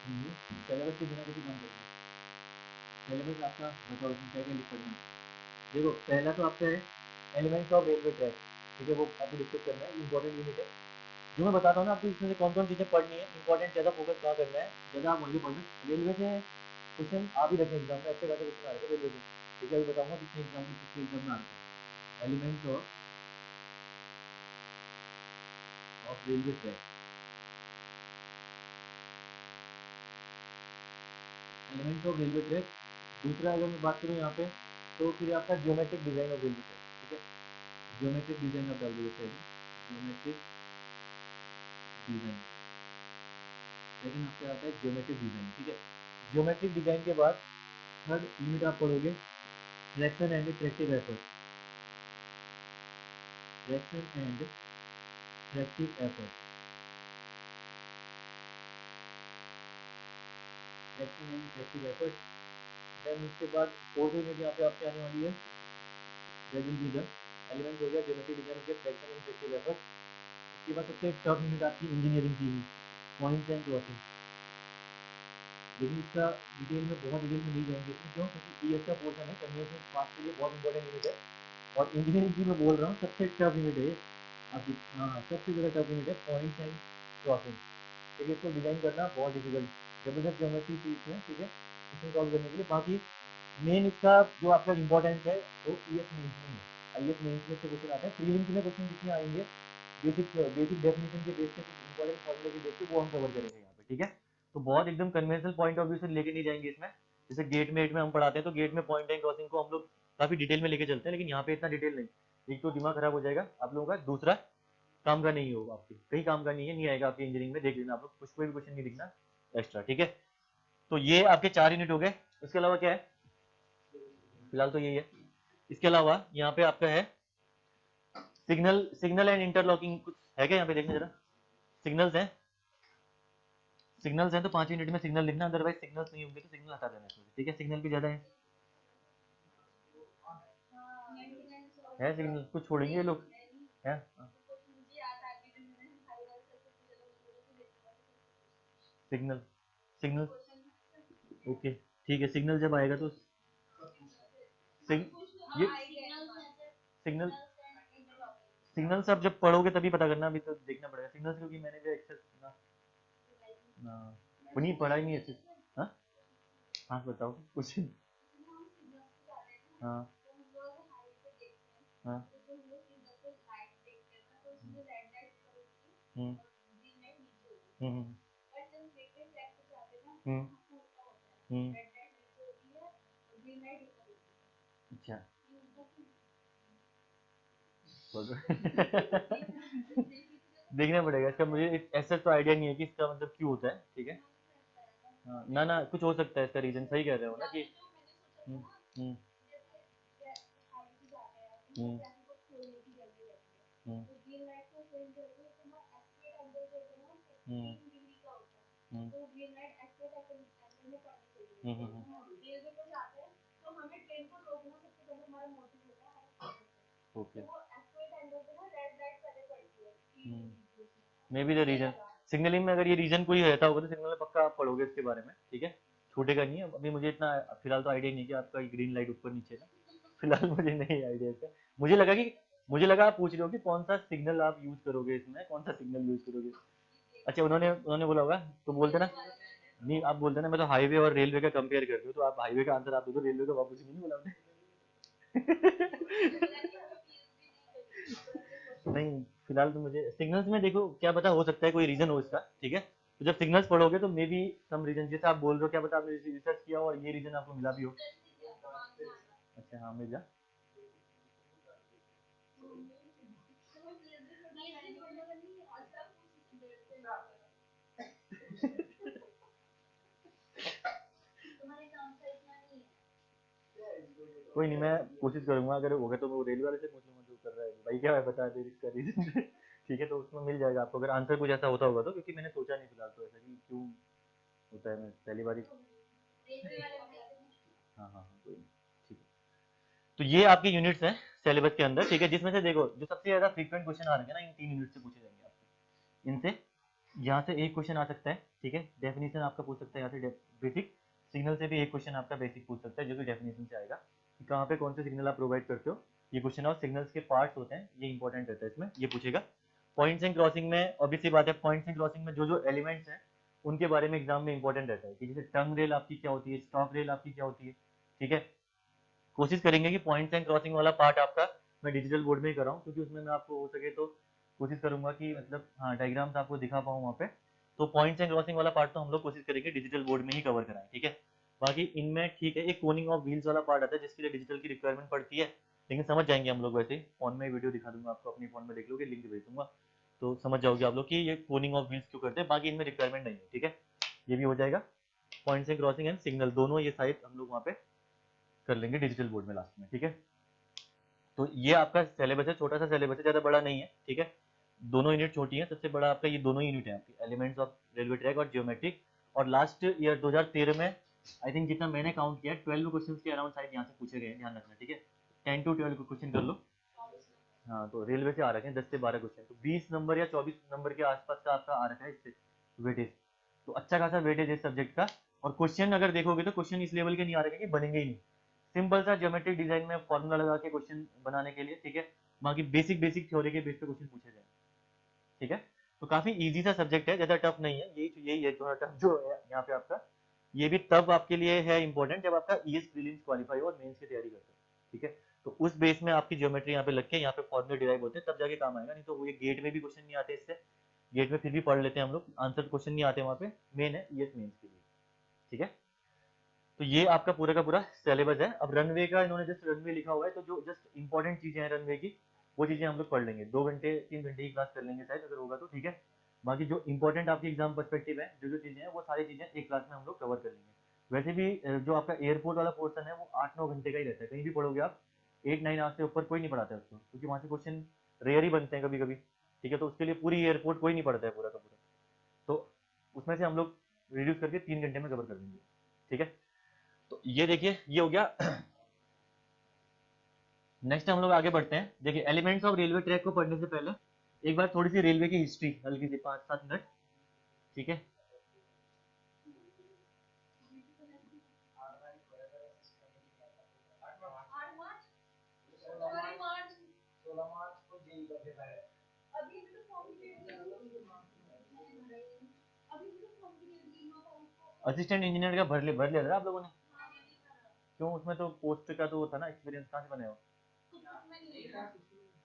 Syllabus के बिना कैसे काम करेंगे? सिलेबस आपका बताओ इसमें क्या क्या लिख पढ़ना है। देखो पहला तो आपका है एलिमेंट्स ऑफ रेलवे ट्रैक, ठीक है, वो आपको डिस्कस करना है, इंपॉर्टेंट यूनिट है। जो मैं बताता हूँ ना आपको, इसमें से कौन कौन चीज़ें पढ़नी है, इंपॉर्टेंट ज़्यादा फोकस कहाँ करना है, ज़्यादा आप वहीं पढ़ना। रेलवे से क्वेश्चन आ भी रखे एग्जाम में, अच्छे खासे क्वेश्चन आ रहे थे रेलवे से, ठीक है, अभी बताऊंगा कितने एग्जाम में कितने एग्जाम में आ रहा है। Elements of railway track, elements of railway track. दूसरा अगर मैं बात करूँ यहाँ पे, तो फिर आपका geometric design of railway track, ठीक है, geometric design of railway track, geometric design. Second आपका आता है जियोमेट्रिक डिजाइन, ठीक है। जियोमेट्रिक डिजाइन के बाद थर्ड यूनिट आप पढ़ोगे traction and tractive effort, traction and tractive effort, traction and tractive effort. Then उसके बाद फोर्थ यूनिट यहाँ पे आपके आने वाली है, that will be the element हो गया, ज्योमेट्रिक डिजाइन हो गया, ट्रैक्शन एंड ट्रैक्टिव एफर्ट। उसके बाद सबसे टफ यूनिट आपकी इंजीनियरिंग की हुई, पॉइंट्स एंड क्रॉसिंग। लेकिन इसका डिटेल में बहुत डिटेल में नहीं जाएंगे इसमें, क्यों? क्योंकि ईएस का पोर्शन है, कन्वेंशनल पार्ट के लिए बहुत इंपॉर्टेंट यूनिट है, और इंजीनियरिंग की मैं बोल रहा हूँ सबसे टफ यूनिट है आपकी। हाँ हाँ, सबसे ज़्यादा टफ यूनिट है पॉइंट्स एंड क्रॉसिंग, ठीक है। इसको डिजाइन करना बहुत डिफिकल्ट, जबरदस्त ज्योमेट्री थी इसमें, ठीक है, इसमें सॉल्व करने के लिए। बाकी मेन इसका जो आपका इंपॉर्टेंट है वो ईएस मेन्स में ही है, आईएस मेन्स में से क्वेश्चन आते हैं। प्रीलिम्स में क्वेश्चन जितने आएंगे बेसिक बेसिक डेफिनेशन के बेस पे, कुछ इंपॉर्टेंट फॉर्मूले के बेस पे, वो हम कवर करेंगे यहाँ पे, ठीक है। तो बहुत एकदम कन्वेंशनल पॉइंट ऑफ व्यू से लेके नहीं जाएंगे इसमें। जैसे गेट में हम पढ़ाते हैं, तो गेट में पॉइंट एंड क्रॉसिंग को हम लोग काफी डिटेल में लेके चलते हैं, लेकिन यहाँ पे इतना डिटेल नहीं। एक तो दिमाग खराब हो जाएगा आप लोगों का, दूसरा काम का नहीं होगा, आपके कहीं काम का नहीं है, नहीं आएगा आपकी इंजीनियरिंग में, देख लेना आप लोग, कुछ कोई भी क्वेश्चन नहीं दिखना एक्स्ट्रा, ठीक है। तो ये आपके 4 यूनिट हो गए। इसके अलावा क्या है, फिलहाल तो यही है। इसके अलावा यहाँ पे आपका है सिग्नल, सिग्नल एंड इंटरलॉकिंग, कुछ है क्या यहाँ पे, देखना जरा। सिग्नल्स हैं, सिग्नल्स हैं तो 5 यूनिट में सिग्नल लिखना, अदरवाइज सिग्नल्स नहीं होंगे तो सिग्नल हटा देना इसमें, ठीक है। सिग्नल भी ज्यादा है सिग्नल, कुछ छोड़ेंगे ये लोग है। सिग्नल, सिग्नल, ओके, ठीक है। सिग्नल जब आएगा तो ये सिग्नल, सिग्नल सब जब पढ़ोगे तभी पता करना, अभी तो देखना पड़ेगा सिग्नल्स, क्योंकि मैंने भी एक्सेस ना वो नहीं पढ़ा ही नहीं अच्छे। हाँ हाँ बताओ कुछ। हाँ हाँ हम्म हम्म हम्म हम्म, अच्छा देखना पड़ेगा इसका, मुझे ऐसा तो आइडिया नहीं है कि इसका मतलब क्यों होता है, ठीक है। हाँ, ना ना कुछ हो सकता है इसका रीजन, सही कह रहे हो ना कि hmm hmm hmm hmm hmm hmm okay, maybe the reason. Signalling में अगर ये रीजन कोई रहता होगा तो सिग्नल में पक्का आप पढ़ोगे इसके बारे में, ठीक है। छूटेगा नहीं है, अभी मुझे इतना फिलहाल तो आइडिया नहीं कि आपका ग्रीन लाइट ऊपर नीचे ना, फिलहाल मुझे नहीं आइडिया इसका। मुझे लगा कि मुझे लगा आप पूछ रहे हो कि कौन सा सिग्नल आप यूज करोगे इसमें, कौन सा सिग्नल यूज करोगे। अच्छा, उन्होंने उन्होंने बोला होगा तो बोलते ना, नहीं आप बोलते ना मैं तो हाईवे और रेलवे का कंपेयर कर रही हूँ, तो आप हाईवे का आंसर आप दे दो, रेलवे का वापस नहीं बोला आपने। नहीं, फिलहाल तो मुझे सिग्नल्स में देखो, क्या पता हो सकता है कोई रीजन हो इसका, ठीक है। तो जब सिग्नल्स पढ़ोगे तो मे बी सम रीजन, जैसे आप बोल रहे हो, क्या पता आपने रिसर्च किया हो और ये रीजन आपको मिला भी हो। अच्छा हाँ, मिल जा। कोई नहीं, मैं कोशिश करूंगा, अगर होगा तो मैं वो रेलवे वाले से पूछ लूंगा जो कर रहा है, भाई क्या है बता दे इसका रीजन। ठीक है, तो उसमें मिल जाएगा आपको, अगर आंसर कुछ ऐसा होता होगा तो, क्योंकि मैंने सोचा नहीं फिलहाल तो ऐसा कि क्यों होता है, मैं पहली बार हाँ हाँ हाँ, कोई नहीं, ठीक है। तो ये आपके यूनिट्स हैं सिलेबस के अंदर, ठीक है, जिसमें से देखो जो सबसे ज्यादा फ्रीक्वेंट क्वेश्चन आ रहे हैं ना, इन 3 यूनिट से पूछे जाएंगे आपसे, इनसे यहाँ से एक क्वेश्चन आ सकता है, ठीक है, डेफिनेशन आपका पूछ सकता है यहाँ से, बेसिक सिग्नल से भी एक क्वेश्चन आपका बेसिक पूछ सकता है जो कि डेफिनेशन से आएगा कि कहाँ पे कौन से सिग्नल आप प्रोवाइड करते हो, ये क्वेश्चन। और सिग्नल्स के पार्ट्स होते हैं, ये इंपॉर्टेंट रहता है इसमें, ये पूछेगा। पॉइंट्स एंड क्रॉसिंग में ऑब्वियसली बात है, पॉइंट्स एंड क्रॉसिंग में जो जो एलिमेंट्स हैं उनके बारे में एग्जाम में इंपॉर्टेंट रहता है कि जैसे टर्न रेल आपकी क्या होती है, स्टॉप रेल आपकी क्या होती है, ठीक है। कोशिश करेंगे कि पॉइंट्स एंड क्रॉसिंग वाला पार्ट आपका मैं डिजिटल बोर्ड में ही कराऊँ, क्योंकि उसमें मैं आपको हो सके तो कोशिश करूंगा कि मतलब हाँ डायग्राम्स आपको दिखा पाऊँ वहाँ पे। तो पॉइंट्स एंड क्रॉसिंग वाला पार्ट तो हम लोग कोशिश करेंगे डिजिटल बोर्ड में ही कवर कराएं, ठीक है। बाकी इनमें ठीक है, एक कोनिंग ऑफ व्हील्स वाला पार्ट आता है जिसके लिए डिजिटल की रिक्वायरमेंट पड़ती है, लेकिन समझ जाएंगे हम लोग। वैसे फोन में वीडियो दिखा दूंगा आपको, अपने फोन में देख लोगे, लिंक भेज दूंगा तो समझ जाओगे आप लोग कि ये कोनिंग ऑफ व्हील्स क्यों करते हैं। बाकी इनमें रिक्वायरमेंट नहीं है, ठीक है, ये भी हो जाएगा। Points and crossing and signal दोनों ये साइड हम लोग वहाँ पे कर लेंगे डिजिटल बोर्ड में लास्ट में, ठीक है। तो ये आपका सिलेबस है, छोटा सा सिलेबस है, ज़्यादा बड़ा नहीं है, ठीक है। दोनों यूनिट छोटी है, सबसे बड़ा आपका ये दोनों यूनिट है आपकी, एलिमेंट्स ऑफ रेलवे ट्रैक और जियोमेट्रिक। और लास्ट ईयर 2013 में आई थिंक जितना मैंने काउंट किया 12 क्वेश्चन के अराउंड शायद यहाँ से पूछे गए, ध्यान रखना, ठीक है। 10 to 12 क्वेश्चन कर लो। हाँ तो रेलवे से आ रखे हैं 10 से 12 क्वेश्चन, तो 20 नंबर या 24 नंबर के आसपास का आपका आ रखा है इससे वेटेज। तो अच्छा खासा वेटेज है सब्जेक्ट का। और क्वेश्चन अगर देखोगे तो क्वेश्चन इस लेवल के नहीं आ रखे कि बनेंगे ही नहीं, सिंपल सा ज्योमेट्रिक डिजाइन में फॉर्मूला लगा के क्वेश्चन बनाने के लिए, ठीक है। बाकी बेसिक बेसिक थ्योरी के बेस पे क्वेश्चन पूछे जाए, ठीक है। तो काफी इजी सा सब्जेक्ट है, ज्यादा टफ नहीं है, यही है थोड़ा टफ जो है यहाँ पे आपका। ये भी तब आपके लिए है इंपॉर्टेंट जब आपका ईएस प्रीलिम्स क्वालिफाई और मेंस की तैयारी करते हो, ठीक है। तो उस बेस में आपकी ज्योमेट्री यहाँ पे लग के यहाँ पे फॉर्मूले डिराइव होते हैं, तब जाके काम आएगा, नहीं तो ये गेट में भी क्वेश्चन नहीं आते इससे। गेट में फिर भी पढ़ लेते हैं हम लोग, आंसर क्वेश्चन नहीं आते वहाँ पे, मेन है ईएस मेंस के लिए, ठीक है। तो ये आपका पूरा का पूरा सिलेबस है। अब रनवे का इन्होंने जस्ट रनवे लिखा हुआ है, तो जो जस्ट इंपॉर्टेंट चीजें हैं रनवे की वो चीजें हम लोग पढ़ लेंगे, 2 घंटे 3 घंटे की क्लास कर लेंगे शायद अगर होगा तो, ठीक है। बाकी जो इंपॉर्टेंट आपकी एग्जाम पर्सपेक्टिव है, जो जो चीजें हैं वो सारी चीजें एक क्लास में हम लोग कवर कर लेंगे। वैसे भी जो आपका एयरपोर्ट वाला पोर्सन है वो 8-9 घंटे का ही रहता है, कहीं भी पढ़ोगे आप 8-9 आवर्स से ऊपर कोई नहीं पढ़ाता है उसको, क्योंकि वहाँ से क्वेश्चन रेयर ही बनते हैं कभी कभी, ठीक है। तो उसके लिए पूरी एयरपोर्ट कोई नहीं पढ़ता है पूरा का पूरा, तो उसमें से हम लोग रिड्यूस करके 3 घंटे में कवर कर देंगे, ठीक है। तो ये देखिए ये हो गया। नेक्स्ट हम लोग आगे बढ़ते हैं। देखिए एलिमेंट्स ऑफ रेलवे ट्रैक को पढ़ने से पहले एक बार थोड़ी सी रेलवे की हिस्ट्री हल्की सी 5-7 मिनट, ठीक है। असिस्टेंट इंजीनियर का भर लिया था आप लोगों ने? क्यों, उसमें तो पोस्ट का तो वो था ना, एक्सपीरियंस कहाँ से बने हो?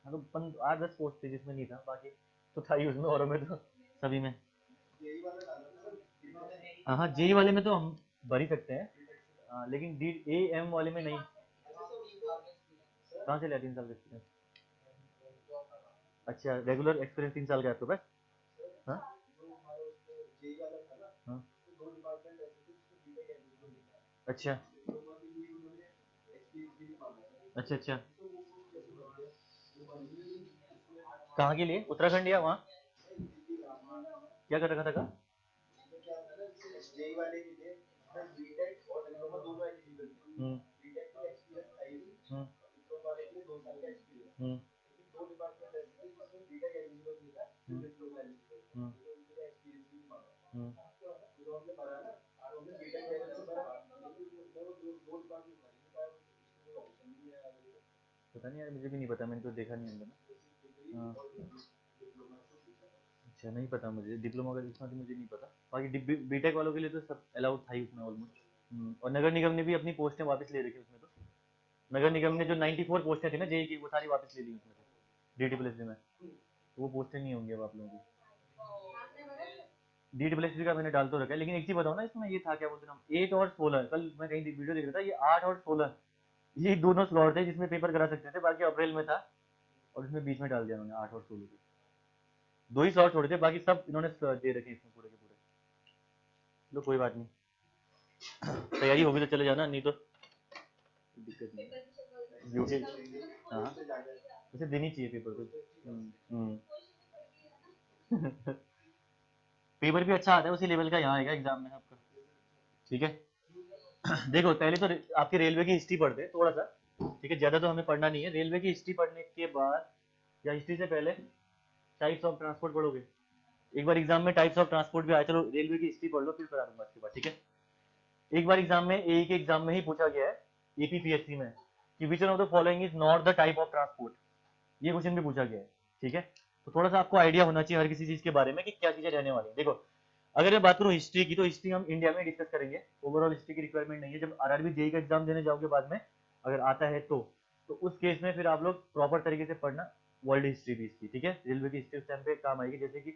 हाँ तो 8-10 पोस्ट थे जिसमें नहीं था, बाकी तो था ही उसमें, औरों में तो सभी में। हाँ हाँ जेई वाले में तो हम भर ही सकते हैं, लेकिन डी ए एम वाले में नहीं। कहाँ से लिया 3 साल का एक्सपीरियंस? अच्छा रेगुलर एक्सपीरियंस 3 साल का है आपके पास? हाँ हाँ। अच्छा अच्छा अच्छा। कहाँ के लिए, उत्तराखंड या वहाँ? क्या कर रखा था का? हम्म हम्म हम्म हम्म हम्म हम्म। पता नहीं यार, मुझे भी नहीं पता, मैंने तो देखा नहीं अंदर ना। हाँ अच्छा, नहीं पता मुझे डिप्लोमा का जितना, तो मुझे नहीं पता। बाकी बीटेक वालों के लिए तो सब अलाउड था ही उसमें ऑलमोस्ट। और नगर निगम ने भी अपनी पोस्टें वापस ले रखी उसमें तो। नगर निगम ने जो 94 पोस्टें थी ना जेई की, वो सारी वापस ले ली उसमें से डीटीपीएससी में, तो वो पोस्टें नहीं होंगी अब आप लोगों की। डीटीपीएससी का मैंने डाल तो रखा है, लेकिन एक चीज बताओ ना, इसमें ये था क्या बोलते हैं हम, 8 और 16, कल मैं कहीं वीडियो देख रहा था, ये 8 और 16 ये दोनों स्लॉट थे जिसमें पेपर करा सकते थे, बाकी अप्रैल में था और इसमें बीच में डाल दिया उन्होंने 8 और 16 के। 2 ही स्लॉट छोड़े थे, बाकी सब इन्होंने दे रखे इसमें पूरे के पूरे। लो कोई बात नहीं, तैयारी होगी तो चले जाना, नहीं तो दिक्कत नहीं। यूके हाँ उसे देनी चाहिए पेपर को। पेपर भी अच्छा आता है, उसी लेवल का यहाँ आएगा एग्जाम में आपका, ठीक है। देखो पहले तो आपकी रेलवे की हिस्ट्री पढ़ते हैं थोड़ा सा, ठीक है, ज्यादा तो हमें पढ़ना नहीं है। रेलवे की हिस्ट्री पढ़ने के बाद या हिस्ट्री से पहले टाइप्स ऑफ ट्रांसपोर्ट पढ़ोगे, एक बार एग्जाम में टाइप्स ऑफ ट्रांसपोर्ट भी आया, चलो रेलवे की हिस्ट्री पढ़ लो फिर करा दूंगा इसके बाद, ठीक है। एक बार एग्जाम में ए के एग्जाम में ही पूछा गया है एपीपीएससी में कि which one of the following is not the type of transport, ये क्वेश्चन भी पूछा गया है, ठीक है। तो थोड़ा सा आपको आइडिया होना चाहिए हर किसी चीज के बारे में कि क्या चीजें रहने वाली है। देखो अगर मैं बात करूं हिस्ट्री की, तो हिस्ट्री हम इंडिया में डिस्कस करेंगे, ओवरऑल हिस्ट्री की रिक्वायरमेंट नहीं है। जब आरआरबी जेई का एग्जाम देने जाओगे बाद में अगर आता है तो उस केस में फिर आप लोग प्रॉपर तरीके से पढ़ना वर्ल्ड हिस्ट्री भी इसकी, ठीक है। रेलवे की हिस्ट्री उस टाइम पे काम आएगी, जैसे कि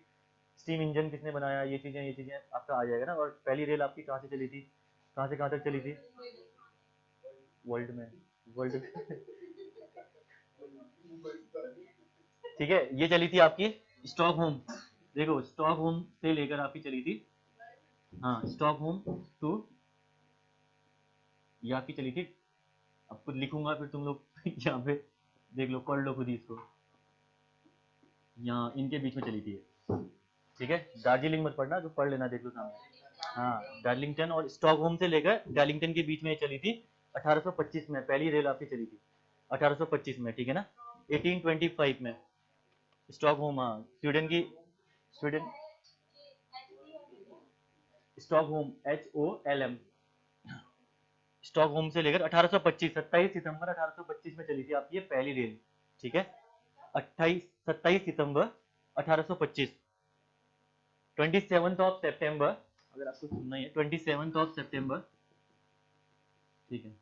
स्टीम इंजन किसने बनाया, ये चीजें आपका आ जाएगा ना। और पहली रेल आपकी कहाँ से चली थी, कहाँ से कहाँ तक चली थी वर्ल्ड में, वर्ल्ड ठीक है। ये चली थी आपकी स्टॉकहोम, देखो स्टॉकहोम से लेकर आपकी चली थी, हाँ स्टॉकहोम टू, ये आपकी चली थी, अब खुद लिखूंगा फिर तुम लोग यहाँ पे देख लो, पढ़ लो खुद ही इसको, यहाँ इनके बीच में चली थी, ठीक है। दार्जिलिंग मत पढ़ना, जो पढ़ लेना देख लो सामने, हाँ डार्लिंगटन और स्टॉकहोम से लेकर डार्लिंगटन के बीच में चली थी 1825 में, पहली रेल आपकी चली थी 1825 में, ठीक है ना। 1825 में स्टॉकहोम, हाँ स्वीडन की, स्वीडन स्टॉकहोम HOLM, स्टॉकहोम से लेकर 1825 27 सितंबर 1825 में चली थी आपकी ये पहली रेल, ठीक है। 27 सितंबर 1825, 27 ऑफ सितंबर, अगर आपको सुनना है 27 ऑफ सितंबर, ठीक है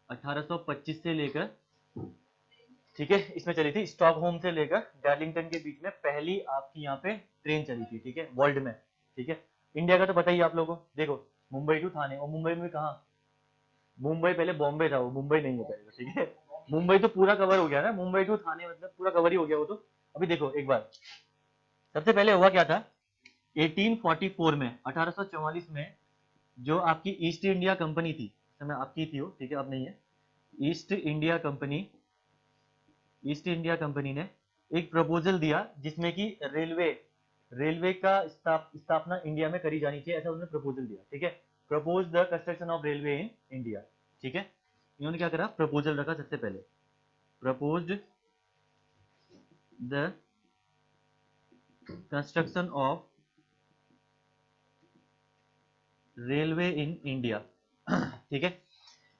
1825 से लेकर, ठीक है, इसमें चली थी स्टॉकहोम से लेकर डार्लिंगटन के बीच में पहली आपकी यहाँ पे ट्रेन चली थी, ठीक है, वर्ल्ड में, ठीक है। इंडिया का तो पता ही आप लोगों को, देखो मुंबई टू थाने, और मुंबई में कहा, मुंबई पहले बॉम्बे था, वो मुंबई नहीं होता है, ठीक है। मुंबई तो पूरा कवर हो गया ना, मुंबई टू थाने मतलब पूरा कवर ही हो गया वो तो। अभी देखो एक बार, सबसे पहले हुआ क्या था 1844 में, 1844 में जो आपकी ईस्ट इंडिया कंपनी थी, समय आपकी थी वो, ठीक है, अब नहीं है। East India company, east India company ने एक प्रपोजल दिया जिसमें कि रेलवे का स्थापना इंडिया में करी जानी चाहिए, ऐसा उन्होंने प्रपोजल दिया, ठीक है। Propose the construction of railway in India, ठीक है। इन्होंने क्या करा, प्रपोजल रखा सबसे पहले, proposed the construction of railway in India, ठीक है।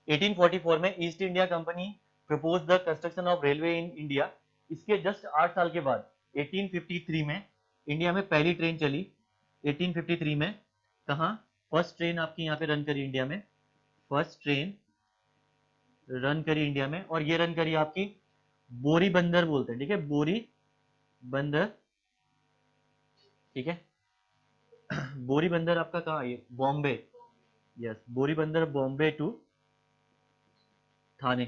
1844 में east India company propose the construction of railway in India. इसके जस्ट 8 साल के बाद 1853 में इंडिया में पहली ट्रेन चली। 1853 में कहा, फर्स्ट ट्रेन आपकी यहाँ पे रन करी इंडिया में, फर्स्ट ट्रेन रन करी इंडिया में, और ये रन करी आपकी बोरी बंदर बोलते हैं, ठीक है, बोरी बंदर, ठीक है। बोरी बंदर आपका कहाँ है, बॉम्बे, यस बोरी बंदर बॉम्बे टू थाने,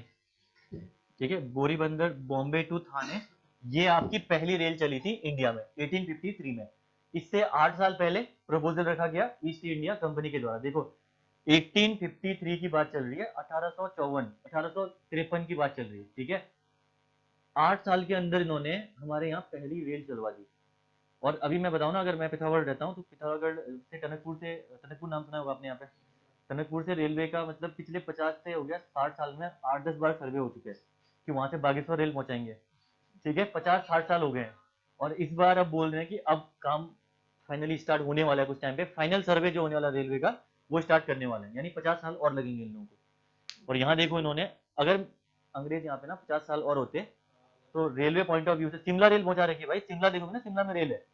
ठीक है, बोरी बंदर बॉम्बे टू थाने, ये आपकी पहली रेल चली थी इंडिया में 1853 में। इससे 8 साल पहले प्रपोजल रखा गया ईस्ट इंडिया कंपनी के द्वारा। देखो 1853 की बात चल रही है, 1853 की बात चल रही है, ठीक है। 8 साल के अंदर इन्होंने हमारे यहाँ पहली रेल चलवा दी। और अभी मैं बताऊं ना, अगर मैं पिथौरागढ़ रहता हूँ तो पिथौरागढ़ से टनकपुर नाम सुना होगा आपने, यहाँ पे टनकपुर से रेलवे का मतलब पिछले 50 से हो गया 60 साल में 8-10 बार सर्वे हो चुके हैं कि वहां से बागेश्वर रेल पहुंचाएंगे, ठीक है। 50-60 साल हो गए हैं, और इस बार अब बोल रहे हैं कि अब काम फाइनली स्टार्ट होने वाला है, कुछ टाइम पे फाइनल सर्वे जो होने वाला रेलवे का वो स्टार्ट करने वाले हैं, यानी 50 साल और लगेंगे इन लोगों को। और यहाँ देखो इन्होंने, अगर अंग्रेज यहाँ पे ना 50 साल और होते तो रेलवे पॉइंट ऑफ व्यू से शिमला रेल पहुंचा रखी है भाई, शिमला देखोगे ना, शिमला में रेल है,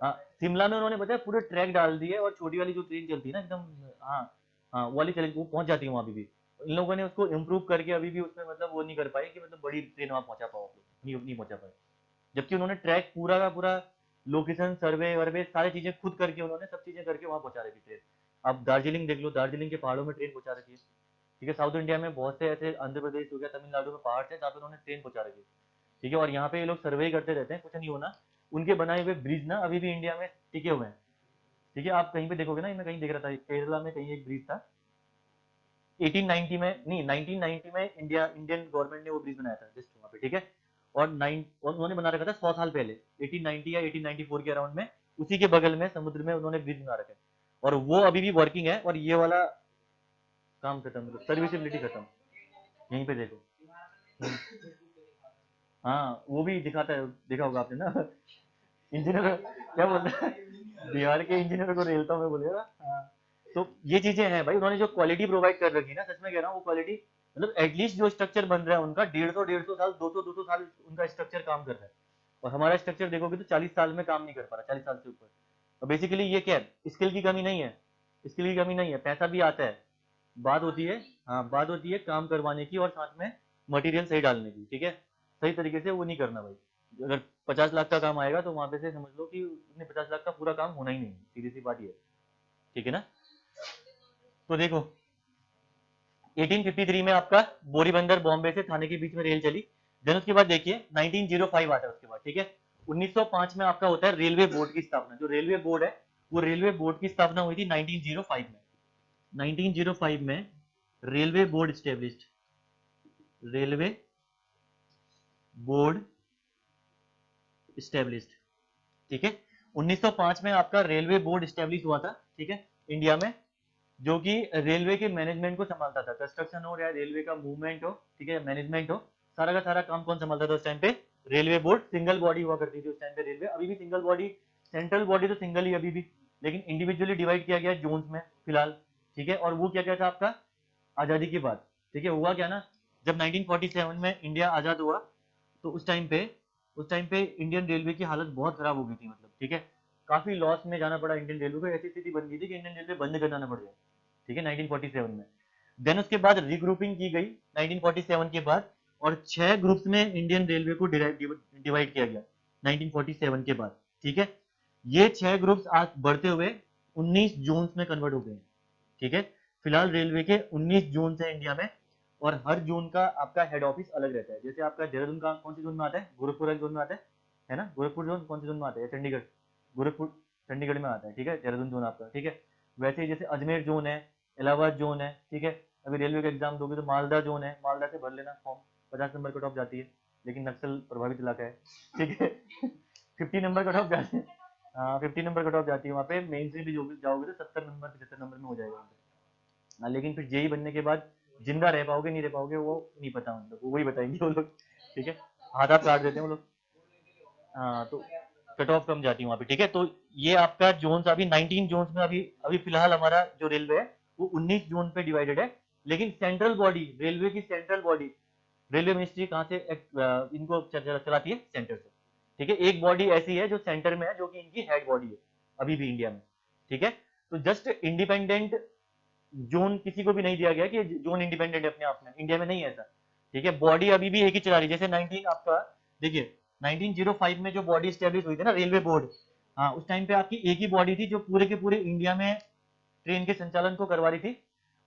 हाँ शिमला में उन्होंने बताया पूरे ट्रैक डाल दिए, और छोटी वाली जो ट्रेन चलती है ना एकदम, हाँ हाँ वो वाली चली, वो पहुंच जाती है वहां भी। इन लोगों ने उसको इम्प्रूव करके अभी भी उसमें मतलब वो नहीं कर पाए कि मतलब बड़ी ट्रेन वहां पहुंचा पाओ, नहीं पहुंचा पाए। जबकि उन्होंने ट्रैक पूरा का पूरा लोकेशन सर्वे वर्वे सारी चीजें खुद करके, उन्होंने सब चीजें करके वहां पहुंचा रखी ट्रेन। अब दार्जिलिंग देख लो, दार्जिलिंग के पहाड़ों में ट्रेन पहुंचा रखी है, ठीक है। साउथ इंडिया में बहुत से ऐसे, आंध्र प्रदेश हो गया, तमिलनाडु में पहाड़ है जहाँ पे उन्होंने ट्रेन पहुंचा रखी है, ठीक है। और यहाँ पे ये लोग सर्वे करते रहते हैं, कुछ नहीं होना। उनके बनाए हुए ब्रिज ना अभी भी इंडिया में टिके हुए हैं, ठीक है। आप कहीं पे देखोगे ना, मैं कहीं देख रहा था केरला में कहीं एक ब्रिज था, 1890 में नहीं 1990 में इंडियन गवर्नमेंट ने वो ब्रिज बनाया था जस्ट वहाँ पे, ठीक है। और उन्होंने बना रखा था 100 साल पहले 1890 या 1894 के अराउंड में, उसी के बगल में समुद्र में उन्होंने ब्रिज बना रखा है, और वो अभी भी वर्किंग है। और ये वाला काम खत्म, मतलब सर्विसिबिलिटी खत्म, यहीं पे देखो। हाँ वो भी दिखाता है, देखा होगा आपने ना इंजीनियर क्या बोलता है, बिहार के इंजीनियर को रेलता मैं बोलेगा। हाँ, तो ये चीजें हैं भाई, उन्होंने जो क्वालिटी प्रोवाइड कर रखी है ना, सच में कह रहा हूँ, वो क्वालिटी मतलब एटलीस्ट जो स्ट्रक्चर बन रहा है उनका 150 साल 200 उनका स्ट्रक्चर काम कर रहा है, और हमारा स्ट्रक्चर देखोगे तो 40 साल में काम नहीं कर पा रहा, 40 साल से ऊपर। और बेसिकली ये क्या है, स्किल की कमी नहीं है, स्किल की कमी नहीं है, पैसा भी आता है, बात होती है, हाँ बात होती है काम करवाने की और साथ में मटेरियल सही डालने की, ठीक है, सही तरीके से वो नहीं करना भाई। अगर 50 लाख का काम आएगा तो वहां पे से समझ लो कि उसने 50 लाख का पूरा काम होना ही नहीं, सीधी सी बात ये, ठीक है ना। तो देखो 1853 में आपका बोरीबंदर बॉम्बे से थाने के बीच में रेल चली। देन उसके बाद देखिए 1905 आता है उसके बाद, ठीक है। 1905 में आपका होता है रेलवे बोर्ड की स्थापना। जो रेलवे बोर्ड है वो रेलवे बोर्ड की स्थापना हुई थी 1905 में। 1905 में railway board established, railway board established, ठीक है। 1905 में आपका रेलवे बोर्ड स्टेब्लिश हुआ था, ठीक है, इंडिया में, जो कि रेलवे के मैनेजमेंट को संभालता था। कंस्ट्रक्शन हो या रेलवे का मूवमेंट हो, ठीक है, मैनेजमेंट हो, सारा का सारा काम कौन संभालता था उस टाइम पे, रेलवे बोर्ड। सिंगल बॉडी हुआ करती थी उस टाइम पे रेलवे, अभी भी सिंगल बॉडी, सेंट्रल बॉडी तो सिंगल ही अभी भी, लेकिन इंडिविजुअली डिवाइड किया गया जोन्स में फिलहाल, ठीक है। और वो क्या क्या था आपका आजादी के बाद, ठीक है, हुआ क्या ना, जब 1947 में इंडिया आजाद हुआ तो उस टाइम पे इंडियन रेलवे की हालत बहुत खराब हो गई थी, मतलब, ठीक है, काफी लॉस में जाना पड़ा इंडियन रेलवे को, ऐसी स्थिति बन गई थी कि इंडियन रेलवे बंद कराना पड़ गया, ठीक है, 1947 में। देन उसके बाद रिग्रुपिंग की गई 1947 के बाद, और 6 ग्रुप्स में इंडियन रेलवे को डिवाइड किया गया 1947 के बाद, ठीक है। ये 6 ग्रुप्स आज बढ़ते हुए 19 जोन्स में कन्वर्ट हो गए हैं, ठीक है। फिलहाल रेलवे के 19 जोन है इंडिया में, और हर जोन का आपका हेड ऑफिस अलग रहता है। जैसे आपका देहरादून का कौन सी जोन में आता है, गोरखपुर जोन में आता है ना, गोरखपुर जोन कौन सी जोन में आता है, चंडीगढ़, गोरखपुर चंडीगढ़ में आता है, ठीक है, देहरादून जोन आपका, ठीक है। वैसे ही जैसे अजमेर जोन है, इलाहाबाद जोन है, ठीक है। अभी रेलवे का एग्जाम दोगे तो मालदा जोन है, मालदा से भर लेना फॉर्म, 50 नंबर कट ऑफ जाती है, लेकिन नक्सल प्रभावित इलाका है, ठीक है। 50 नंबर कट ऑफ जाती है, हाँ 50 नंबर कट ऑफ जाती है वहाँ पे, मेन से भी जाओगे तो 70 नंबर 75 नंबर में हो जाएगा। हाँ, लेकिन फिर जेई बनने के बाद जिंदा रह पाओगे नहीं रह पाओगे वो नहीं पता, मतलब वो वही बताएंगे वो लोग, ठीक है, हाथ हाथ काट देते हैं वो लोग। हाँ, तो कट ऑफ कम जाती है वहाँ पे, ठीक है। तो ये आपका जोन्स अभी 19 जोन्स में, अभी अभी फिलहाल हमारा जो रेलवे है वो 19 जोन पे डिवाइडेड है। लेकिन सेंट्रल बॉडी, रेलवे की सेंट्रल बॉडी, रेलवे मिनिस्ट्री कहाँ से इनको चलाती है, सेंटर से, ठीक है। एक बॉडी ऐसी है जो सेंटर में है, जो कि इनकी हेड बॉडी है अभी भी इंडिया में, ठीक है। तो जस्ट इंडिपेंडेंट जोन किसी को भी नहीं दिया गया कि जोन इंडिपेंडेंट है अपने आप में, इंडिया में नहीं है ऐसा, ठीक है। बॉडी अभी भी एक ही चला रही है, जैसे 19 आपका देखिए 1905 में जो बॉडी स्टेब्लिश हुई थी ना रेलवे बोर्ड, हाँ उस टाइम पे आपकी एक ही बॉडी थी जो पूरे के पूरे इंडिया में ट्रेन के संचालन को करवा रही थी।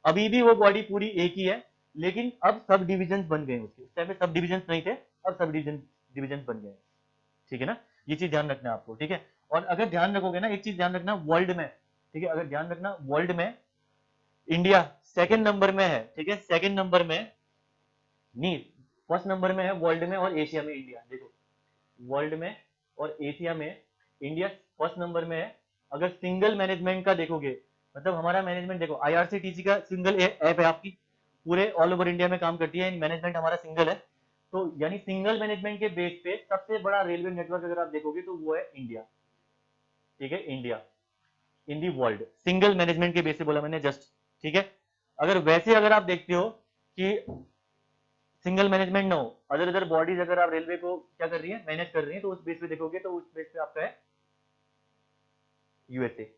अभी भी वो बॉडी पूरी एक ही है, लेकिन अब सब डिविजन बन गए उसके, उस टाइम पे सब डिविजन नहीं थे, अब सब डिविजन बन गए, ठीक है ना। ये चीज ध्यान रखना है आपको, ठीक है। और अगर ध्यान रखोगे ना, एक चीज ध्यान रखना वर्ल्ड में, ठीक है, अगर ध्यान रखना वर्ल्ड में इंडिया सेकंड नंबर में है, ठीक है, सेकंड नंबर में नहीं, फर्स्ट नंबर में है वर्ल्ड में और एशिया में इंडिया। देखो वर्ल्ड में और एशिया में इंडिया फर्स्ट नंबर में है। अगर सिंगल मैनेजमेंट का देखोगे, मतलब हमारा मैनेजमेंट देखो, आईआरसीटीसी का सिंगल ऐप है आपकी, पूरे ऑल ओवर इंडिया में काम करती है, मैनेजमेंट हमारा सिंगल है। तो यानी सिंगल मैनेजमेंट के बेस पे सबसे बड़ा रेलवे नेटवर्क अगर आप देखोगे तो वो है इंडिया, ठीक है, India in the world, single management के बेस पे बोला मैंने जस्ट, ठीक है। अगर वैसे अगर आप देखते हो कि सिंगल मैनेजमेंट ना हो, अदर अदर बॉडीज अगर आप रेलवे को क्या कर रही है, मैनेज कर रही है, तो उस बेस पे देखोगे तो उस बेस पे आपका है यूएसए,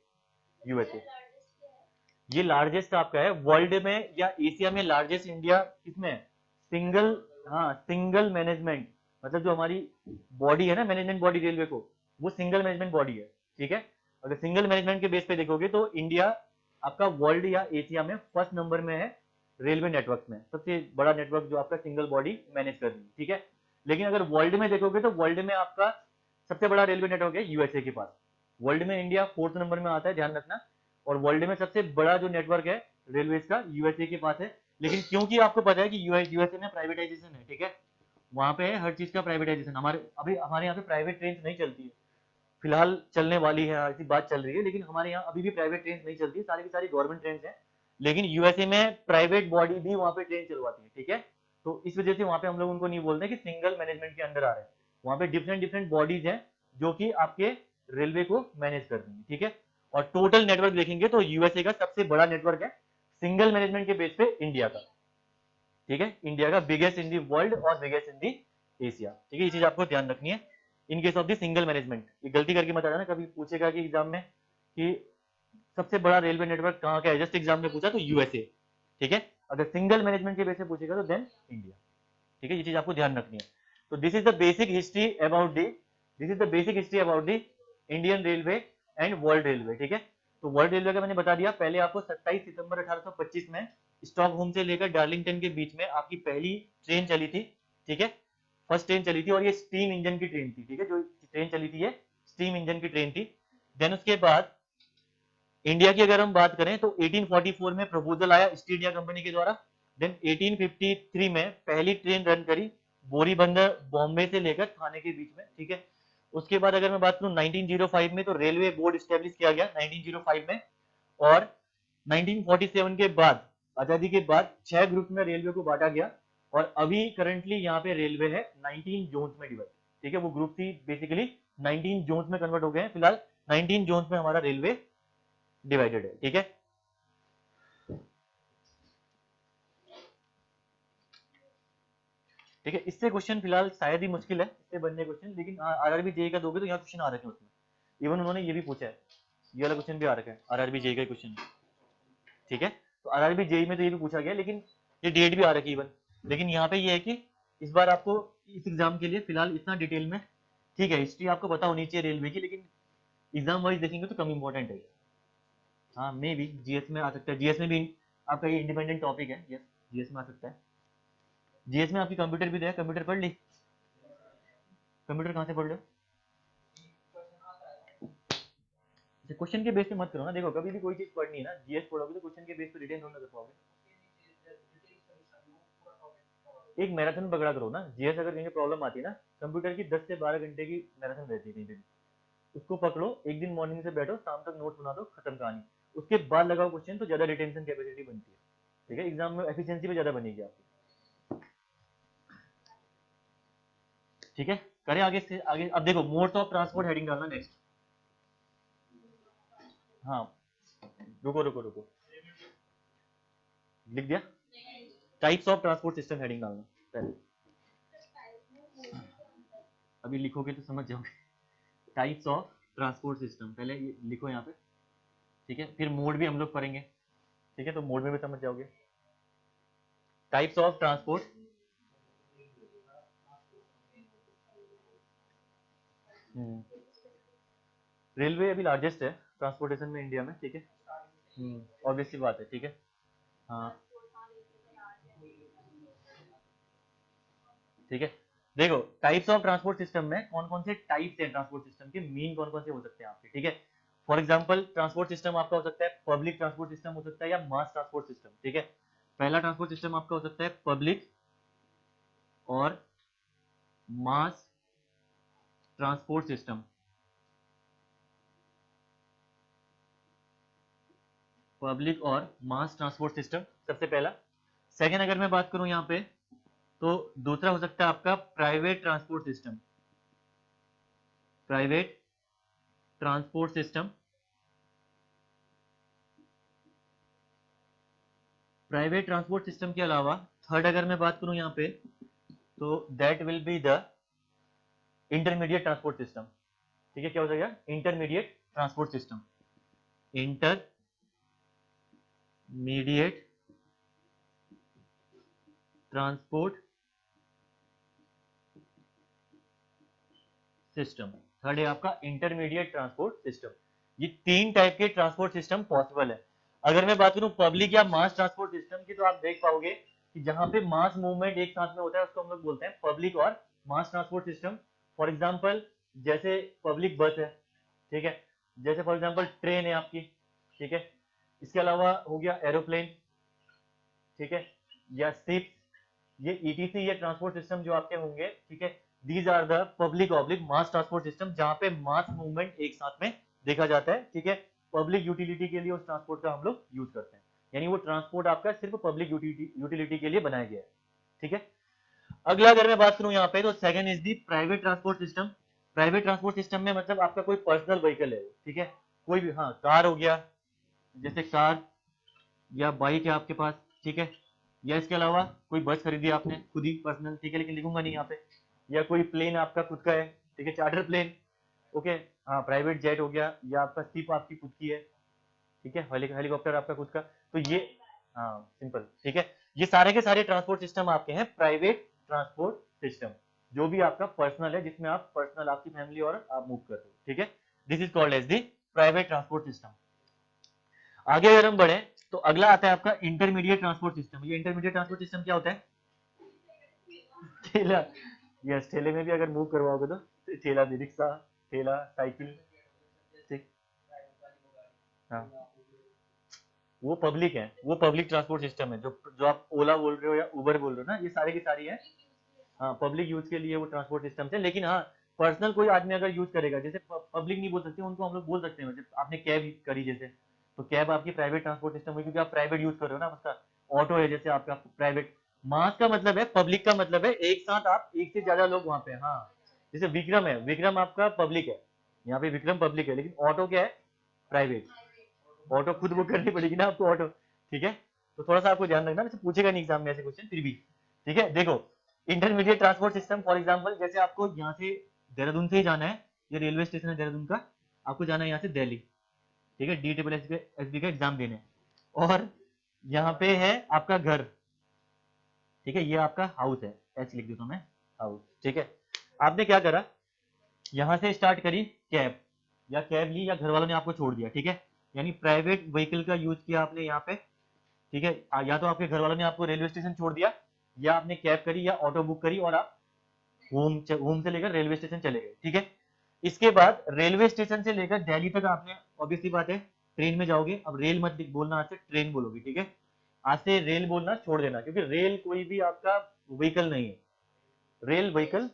यूएसए ये लार्जेस्ट आपका है वर्ल्ड में या एशिया में, लार्जेस्ट इंडिया किसमें है, सिंगल, हाँ सिंगल मैनेजमेंट, मतलब जो हमारी बॉडी है ना मैनेजमेंट बॉडी रेलवे को, वो सिंगल मैनेजमेंट बॉडी है, ठीक है। अगर सिंगल मैनेजमेंट के बेस पे देखोगे तो इंडिया आपका वर्ल्ड या एशिया में फर्स्ट नंबर में है रेलवे नेटवर्क में, सबसे बड़ा नेटवर्क जो आपका सिंगल बॉडी मैनेज कर रही है, ठीक है। लेकिन अगर वर्ल्ड में देखोगे तो वर्ल्ड में आपका सबसे बड़ा रेलवे नेटवर्क है यूएसए के पास, वर्ल्ड में इंडिया फोर्थ नंबर में आता है, ध्यान रखना। और वर्ल्ड में सबसे बड़ा जो नेटवर्क है रेलवे का यूएसए के पास है। लेकिन क्योंकि आपको पता है कि यूएसए में प्राइवेटाइजेशन है, ठीक है, वहां पे है हर चीज का प्राइवेटाइजेशन, हमारे अभी हमारे यहाँ पे प्राइवेट ट्रेन नहीं चलती है, फिलहाल चलने वाली है, ऐसी बात चल रही है, लेकिन हमारे यहाँ अभी भी प्राइवेट ट्रेन नहीं चलती, सारी की सारी गवर्नमेंट ट्रेन है। लेकिन यूएसए में प्राइवेट बॉडी भी वहां पे ट्रेन चलवाती है, ठीक है। तो इस वजह से वहां पे हम लोग उनको नहीं बोलते कि सिंगल मैनेजमेंट के अंदर आ रहे हैं, वहां पे डिफरेंट डिफरेंट बॉडीज हैं जो कि आपके रेलवे को मैनेज कर रही है, ठीक है। और टोटल नेटवर्क देखेंगे तो यूएसए का सबसे बड़ा नेटवर्क है सिंगल मैनेजमेंट के बेस पे इंडिया का, ठीक है। इंडिया का बिगेस्ट इन दी वर्ल्ड और बिगेस्ट इन दी एशिया, ठीक है। ये चीज आपको ध्यान रखनी है in case of the single management. ये गलती करके मत आना, कभी पूछेगा कि एग्जाम में कि सबसे बड़ा रेलवे नेटवर्क कहाँ का है, जस्ट एग्जाम में पूछा तो यूएसए, ठीक है। अगर सिंगल मैनेजमेंट के बेस पे पूछेगा तो देन इंडिया, ठीक है। ये चीज आपको ध्यान रखनी है। तो this is the basic history about the Indian railway and world railway, ठीक है। तो वर्ल्ड रेलवे का मैंने बता दिया। पहले आपको 27 सितंबर 1825 में स्टॉकहोम से लेकर डार्लिंगटन के बीच में आपकी पहली ट्रेन चली थी, ठीक है। फर्स्ट ट्रेन चली थी और ये स्टीम इंजन की ट्रेन थी, ठीक है। जो ट्रेन चली थी ये स्टीम इंजन की ट्रेन थी। देन उसके बाद इंडिया की अगर हम बात करें तो 1844 में प्रपोजल आया ईस्ट इंडिया कंपनी के द्वारा। देन 1853 में पहली ट्रेन रन करी बोरीबंदर बॉम्बे से लेकर थाने के बीच में, ठीक है। उसके बाद अगर मैं बात करूं 1905 में तो रेलवे बोर्ड स्टैब्लिश किया गया 1905 में। और 1947 के बाद आजादी के बाद 6 ग्रुप में रेलवे को बांटा गया और अभी करंटली यहाँ पे रेलवे है 19 जोन्स में डिवाइड, ठीक है। वो ग्रुप थी बेसिकली 19 जोन्स में कन्वर्ट हो गए हैं। फिलहाल 19 जोन्स में हमारा रेलवे डिवाइडेड है, ठीक है। ठीक है, इससे क्वेश्चन फिलहाल शायद ही मुश्किल है इससे बनने क्वेश्चन, लेकिन आरआरबी जेई का दोगे तो यहाँ क्वेश्चन आ रखे हैं उसमें। इवन उन्होंने ये भी पूछा है, ये वाला क्वेश्चन भी आ रखा है आरआरबी जेई का क्वेश्चन, ठीक है। तो आरआरबी जेई में तो ये भी पूछा गया, लेकिन ये डेट भी आ रखी है इवन। लेकिन यहाँ पे ये है कि इस बार आपको इस एग्जाम के लिए फिलहाल इतना डिटेल में, ठीक है, हिस्ट्री आपको पता होनी चाहिए रेलवे की, लेकिन एग्जाम वाइज देखेंगे तो कम इंपॉर्टेंट है। हाँ मे भी जीएस में आ सकता है, जीएस में भी आपका ये इंडिपेंडेंट टॉपिक है, यस जीएस में आ सकता है। जीएस में आपकी कंप्यूटर भी है, कंप्यूटर पढ़ ली, कंप्यूटर कहाँ से पढ़ लो? क्वेश्चन के बेस पे मत करो ना, देखो कभी भी कोई चीज पढ़नी है ना, जीएस पढ़ोगे तो क्वेश्चन के बेस पे रिटेन होना कर पाओगे। एक मैराथन पकड़ा करो ना, जीएस अगर कहीं प्रॉब्लम आती है ना, कंप्यूटर की 10 से 12 घंटे की मैराथन रहती है कहीं पे भी, उसको पकड़ो, एक दिन मॉर्निंग से बैठो, शाम तक नोट्स बना दो, खत्म कहानी। उसके बाद लगाओ क्वेश्चन तो ज्यादा रिटेंशन कैपेसिटी बनती है, ठीक है। एग्जाम में एफिशिएंसी भी ज्यादा बनेगी आपकी, ठीक है। करें आगे से आगे। अब देखो मोड्स ऑफ ट्रांसपोर्ट हेडिंग डालना नेक्स्ट। हाँ रुको रुको रुको, लिख दिया। Types of transport system heading डालना पहले, अभी लिखोगे तो समझ जाओगे। टाइप्स ऑफ ट्रांसपोर्ट सिस्टम पहले ये लिखो यहाँ पे, ठीक है। फिर मोड भी हम लोग पढ़ेंगे, ठीक है, तो मोड में भी समझ जाओगे। टाइप्स ऑफ ट्रांसपोर्ट, रेलवे अभी लार्जेस्ट है ट्रांसपोर्टेशन में इंडिया में, ठीक है। ऑब्वियसली बात है, ठीक है। हाँ ठीक है। देखो टाइप्स ऑफ ट्रांसपोर्ट सिस्टम में कौन कौन से टाइप्स हैं ट्रांसपोर्ट सिस्टम के, मेन कौन कौन से हो सकते हैं आपके, ठीक है। फॉर एग्जांपल ट्रांसपोर्ट सिस्टम आपका हो सकता है पब्लिक ट्रांसपोर्ट सिस्टम हो सकता है या मास ट्रांसपोर्ट सिस्टम, ठीक है। पहला ट्रांसपोर्ट सिस्टम आपका हो सकता है पब्लिक और मास ट्रांसपोर्ट सिस्टम, पब्लिक और मास ट्रांसपोर्ट सिस्टम सबसे पहला। सेकेंड अगर मैं बात करूं यहाँ पे तो दूसरा हो सकता है आपका private transport system, private transport system. Private transport system के अलावा थर्ड अगर मैं बात करूं यहाँ पे तो that will be the intermediate transport system, ठीक है। क्या हो जाएगा? Intermediate transport system, intermediate transport system. Third है आपका इंटरमीडिएट ट्रांसपोर्ट सिस्टम। ये तीन टाइप के ट्रांसपोर्ट सिस्टम पॉसिबल है। अगर मैं बात करूं पब्लिक या मास ट्रांसपोर्ट सिस्टम की तो आप देख पाओगे कि जहां पे मास मूवमेंट एक साथ में होता है उसको हम लोग बोलते हैं पब्लिक और मास ट्रांसपोर्ट सिस्टम। फॉर एग्जांपल जैसे पब्लिक बस है, ठीक है, जैसे फॉर एग्जांपल ट्रेन है आपकी, ठीक है। इसके अलावा हो गया एरोप्लेन, ठीक है, या शिप, ये ईटीसी ये ट्रांसपोर्ट सिस्टम जो आपके होंगे, ठीक है। These are the public oblique mass transport system जहां पे मास मूवमेंट एक साथ में देखा जाता है, ठीक है। पब्लिक यूटिलिटी के लिए उस ट्रांसपोर्ट का हम लोग यूज करते हैं, यानी वो ट्रांसपोर्ट आपका सिर्फ पब्लिक यूटिलिटी के लिए बनाया गया है, ठीक है। अगला अगर मैं बात करूं यहाँ पे तो second is the private transport system. Private transport system में मतलब आपका कोई पर्सनल व्हीकल है, ठीक है, कोई भी, हाँ कार हो गया, जैसे कार या बाइक है आपके पास, ठीक है, या इसके अलावा कोई बस खरीदी आपने खुद ही पर्सनल, ठीक है, लेकिन लिखूंगा नहीं यहाँ पे, या कोई प्लेन आपका खुद का है, ठीक है, चार्टर प्लेन, ओके, हाँ प्राइवेट जेट हो गया, या आपका शिप आपकी खुद की है, ठीक है, हेलीकॉप्टर आपका खुद का, तो ये, हाँ सिंपल, ठीक है, ये सारे के सारे ट्रांसपोर्ट सिस्टम आपके हैं प्राइवेट ट्रांसपोर्ट सिस्टम, जो भी आपका पर्सनल है, जिसमें आप पर्सनल आपकी फैमिली और आप मूव कर रहे हो, ठीक है, this is called as the private transport system. आगे अगर हम बढ़े तो अगला आता है आपका इंटरमीडिएट ट्रांसपोर्ट सिस्टम। ये इंटरमीडिएट ट्रांसपोर्ट सिस्टम क्या होता है? ठेला, यस, ठेले में भी अगर मूव करवाओगे तो ठेला भी, रिक्शा, ठेला, साइकिल, ठीक, हाँ वो पब्लिक है, वो पब्लिक ट्रांसपोर्ट सिस्टम है, जो जो आप ओला बोल रहे हो या उबर बोल रहे हो ना, ये सारे की सारी है, हाँ पब्लिक यूज के लिए वो ट्रांसपोर्ट सिस्टम है, लेकिन हाँ पर्सनल कोई आदमी अगर यूज करेगा, जैसे पब्लिक नहीं बोल सकते उनको, हम लोग बोल सकते हैं, जैसे आपने कैब करी जैसे, तो कैब आपकी प्राइवेट ट्रांसपोर्ट सिस्टम हुई, क्योंकि आप प्राइवेट यूज कर रहे हो ना उसका। ऑटो है जैसे आपका प्राइवेट। मास का मतलब है, पब्लिक का मतलब है एक साथ आप एक से ज्यादा लोग वहां पे, हाँ जैसे विक्रम है, विक्रम आपका पब्लिक है, यहाँ पे विक्रम पब्लिक है, लेकिन ऑटो क्या है? प्राइवेट। ऑटो खुद बुक करनी पड़ेगी ना आपको ऑटो, ठीक है, तो थोड़ा सा आपको ध्यान रखना, वैसे पूछेगा नहीं एग्जाम में ऐसे क्वेश्चन फिर भी, ठीक है। देखो intermediate transport system, for example जैसे आपको यहाँ से देहरादून से ही जाना है, ये रेलवे स्टेशन है देहरादून का, आपको जाना है यहाँ से दिल्ली, ठीक है, DSSB का एग्जाम देने, और यहाँ पे है आपका घर, ठीक है, ये आपका हाउस है, एच लिख देता हूँ मैं, हाउस, ठीक है। आपने क्या करा, यहाँ से स्टार्ट करी कैब, या कैब ली, या घर वालों ने आपको छोड़ दिया, ठीक है, यानी प्राइवेट व्हीकल का यूज किया आपने यहाँ पे, ठीक है, या तो आपके घर वालों ने आपको रेलवे स्टेशन छोड़ दिया, या आपने कैब करी या ऑटो बुक करी और आप होम से लेकर रेलवे स्टेशन चले गए, ठीक है। इसके बाद रेलवे स्टेशन से लेकर दिल्ली तक आपने, ऑब्वियसली बात है ट्रेन में जाओगे, अब रेल मत बोलना, आज से ट्रेन बोलोगे, ठीक है, आज से रेल बोलना छोड़ देना, क्योंकि रेल कोई भी आपका व्हीकल नहीं है, रेल व्हीकल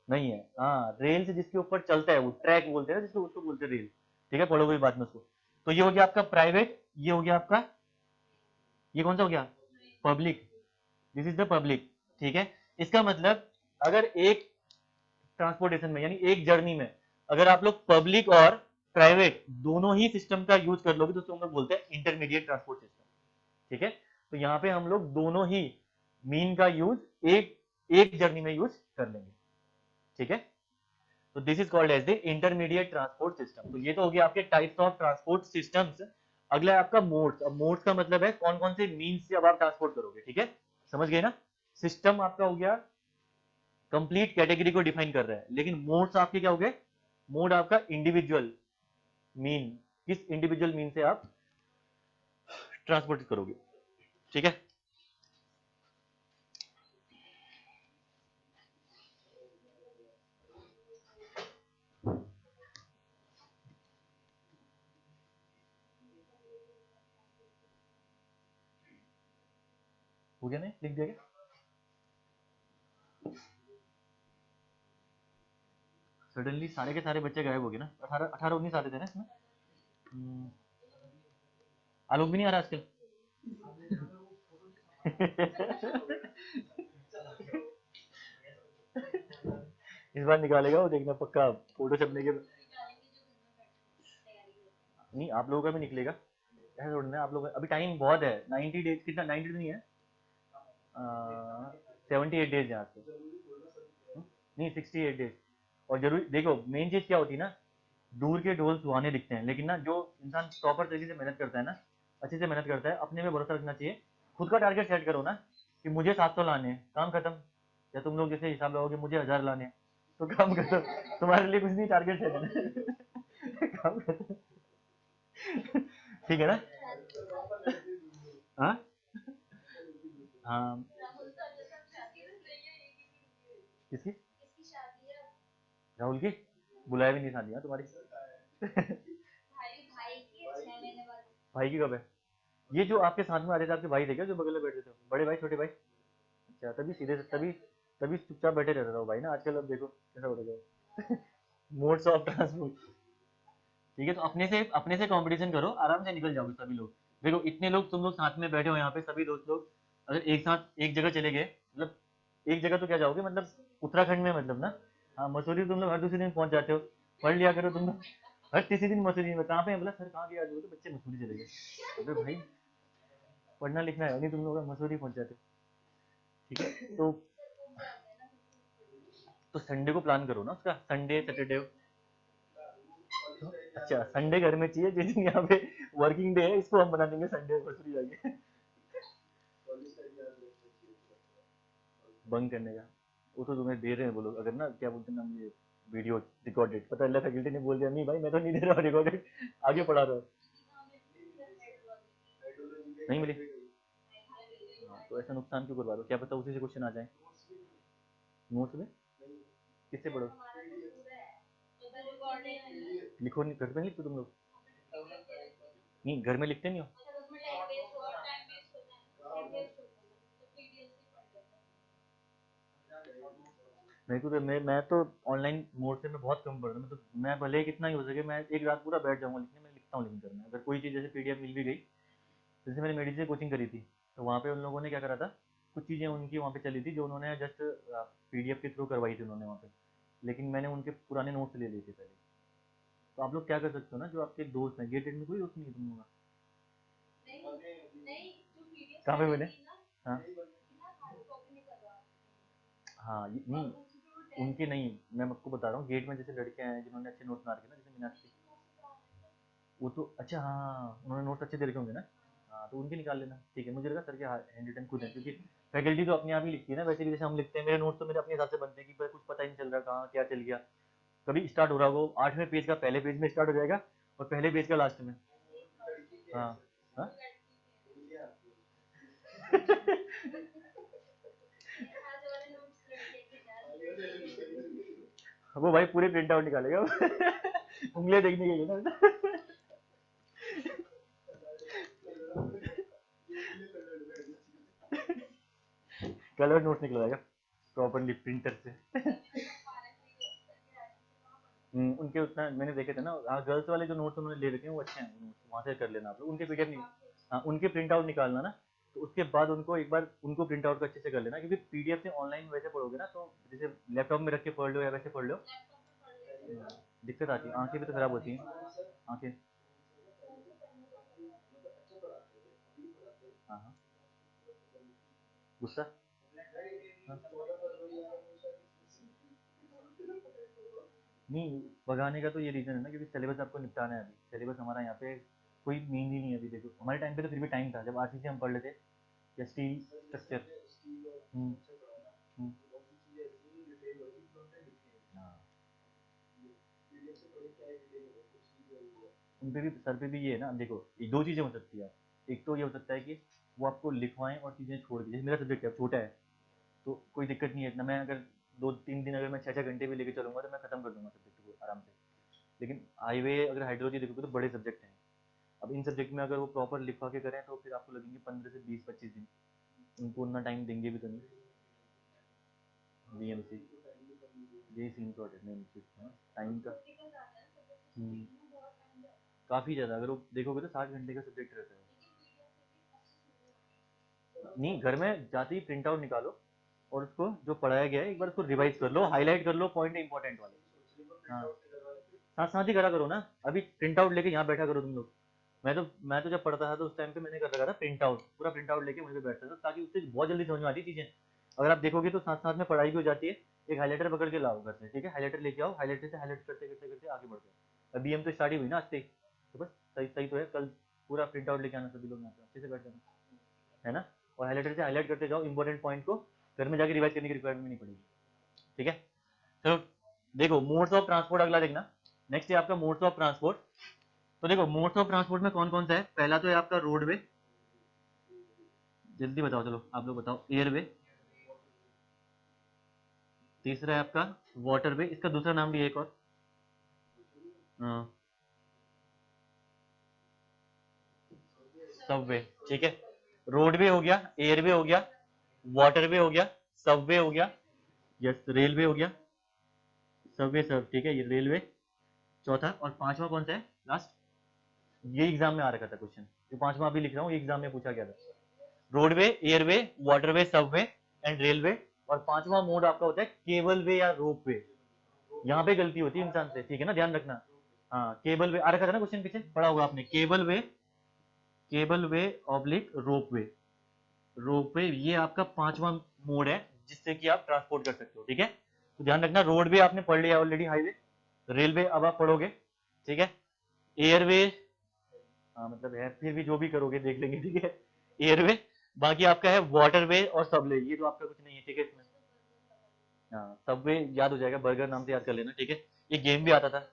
नहीं है, हाँ रेल से जिसके ऊपर चलता है वो ट्रैक बोलते हैं जिसको, उसको बोलते हैं रेल, ठीक है, पढ़ो कोई बात में उसको। तो ये हो गया आपका प्राइवेट, ये हो गया आपका, ये कौन सा हो गया? Public, this is the public, ठीक है। इसका मतलब अगर एक ट्रांसपोर्टेशन में, यानी एक जर्नी में, अगर आप लोग पब्लिक और प्राइवेट दोनों ही सिस्टम का यूज कर लोगे, तो उसको हम लोग बोलते हैं इंटरमीडिएट ट्रांसपोर्ट सिस्टम, ठीक है। तो यहाँ पे हम लोग दोनों ही मीन का यूज एक एक जर्नी में यूज कर लेंगे, ठीक है। तो this is called as the intermediate transport system. तो ये तो हो गया आपके टाइप्स ऑफ ट्रांसपोर्ट सिस्टम्स। अगला है आपका मोड्स। अब मोड्स का मतलब है कौन कौन से मीन्स से अब आप ट्रांसपोर्ट करोगे, ठीक है, समझ गए ना। सिस्टम आपका हो गया, कंप्लीट कैटेगरी को डिफाइन कर रहा है, लेकिन मोड्स आपके क्या हो गए? मोड आपका इंडिविजुअल मीन, किस इंडिविजुअल मीन से आप ट्रांसपोर्ट करोगे, ठीक है। हो गया, नहीं लिख दिया क्या? सडनली सारे के सारे बच्चे गायब हो गए ना, 18-19 आते थे ना इसमें। आलोक भी नहीं आ रहा आजकल। इस बार निकालेगा वो, देखना पक्का, फोटो छपने के। नहीं आप लोगों का भी निकलेगा, ऐसा थोड़ी ना, आप लोग अभी टाइम बहुत है, 90 डेज, कितना 90 नहीं है, 78 डेज यहाँ से, नहीं 68 डेज। और जरूरी देखो, मेन चीज क्या होती है ना, दूर के ढोल सुहाने दिखते हैं, लेकिन ना जो इंसान प्रॉपर तरीके से मेहनत करता है ना, अच्छे से मेहनत करता है, अपने में भरोसा रखना चाहिए, खुद का टारगेट सेट करो ना, कि मुझे 700 लाने हैं, काम खत्म। या तुम लोग जैसे हिसाब लगाओगे मुझे 1000 लाने हैं, तो काम खत्म, तुम्हारे लिए कुछ नहीं, टारगेट सेट है। काम खत्म, ठीक है ना। हाँ हाँ, किसकी? राहुल की बुलाया भी नहीं शादी तुम्हारी। भाई की कब है? ये जो आपके साथ में आ रहे थे, आपके भाई थे क्या जो बगल में बैठे थे? बड़े भाई, छोटे भाई? अच्छा, तभी सीधे से, तभी तभी चुपचाप बैठे रहता था वो भाई ना, आजकल अब देखो कैसा हो गया। मोड्स ऑफ ट्रांसपोर्ट, ठीक है, तो अपने से कंपटीशन करो, आराम से निकल जाओगे सभी लोग। देखो इतने लोग तुम लोग साथ में बैठे हो यहाँ पे, सभी दोस्त लोग अगर एक साथ एक जगह चले गए, मतलब एक जगह तो क्या जाओगे, मतलब उत्तराखंड में, मतलब ना हाँ मसूरी तुम लोग हर दूसरे दिन पहुंच जाते हो, पढ़ लिया करो तुम लोग, हर तीसरे दिन मसूरी में। कहाँ पे है? बोला सर कहाँ गया आज? तो बच्चे मसूरी चले गए। अबे भाई पढ़ना लिखना है नहीं तुम लोग, मसूरी पहुंच जाते हो। ठीक है तो संडे को प्लान करो ना उसका, संडे सैटरडे। अच्छा संडे घर में चाहिए, जिस दिन यहाँ पे वर्किंग डे है इसको हम बना देंगे संडे मसूरी जाके बंक करने का। वो तो तुम्हें दे रहे हैं वो लोग, अगर ना क्या बोलते हैं ना, ये वीडियो रिकॉर्डेड, पता है फैकल्टी ने बोल दिया नहीं भाई मैं तो नहीं दे रहा रिकॉर्डेड, आगे पढ़ा रहा हूँ। नहीं मिली। हाँ, तो ऐसा नुकसान क्यों करवा दो, क्या पता उसी से क्वेश्चन आ जाए। नोट्स में किससे पढ़ो? लिखो नहीं, घर में नहीं लिखते तुम लोग? नहीं घर में लिखते नहीं हो? मेरे को तो मैं तो ऑनलाइन मोड से मैं बहुत कम पढ़ रहा हूँ, तो मैं भले ही कितना ही हो सके मैं एक रात पूरा बैठ जाऊंगा लिखने, मैं लिखता हूँ। लेकिन करना अगर कोई चीज़ जैसे पीडीएफ मिल भी गई, जैसे मैंने मेडिसिन से कोचिंग करी थी, तो वहाँ पे उन लोगों ने क्या करा था, कुछ चीज़ें उनकी वहाँ पे चली थी जो उन्होंने जस्ट पीडीएफ के थ्रू करवाई थी उन्होंने वहाँ पे, लेकिन मैंने उनके पुराने नोट्स ले लिए थे पहले। तो आप लोग क्या कर सकते हो ना, जो आपके दोस्त हैं, गेटेड में कोई दोस्त नहीं है तुम लोग का? कहाँ पे मिले? हाँ हाँ नहीं उनके नहीं, मैं आपको बता रहा हूँ गेट में जैसे लड़के हैं जिन्होंने अच्छे नोट्स बना रखे ना, जैसे मीनाक्षी, वो तो अच्छा हाँ उन्होंने नोट्स अच्छे दे रखे होंगे ना। हाँ तो उनके निकाल लेना, ठीक है। मुझे लगा सर के हैंड रिटन खुद है, क्योंकि फैकल्टी तो अपने आप ही लिखती है ना, वैसे भी जैसे हम लिखते हैं, मेरे नोट्स तो मेरे अपने हिसाब से बनते हैं कि कुछ पता ही नहीं चल रहा कहाँ क्या चल गया। कभी स्टार्ट हो रहा हो 8वें पेज का पहले पेज में स्टार्ट हो जाएगा और पहले पेज का लास्ट में। हाँ हाँ वो भाई पूरे प्रिंट आउट निकालेगा उंगलियां देखने के लिए ना कलर नोट्स निकल जाएगा प्रॉपरली प्रिंटर से उनके उतना मैंने देखे थे ना, गर्ल्स वाले जो नोट्स उन्होंने ले रखे हैं वो अच्छे हैं, नोट्स वहाँ से कर लेना आप लोग, उनके पीडीएफ नहीं। हाँ उनके प्रिंट आउट निकालना ना, तो उसके बाद उनको एक बार उनको प्रिंट आउट अच्छे से कर लेना, क्योंकि पीडीएफ से ऑनलाइन वैसे पढ़ोगे ना तो जैसे लैपटॉप में रख के पढ़ लो या वैसे पढ़ लो, दिक्कत आती है, आंखें भी तो खराब होती हैं आंखें। हाँ हाँ गुस्सा। हाँ। नहीं भगाने का तो ये रीजन है ना, क्योंकि सिलेबस आपको निपटाना है, अभी सिलेबस हमारा यहाँ पे कोई नींद ही नहीं है अभी। देखो हमारे टाइम पे तो फिर भी टाइम था, जब आरसीसी हम पढ़ लेते या स्टील स्ट्रक्चर। हम्म हम्म, हाँ उन पे भी सर पे भी ये है ना, देखो एक दो चीज़ें हो सकती है, एक तो ये हो सकता है कि वो आपको लिखवाएं और चीज़ें छोड़ दें, जैसे मेरा सब्जेक्ट है छोटा है तो कोई दिक्कत नहीं है इतना, मैं अगर 2-3 दिन अगर मैं 6-6 घंटे भी लेके चलूंगा तो मैं खत्म कर दूंगा सब्जेक्ट को आराम से। लेकिन हाईवे अगर हाइड्रोलॉजी देखोगे तो बड़े सब्जेक्ट हैं, अब इन सब्जेक्ट में अगर वो प्रॉपर लिखवा के करें तो फिर आपको लगेंगे 15 से 20-25 दिन, उनको उतना टाइम देंगे भी तो नहीं। बीएमसी यही सीन तो है टाइम का। हम्म, काफ़ी ज़्यादा, अगर वो देखोगे तो 60 घंटे का सब्जेक्ट रहता है। नहीं घर में जाते ही प्रिंट आउट निकालो और उसको जो पढ़ाया गया है एक बार उसको रिवाइज कर लो, हाईलाइट कर लो पॉइंट इंपॉर्टेंट वाले। हाँ साथ साथ ही करा करो ना, अभी प्रिंट आउट लेके यहाँ बैठा करो तुम लोग। मैं तो जब पढ़ता था तो उस टाइम पे मैंने कर रखा था प्रिंट आउट, पूरा प्रिंट आउट लेके वहीं पे बैठता था, ताकि उससे बहुत जल्दी समझ में आती चीजें। अगर आप देखोगे तो साथ साथ में पढ़ाई भी हो जाती है। एक हाईलाइटर पकड़ के लाओ घर से, ठीक है, हाईलाइटर लेके आओ, हाईलाइटर से हाईलाइट करते करते करते आगे बढ़ते हो। अभी हम तो स्टार्ट ही हुई ना आज से, तो बस सही सही तो है, कल पूरा प्रिंट आउट लेके आना सभी लोग यहाँ पे अच्छे से बैठ जाना, है ना। और हाईलाइटर से हाईलाइट करते जाओ इंपॉर्टेंट पॉइंट को, घर में जाके रिवाइज करने की रिक्वायरमेंट नहीं पड़ेगी। ठीक है चलो देखो मोड्स ऑफ ट्रांसपोर्ट अगला देखना। नेक्स्ट है आपका मोड्स ऑफ ट्रांसपोर्ट। तो देखो मोड्स ऑफ ट्रांसपोर्ट में कौन कौन सा है, पहला तो है आपका रोडवे, जल्दी बताओ चलो आप लोग बताओ, एयरवे, तीसरा है आपका वाटरवे, इसका दूसरा नाम भी है एक और, सबवे, ठीक है। रोडवे हो गया, एयरवे हो गया, वाटरवे हो गया, सबवे हो गया, यस रेलवे हो गया, सबवे सब ठीक है, ये रेलवे चौथा, और पांचवा कौन सा है लास्ट, ये एग्जाम में आ रखा था क्वेश्चन, जो पांचवा अभी लिख रहा हूँ ये एग्जाम में पूछा गया था। Roadway, airway, waterway, Subway and railway, और पांचवा मोड आपका होता है केबल वे या रोप वे। यहाँ पे गलती होती है इंसान से, ठीक है ना, ध्यान रखना। हाँ, केबल वे आ रखा था ना क्वेश्चन, पीछे पढ़ा होगा आपने, केबल वे ऑब्लिक रोप वे। रोप वे ये आपका पांचवा मोड है जिससे कि आप ट्रांसपोर्ट कर सकते हो, ठीक है। तो ध्यान रखना, रोडवे आपने पढ़ लिया ऑलरेडी, हाईवे, रेलवे अब आप पढ़ोगे, ठीक है। एयरवे, हाँ मतलब है, फिर भी जो भी करोगे देख लेंगे, ठीक है। एयरवे, बाकी आपका है वाटरवे और सबवे, ये तो आपका कुछ नहीं है, ठीक है इसमें। हाँ, सबवे याद हो जाएगा, बर्गर नाम से याद कर लेना, ठीक है। एक गेम भी आता था,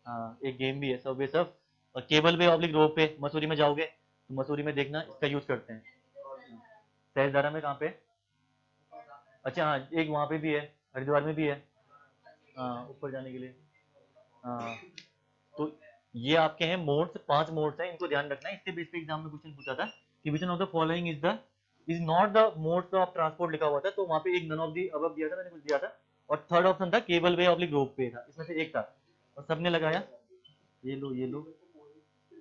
हाँ एक गेम भी है सबवे सब। और केबल वे ऑब्लिक रोप पे, मसूरी में जाओगे तो मसूरी में देखना इसका यूज करते हैं। सहजदारा में कहाँ पे? अच्छा हाँ, एक वहाँ पे भी है, हरिद्वार में भी है, हाँ ऊपर जाने के लिए। हाँ, तो ये आपके हैं मोड्स, 5 मोड्स हैं, इनको ध्यान रखना है। इससे बेस पे एग्जाम में क्वेश्चन पूछा था कि which one of the following is not the modes of transport लिखा हुआ था, तो वहाँ पे एक नन ऑफ दी अबव दिया था, मैंने कुछ दिया था, और थर्ड ऑप्शन था केबल वे ऑब्लिक रोप पे था, इसमें से एक था, और सबने लगाया ये लो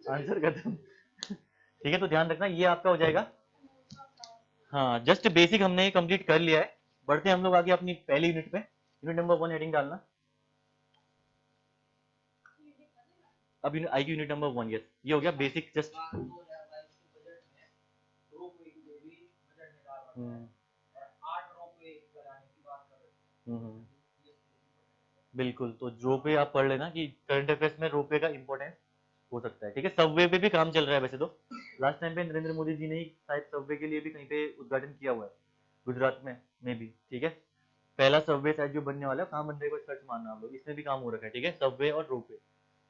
आंसर खत्म। ठीक है, तो ध्यान रखना ये आपका हो जाएगा। हाँ, जस्ट बेसिक हमने कंप्लीट कर लिया है। बढ़ते हैं हम लोग आगे अपनी पहली यूनिट पे। यूनिट नंबर 1 हेडिंग डालना। अब आएगी यूनिट नंबर 1, यस, ये हो गया बेसिक जस्ट। बिल्कुल, तो रोपवे आप पढ़ लेना कि करंट अफेयर्स में रोपवे का इंपॉर्टेंस हो सकता है, ठीक है। सबवे पे भी काम चल रहा है वैसे तो, लास्ट टाइम पे नरेंद्र मोदी जी ने शायद सबवे के लिए भी कहीं पे उद्घाटन किया हुआ है, गुजरात में भी, ठीक है। पहला सबवे शायद जो बनने वाला है, कहाँ बन रहा है सर्च मारना आप लोग, इसमें भी काम हो रखा है, ठीक है, सबवे और रोपवे।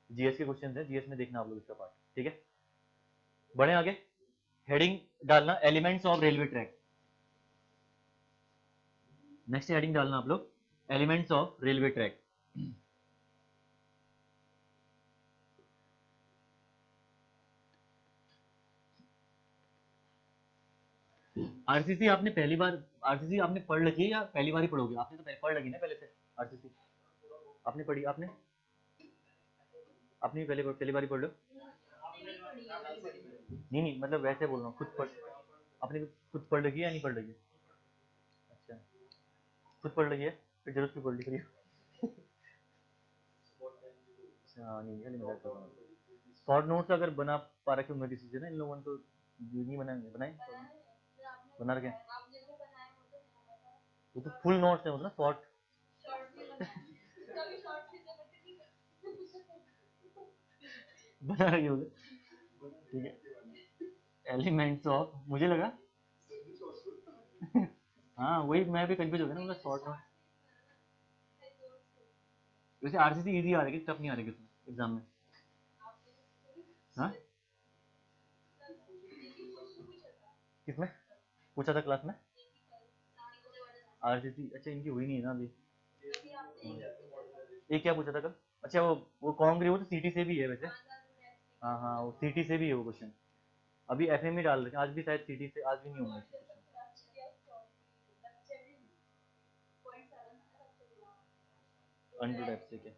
जीएस के क्वेश्चन है, जीएस में देखना आप लोग इसका पार्ट, ठीक है। बढ़े आगे, हेडिंग डालना elements of railway track. Next heading डालना आप लोग elements of railway track. RCC आपने पहली बार, आरसीसी आपने पढ़ रखी है या पहली बार ही पढ़ोगे? आपने तो पढ़ लगी ना पहले से आरसीसी, आपने पढ़ी? आपने अपनी पहली बार ही पढ़ लो। नहीं नहीं, मतलब वैसे बोल रहा हूँ, खुद पढ़, आपने खुद पढ़ रखी है या नहीं पढ़ रखी है? अच्छा, खुद पढ़ रखी है, फिर जरूरत क्यों पढ़ लिख रही हो? अच्छा नहीं, खाली मजाक कर रहा हूँ। शॉर्ट नोट्स अगर बना पा रखे होंगे किसी से ना, इन लोगों ने तो नहीं बनाएंगे, बनाए बना रखे, वो तो फुल नोट्स है, मतलब शॉर्ट। बना रखे होंगे, ठीक है। एलिमेंट्स ऑफ, मुझे लगा हाँ वही, मैं भी कंफ्यूज हो गया ना, मतलब शॉर्ट नोट। वैसे आरसीसी इजी आ रही है, टफ नहीं आ रही इसमें एग्जाम में? हाँ, किसमें पूछा था क्लास में? आरसीसी, अच्छा इनकी हुई नहीं है ना अभी। ये क्या पूछा था कल? अच्छा वो कॉन्ग्री, वो तो सीटी से भी है वैसे। हाँ हाँ, वो सीटी से भी है वो क्वेश्चन। अभी एफएम ही डाल रहे हैं, आज भी शायद सीटी से, आज भी नहीं होंगे अंडर टाइप से क्या,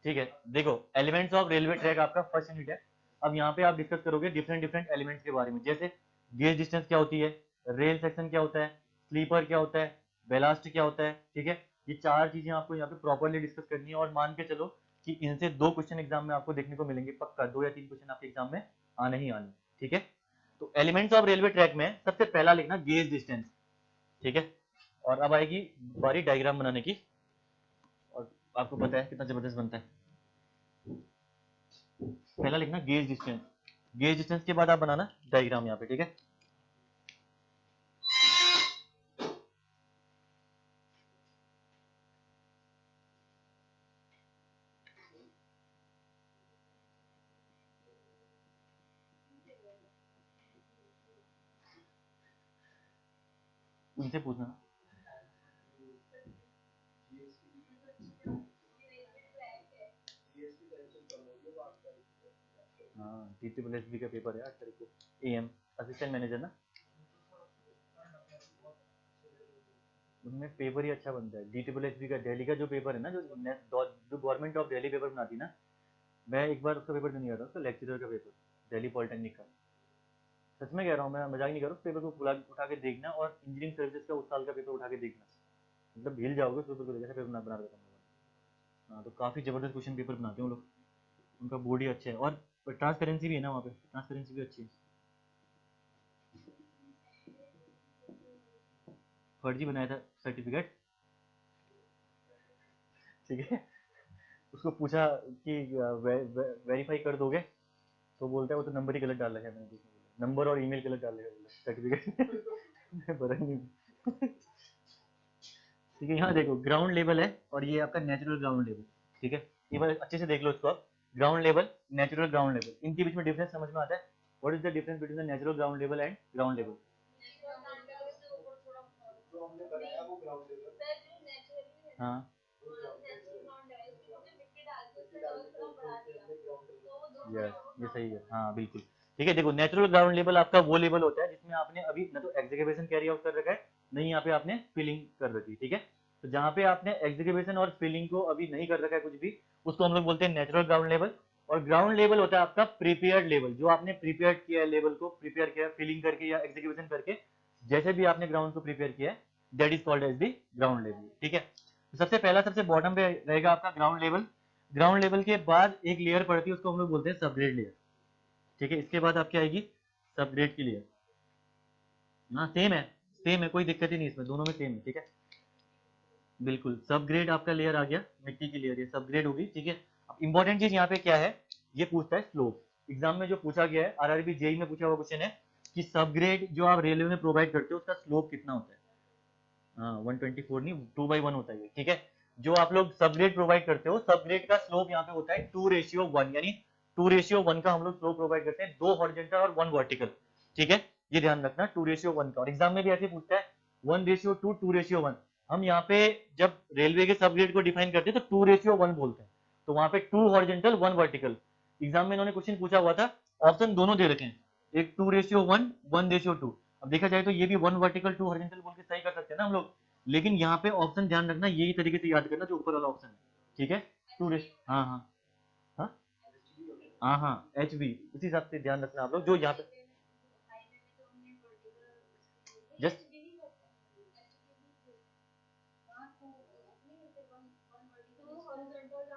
ठीक है। देखो, एलिमेंट्स ऑफ रेलवे ट्रैक आपका फर्स्ट यूनिट है। अब यहाँ पे आप डिस्कस करोगे डिफरेंट डिफरेंट एलिमेंट्स के बारे में, जैसे गेज डिस्टेंस क्या होती है, रेल सेक्शन क्या होता है, स्लीपर क्या होता है, बेलास्ट क्या होता है, ठीक है। ये 4 चीजें आपको यहाँ पे प्रॉपरली डिस्कस करनी है, और मान के चलो कि इनसे 2 क्वेश्चन एग्जाम में आपको देखने को मिलेंगे, पक्का 2 या 3 क्वेश्चन आपके एग्जाम में आने ही आने, ठीक है। तो एलिमेंट्स ऑफ रेलवे ट्रैक में सबसे पहला लिखना गेज डिस्टेंस, ठीक है। और अब आएगी बारी डायग्राम बनाने की, और आपको पता है कितना जबरदस्त बनता है। पहला लिखना गेज डिस्टेंस, गेज डिस्टेंस के बाद आप बनाना डायग्राम यहाँ पे, ठीक है। उनसे पूछना। हाँ, टीटीपीएसबी का पेपर है 8 तारीख को, एएम असिस्टेंट मैनेजर ना, उनमें पेपर ही अच्छा बनता है। डीटीपीएसबी का दिल्ली का जो पेपर है ना, जो गवर्नमेंट ऑफ दिल्ली पेपर बनाती है ना, मैं एक बार उसका पेपर देने गया था, उसका लेक्चरर का पेपर, दिल्ली पॉलिटेक्निक का। सच में कह रहा हूँ, मैं मजाक नहीं कर रहा हूँ, उस पेपर को उठा के देखना, और इंजीनियरिंग सर्विसेज का उस साल का पेपर उठा के देखना, मतलब हिल जाओगे उस पेपर को, देखा पेपर बना रखा था। हाँ, तो काफ़ी ज़बरदस्त क्वेश्चन पेपर बनाते हैं वो लोग, उनका बोर्ड ही अच्छा है, और ट्रांसपेरेंसी भी है ना वहाँ पे, ट्रांसपेरेंसी भी अच्छी है। फर्जी बनाया था सर्टिफिकेट, ठीक है। उसको पूछा कि वेरीफाई कर दोगे, तो बोलता है वो तो नंबर ही गलत डाल रखा है मैंने, नंबर और ईमेल गलत डाल रखा है सर्टिफिकेट भरा ही नहीं। ठीक है, यहाँ देखो ग्राउंड लेवल है और ये आपका नेचुरल ग्राउंड लेवल, ठीक है। ये बार अच्छे से देख लो इसको आप, ground level, natural ground level, इनके बीच में डिफरेंस समझ में आता है? What is the difference between the natural ground level and ground level? हाँ, यस, ये सही है, हाँ बिल्कुल। ठीक है, देखो नेचुरल ग्राउंड लेवल आपका वो लेवल होता है जिसमें आपने अभी ना तो एग्जीक्यूशन कैरी आउट कर रखा है, नहीं यहाँ पे आपने फिलिंग कर रखी है, ठीक है। तो जहाँ पे आपने एग्जीक्यूशन और फिलिंग को अभी नहीं कर रखा है कुछ भी, उसको हम लोग बोलते हैं नेचुरल ग्राउंड लेवल। और ग्राउंड लेवल होता है आपका प्रिपेयर्ड लेवल, जो आपने प्रिपेयर किया है, लेवल को प्रिपेयर किया है फिलिंग करके या एग्जीक्यूशन करके, जैसे भी आपने ग्राउंड को प्रिपेयर किया है, that is called as the ground level, ठीक है। तो सबसे पहला, सबसे बॉटम पे रहेगा आपका ग्राउंड लेवल। ग्राउंड लेवल के बाद एक लेयर पड़ती है, उसको हम लोग बोलते हैं सबग्रेड लेयर, ठीक है। इसके बाद आपकी आएगी सबग्रेड की लेयर। हाँ सेम है, सेम है, कोई दिक्कत ही नहीं इसमें, दोनों में सेम है, ठीक है। बिल्कुल, सबग्रेड आपका लेयर आ गया, मिट्टी की लेयर, ये सबग्रेड होगी, ठीक है। अब इंपॉर्टेंट चीज यहाँ पे क्या है, ये पूछता है स्लोप। एग्जाम में जो पूछा गया है, आरआरबी जेई में पूछा हुआ क्वेश्चन है कि सबग्रेड जो आप रेलवे में प्रोवाइड करते हो उसका स्लोप कितना होता है। हाँ 124 नहीं, 2/1 होता है, ठीक है। जो आप लोग सबग्रेड प्रोवाइड करते हो, सबग्रेड का स्लोप यहाँ पे होता है 2:1, यानी 2:1 का हम लोग स्लोप प्रोवाइड करते हैं, 2 हॉरिजॉन्टल और 1 वर्टिकल, ठीक है। ये ध्यान रखना 2:1 का, और एग्जाम में भी ऐसे पूछता है 1:2, 2:1। हम यहाँ पे जब रेलवे के सबग्रेड को डिफाइन करते हैं तो 2:1 बोलते हैं, तो वहां पे 2 हॉरिजॉन्टल 1 वर्टिकल। एग्जाम में इन्होंने क्वेश्चन पूछा हुआ था, ऑप्शन दोनों दे रखे हैं, एक 2:1, 1:2। अब देखा जाए तो ये भी 1 वर्टिकल 2 हॉरिजॉन्टल बोल के सही कर सकते हैं ना हम लोग, लेकिन यहाँ पे ऑप्शन ध्यान रखना यही तरीके से याद करना जो ऊपर वाला ऑप्शन है, ठीक है। टू रेश, हाँ हाँ, हाँ हाँ हाँ, एच बी, उसी हिसाब से ध्यान रखना आप लोग, जो यहाँ पे जस्ट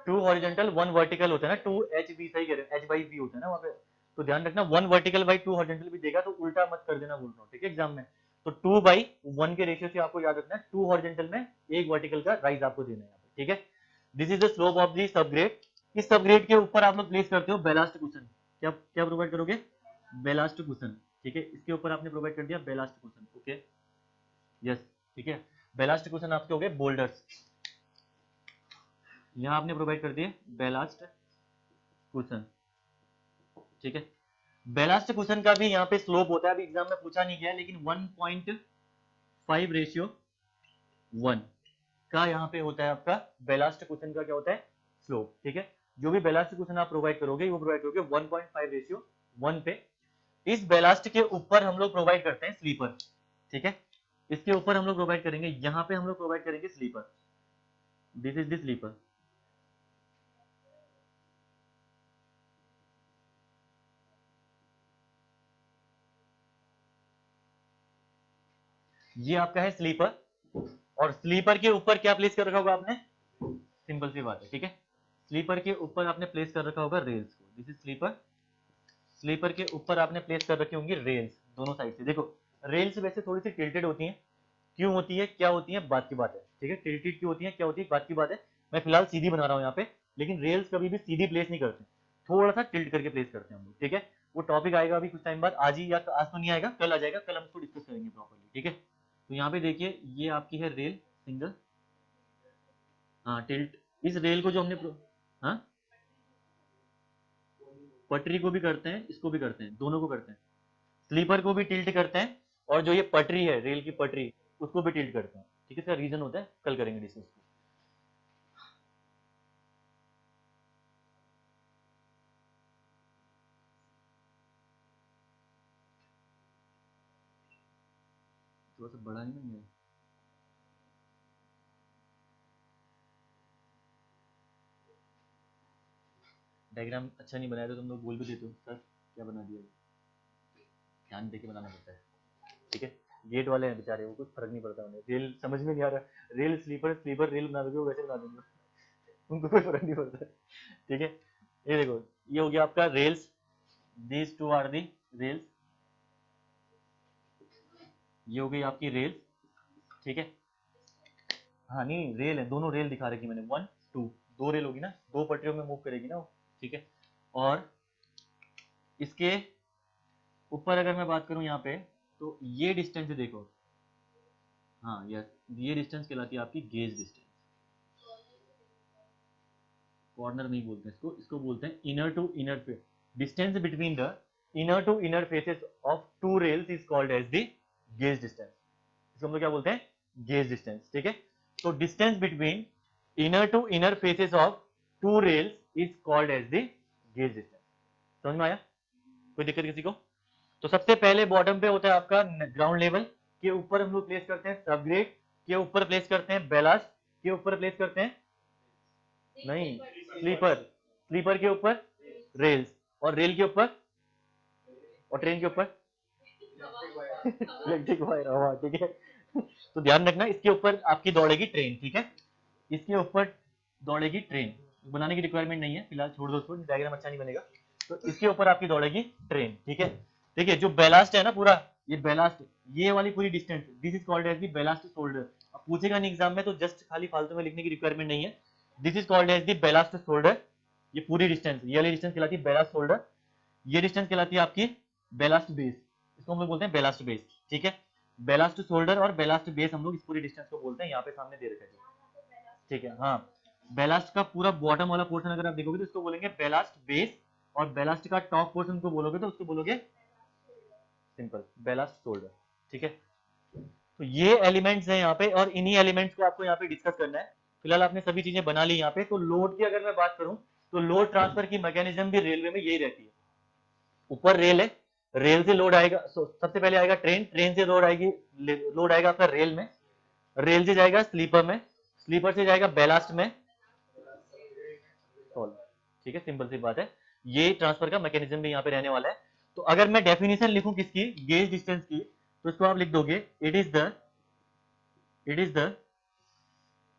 2 हॉरिजॉन्टल 1 वर्टिकल होता है ना, 2 HV, सही कह रहे हो, H/V होता है ना वहाँ पे। तो ध्यान रखना 1 वर्टिकल बाई 2 हॉरिजॉन्टल भी देगा तो उल्टा मत कर देना, बोल रहा हूँ, ठीक है, एग्जाम में। तो 2/1 के रेशियो से आपको याद रखना है, 2 हॉरिजॉन्टल में 1 वर्टिकल का राइज आपको देना है, ठीक है। This is the slope of the subgrade. इस सबग्रेड के ऊपर आप लोग प्लेस करते हो बेलास्ट कुशन। क्या क्या प्रोवाइड करोगे? बेलास्ट कुशन, ठीक है। इसके ऊपर आपने प्रोवाइड कर दिया बेलास्ट कुशन, ओके, यस, ठीक है। बेलास्ट कुशन आपके हो गए बोल्डर्स, यहाँ आपने प्रोवाइड कर दिए बेलास्ट कुशन, ठीक है। बेलास्ट कुशन का भी यहाँ पे स्लोप होता है, अभी एग्जाम में पूछा नहीं गया लेकिन 1.5:1 का यहाँ पे होता है आपका बेलास्ट कुशन का क्या होता है, स्लोप, ठीक है। जो भी बेलास्ट कुशन आप प्रोवाइड करोगे वो प्रोवाइड करोगे 1.5:1 पे। इस बेलास्ट के ऊपर हम लोग प्रोवाइड करते हैं स्लीपर, ठीक है। इसके ऊपर हम लोग प्रोवाइड करेंगे, यहाँ पे हम लोग प्रोवाइड करेंगे sleeper, this is the sleeper. ये आपका है स्लीपर, और स्लीपर के ऊपर क्या प्लेस कर रखा होगा आपने, सिंपल सी बात है, ठीक है। स्लीपर के ऊपर आपने प्लेस कर रखा होगा रेल्स को, दिस इज स्लीपर। स्लीपर के ऊपर आपने प्लेस कर रखी होंगी रेल्स दोनों साइड से। देखो रेल्स वैसे थोड़ी सी टिल्टेड होती हैं, क्यों होती है, क्या होती है, बात की बात है, ठीक है। टिल्टेड क्यों होती है, क्या होती है, बात की बात है। मैं फिलहाल सीधी बना रहा हूँ यहाँ पे, लेकिन रेल्स कभी भी सीधी प्लेस नहीं करते, थोड़ा सा टिल्ट करके प्लेस करते हैं हम लोग, ठीक है। वो टॉपिक आएगा अभी कुछ टाइम बाद, आज ही, या आज तो नहीं आएगा, कल आ जाएगा, कल हम उसको डिस्कस करेंगे प्रॉपर्ली, ठीक है। तो यहाँ पे देखिए ये आपकी है रेल सिंगल, हाँ टिल्ट। इस रेल को जो हमने हाँ, पटरी को भी करते हैं, इसको भी करते हैं, दोनों को करते हैं, स्लीपर को भी टिल्ट करते हैं, और जो ये पटरी है रेल की पटरी, उसको भी टिल्ट करते हैं, ठीक है। इसका रीजन होता है, कल करेंगे डिस्कस। थोड़ा सा बड़ा नहीं है, डायग्राम अच्छा नहीं बनाया तो तुम लोग बोल भी देते हो सर क्या बना दिया, ध्यान देके बनाना पड़ता है, ठीक है। गेट वाले हैं बेचारे, वो कुछ फर्क नहीं पड़ता उन्हें, रेल समझ में नहीं आ रहा, रेल स्लीपर, स्लीपर रेल बना दोगे वो वैसे बना देंगे, उनको कोई फर्क नहीं पड़ता है, ठीक है। ये देखो, ये हो गया आपका rails, these two are the rails, ये हो गई आपकी रेल, ठीक है। हाँ नहीं रेल है, दोनों रेल दिखा रखी मैंने, 1 2, दो रेल होगी ना, दो पटरियों में मूव करेगी ना वो, ठीक है। और इसके ऊपर अगर मैं बात करूं यहाँ पे, तो ये डिस्टेंस देखो, हाँ यस, ये डिस्टेंस कहलाती है आपकी गेज डिस्टेंस। कॉर्नर नहीं बोलते इसको, इसको बोलते हैं inner to inner face, distance between the inner to inner faces of two rails is called as the gauge distance. इसको हम लोग क्या बोलते हैं, गेज डिस्टेंस, ठीक है। तो distance between inner to inner faces of two rails is called as the gauge distance. समझ में आया, कोई दिक्कत किसी को? तो सबसे पहले बॉटम पे होता है आपका ग्राउंड लेवल, के ऊपर हम लोग प्लेस करते हैं सबग्रेड, के ऊपर प्लेस करते हैं बेलास्ट, के ऊपर प्लेस करते हैं नहीं स्लीपर, स्लीपर के ऊपर रेल्स, और रेल के ऊपर और ट्रेन के ऊपर इलेक्ट्रिक वायर, हवा, ठीक है। तो ध्यान रखना, इसके ऊपर आपकी दौड़ेगी ट्रेन, ठीक है, इसके ऊपर दौड़ेगी ट्रेन, बनाने की रिक्वायरमेंट नहीं है फिलहाल, छोड़ दो उसको, डायग्राम अच्छा नहीं बनेगा। तो इसके ऊपर आपकी दौड़ेगी ट्रेन, ठीक है। देखिए जो बेलास्ट है ना पूरा, ये बेलास्ट, ये वाली पूरी distance, this is called as the ballast shoulder. अब पूछेगा नहीं एग्जाम में, तो जस्ट खाली फालतू में लिखने की रिक्वायरमेंट नहीं है, this is called as the ballast shoulder. ये पूरी डिस्टेंस, ये वाली डिस्टेंस कहलाती है बेलास्ट शोल्डर, ये डिस्टेंस कहलाती है आपकी बेलास्ट बेस, इसको हम लोग बोलते हैं बेलास्ट बेस, ठीक है। बेलास्ट शोल्डर और बेलास्ट बेस हम लोग इस पूरी डिस्टेंस को बोलते हैं, यहाँ पे सामने दे रखा है, ठीक है। हाँ, बेलास्ट का पूरा बॉटम वाला पोर्शन अगर आप देखोगे तो इसको बोलेंगे बेलास्ट बेस, और बेलास्ट का टॉप पोर्शन को बोलोगे तो उसको बोलोगे सिंपल बेलास्ट शोल्डर, ठीक है। तो ये एलिमेंट्स हैं यहाँ पे, और इन्हीं एलिमेंट्स को आपको यहाँ पे डिस्कस करना है। फिलहाल आपने सभी चीजें बना ली यहाँ पे। तो लोड की अगर मैं बात करूं, तो लोड ट्रांसफर की मैकेनिज्म भी रेलवे में यही रहती है, ऊपर रेल है, रेल से लोड आएगा, सबसे पहले आएगा ट्रेन, ट्रेन से लोड आएगी, लोड आएगा आपका रेल में, रेल से जाएगा स्लीपर में, स्लीपर से जाएगा बेलास्ट में, ठीक है, सिंपल सी बात है। ये ट्रांसफर का मैकेनिज्म भी यहाँ पे रहने वाला है। तो अगर मैं डेफिनेशन लिखूं किसकी, गेज डिस्टेंस की, तो इसको आप लिख दोगे, it is the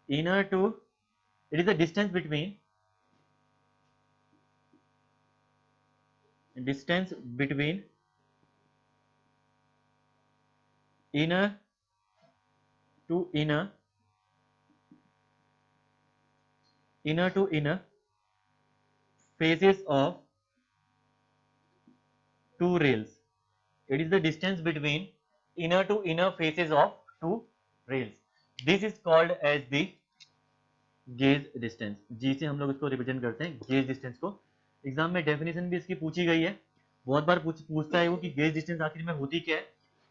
inner to it is the distance between inner to inner faces of two rails. It is the distance between inner to inner faces of two rails. This is called as the gauge distance. G से हम लोग इसको represent करते हैं, gauge distance को। Exam में definition भी इसकी पूछी गई है, बहुत बार पूछता है वो कि गेज डिस्टेंस आखिर में होती क्या है।